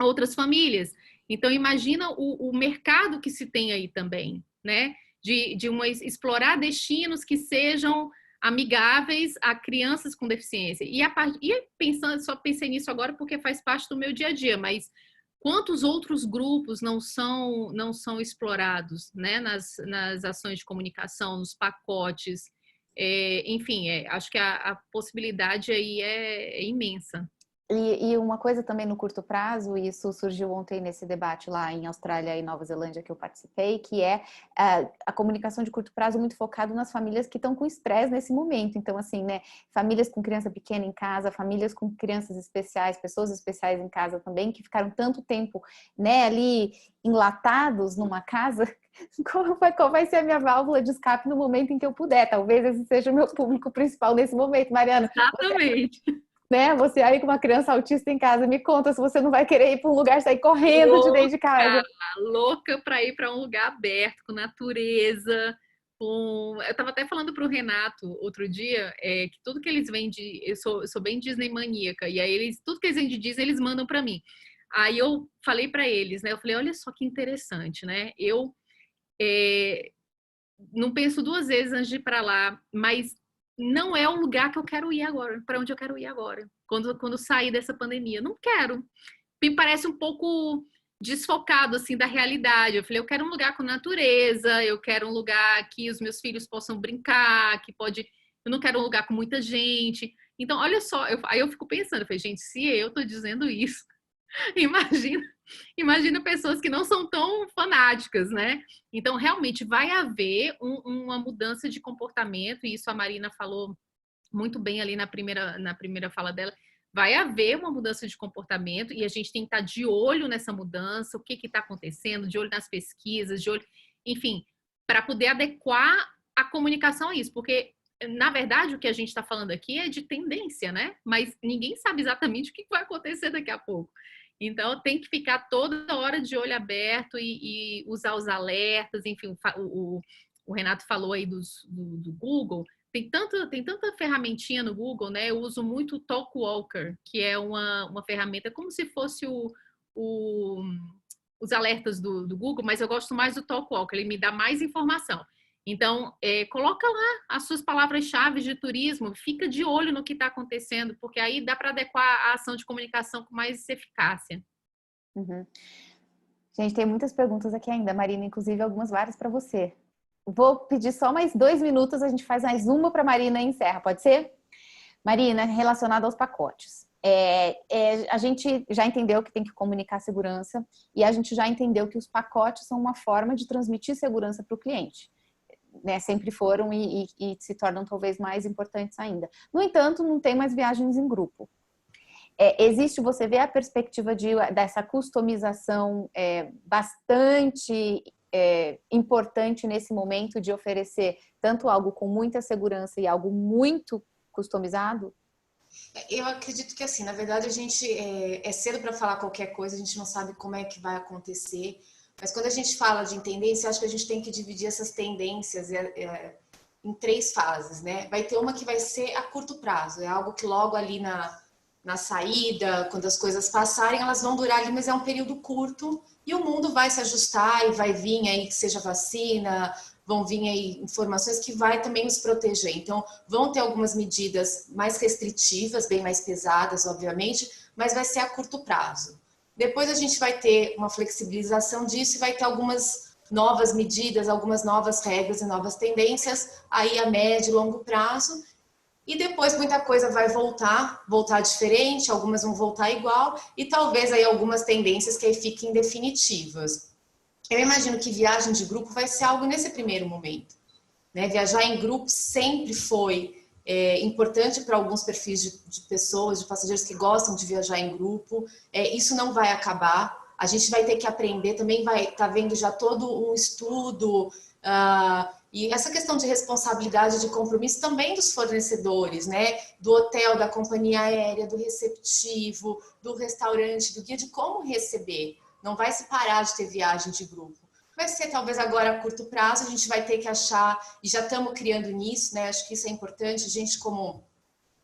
outras famílias. Então, imagina o mercado que se tem aí também, né? De explorar destinos que sejam amigáveis a crianças com deficiência. Só pensei nisso agora porque faz parte do meu dia a dia, mas quantos outros grupos não são explorados, né? Nas ações de comunicação, nos pacotes, enfim, acho que a possibilidade aí é imensa. E uma coisa também no curto prazo, e isso surgiu ontem nesse debate lá em Austrália e Nova Zelândia que eu participei, que é a comunicação de curto prazo muito focado nas famílias que estão com estresse nesse momento. Então, assim, né, famílias com criança pequena em casa, famílias com crianças especiais, pessoas especiais em casa também, que ficaram tanto tempo, né, ali enlatados numa casa. Qual vai ser a minha válvula de escape no momento em que eu puder? Talvez esse seja o meu público principal nesse momento, Mariana. Exatamente. Você aí com uma criança autista em casa, me conta se você não vai querer ir para um lugar, sair correndo de dentro de casa. Louca para ir para um lugar aberto, com natureza. Eu estava até falando para o Renato outro dia, que tudo que eles vendem, eu sou bem Disney maníaca, e aí tudo que eles vendem de Disney, eles mandam para mim. Aí eu falei para eles, né? Eu falei, olha só que interessante, né? Eu não penso duas vezes antes de ir para lá, mas não é o lugar que eu quero ir agora, para onde eu quero ir agora, quando sair dessa pandemia. Não quero. Me parece um pouco desfocado, assim, da realidade. Eu falei, eu quero um lugar com natureza, eu quero um lugar que os meus filhos possam brincar, eu não quero um lugar com muita gente. Então, olha só, aí eu fico pensando, eu falei, gente, se eu tô dizendo isso, imagina pessoas que não são tão fanáticas, né? Então, realmente, vai haver uma mudança de comportamento, e isso a Marina falou muito bem ali na primeira fala dela. Vai haver uma mudança de comportamento e a gente tem que estar de olho nessa mudança, o que está acontecendo, de olho nas pesquisas, de olho, enfim, para poder adequar a comunicação a isso, porque, na verdade, o que a gente está falando aqui é de tendência, né? Mas ninguém sabe exatamente o que vai acontecer daqui a pouco. Então, tem que ficar toda hora de olho aberto e usar os alertas. Enfim, o Renato falou aí do Google. Tem tanta ferramentinha no Google, né? Eu uso muito o Talkwalker, que é uma ferramenta como se fosse os alertas do Google, mas eu gosto mais do Talkwalker, ele me dá mais informação. Então, coloca lá as suas palavras-chave de turismo, fica de olho no que está acontecendo, porque aí dá para adequar a ação de comunicação com mais eficácia. Uhum. Gente, tem muitas perguntas aqui ainda, Marina, inclusive várias para você. Vou pedir só mais 2 minutos, a gente faz mais uma para a Marina e encerra, pode ser? Marina, relacionada aos pacotes. A gente já entendeu que tem que comunicar segurança e a gente já entendeu que os pacotes são uma forma de transmitir segurança para o cliente. Né, sempre foram e se tornam talvez mais importantes ainda. No entanto, não tem mais viagens em grupo. Você vê a perspectiva dessa customização bastante importante nesse momento de oferecer tanto algo com muita segurança e algo muito customizado? Eu acredito que assim, na verdade a gente é cedo para falar qualquer coisa, a gente não sabe como é que vai acontecer. Mas quando a gente fala de tendência, acho que a gente tem que dividir essas tendências em 3 fases, né? Vai ter uma que vai ser a curto prazo, é algo que logo ali na saída, quando as coisas passarem, elas vão durar ali, mas é um período curto e o mundo vai se ajustar e vai vir aí que seja vacina, vão vir aí informações que vai também nos proteger. Então, vão ter algumas medidas mais restritivas, bem mais pesadas, obviamente, mas vai ser a curto prazo. Depois a gente vai ter uma flexibilização disso e vai ter algumas novas medidas, algumas novas regras e novas tendências aí a médio e longo prazo. E depois muita coisa vai voltar diferente, algumas vão voltar igual e talvez aí algumas tendências que aí fiquem definitivas. Eu imagino que viagem de grupo vai ser algo nesse primeiro momento, né? Viajar em grupo sempre foi importante para alguns perfis de pessoas, de passageiros que gostam de viajar em grupo. Isso não vai acabar. A gente vai ter que aprender, também vai estar vendo já todo um estudo e essa questão de responsabilidade, de compromisso também dos fornecedores, né? Do hotel, da companhia aérea, do receptivo, do restaurante, do guia, de como receber. Não vai se parar de ter viagem de grupo. Vai ser talvez agora a curto prazo, a gente vai ter que achar, e já estamos criando nisso, né? Acho que isso é importante, a gente como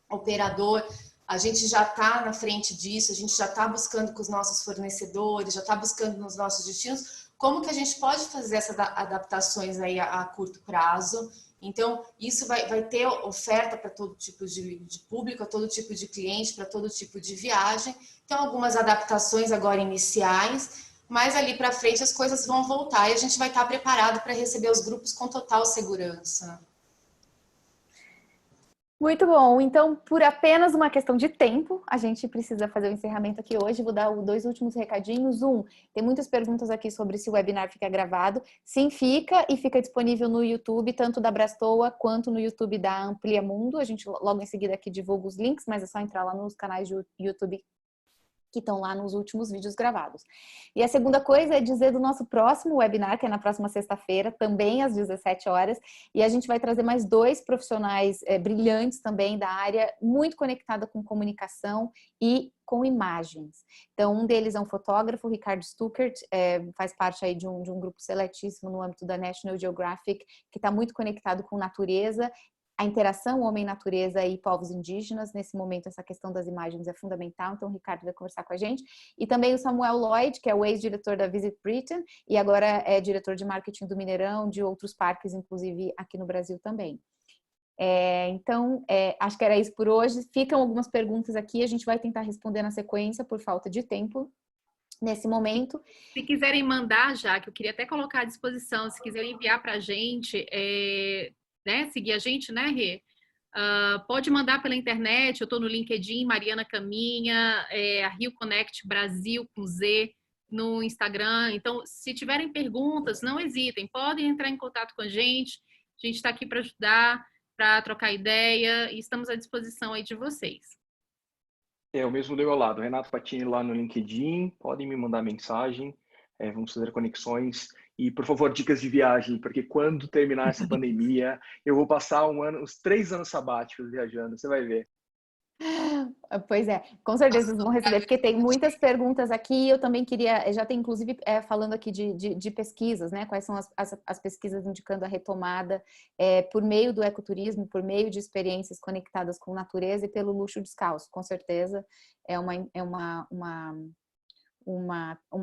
operador, a gente já está na frente disso, a gente já está buscando com os nossos fornecedores, já está buscando nos nossos destinos, como que a gente pode fazer essas adaptações aí a curto prazo. Então, isso vai ter oferta para todo tipo de público, todo tipo de cliente, para todo tipo de viagem. Então, algumas adaptações agora iniciais, mas ali para frente as coisas vão voltar e a gente vai estar preparado para receber os grupos com total segurança. Muito bom. Então, por apenas uma questão de tempo, a gente precisa fazer o encerramento aqui hoje. Vou dar dois últimos recadinhos. Tem muitas perguntas aqui sobre se o webinar fica gravado. Sim, fica e fica disponível no YouTube, tanto da Abrastoa quanto no YouTube da Amplia Mundo. A gente logo em seguida aqui divulga os links, mas é só entrar lá nos canais de YouTube que estão lá nos últimos vídeos gravados. E a segunda coisa é dizer do nosso próximo webinar, que é na próxima sexta-feira, também às 17 horas, e a gente vai trazer mais 2 profissionais brilhantes também da área, muito conectada com comunicação e com imagens. Então, um deles é um fotógrafo, Ricardo Stuckert, faz parte aí de um grupo seletíssimo no âmbito da National Geographic, que está muito conectado com natureza, a interação homem-natureza e povos indígenas. Nesse momento, essa questão das imagens é fundamental, então o Ricardo vai conversar com a gente. E também o Samuel Lloyd, que é o ex-diretor da Visit Britain e agora é diretor de marketing do Mineirão, de outros parques, inclusive aqui no Brasil também. Então, acho que era isso por hoje. Ficam algumas perguntas aqui, a gente vai tentar responder na sequência por falta de tempo nesse momento. Se quiserem mandar, já que eu queria até colocar à disposição, se quiserem enviar para a gente... né, seguir a gente, né, Rê? Pode mandar pela internet, eu estou no LinkedIn, Mariana Caminha, a Rio Connect Brasil com Z, no Instagram. Então, se tiverem perguntas, não hesitem, podem entrar em contato com a gente está aqui para ajudar, para trocar ideia, e estamos à disposição aí de vocês. O mesmo do meu lado, Renato Patini lá no LinkedIn, podem me mandar mensagem, vamos fazer conexões. E, por favor, dicas de viagem, porque quando terminar essa pandemia, eu vou passar uns 3 anos sabáticos viajando, você vai ver. Pois é, com certeza vocês vão receber, porque tem muitas perguntas aqui. Eu também queria, já tem inclusive falando aqui de pesquisas, né? Quais são as pesquisas indicando a retomada por meio do ecoturismo, por meio de experiências conectadas com natureza e pelo luxo descalço. Com certeza é uma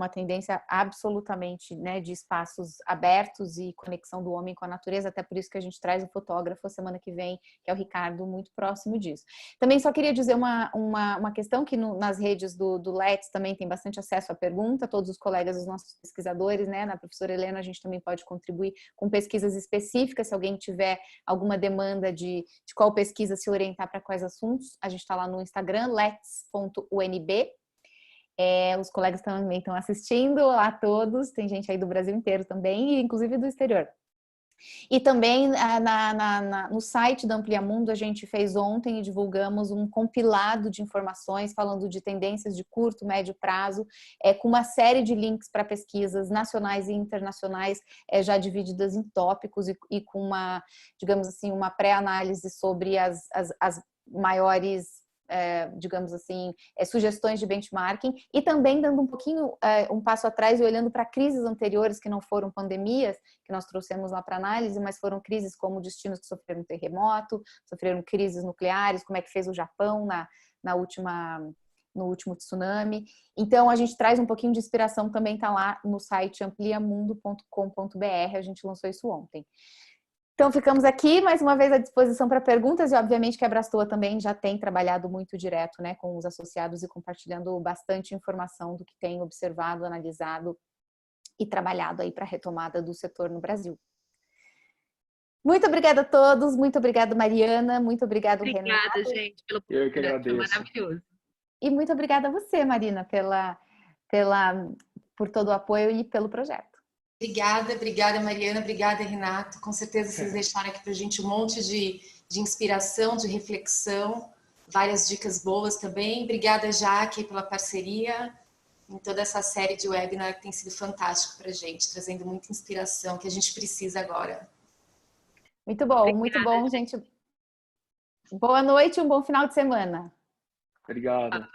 tendência absolutamente, né, de espaços abertos e conexão do homem com a natureza, até por isso que a gente traz o fotógrafo a semana que vem, que é o Ricardo, muito próximo disso. Também só queria dizer uma questão que nas redes do Let's também tem bastante acesso à pergunta, todos os colegas, os nossos pesquisadores, né, na professora Helena, a gente também pode contribuir com pesquisas específicas, se alguém tiver alguma demanda de qual pesquisa se orientar para quais assuntos, a gente está lá no Instagram, lets.unb. Os colegas também estão assistindo, olá a todos, tem gente aí do Brasil inteiro também, e inclusive do exterior. E também no site da Amplia Mundo a gente fez ontem e divulgamos um compilado de informações falando de tendências de curto, médio prazo, com uma série de links para pesquisas nacionais e internacionais já divididas em tópicos e com uma, digamos assim, uma pré-análise sobre as maiores, digamos assim, sugestões de benchmarking, e também dando um pouquinho, um passo atrás e olhando para crises anteriores que não foram pandemias, que nós trouxemos lá para análise, mas foram crises como destinos que sofreram terremoto, sofreram crises nucleares, como é que fez o Japão no último tsunami. Então, a gente traz um pouquinho de inspiração, também está lá no site ampliamundo.com.br, a gente lançou isso ontem. Então, ficamos aqui mais uma vez à disposição para perguntas e, obviamente, que a Abrastoa também já tem trabalhado muito direto, né, com os associados e compartilhando bastante informação do que tem observado, analisado e trabalhado aí para a retomada do setor no Brasil. Muito obrigada a todos, muito obrigada, Mariana, muito obrigado, Renato. Obrigada, gente, pela oportunidade. Eu que agradeço. Maravilhoso. E muito obrigada a você, Marina, por todo o apoio e pelo projeto. Obrigada, Mariana, obrigada, Renato. Com certeza vocês deixaram aqui para a gente um monte de inspiração, de reflexão, várias dicas boas também. Obrigada, Jaque, pela parceria em toda essa série de webinar que tem sido fantástico para a gente, trazendo muita inspiração que a gente precisa agora. Muito bom, muito bom, gente. Boa noite e um bom final de semana. Obrigado.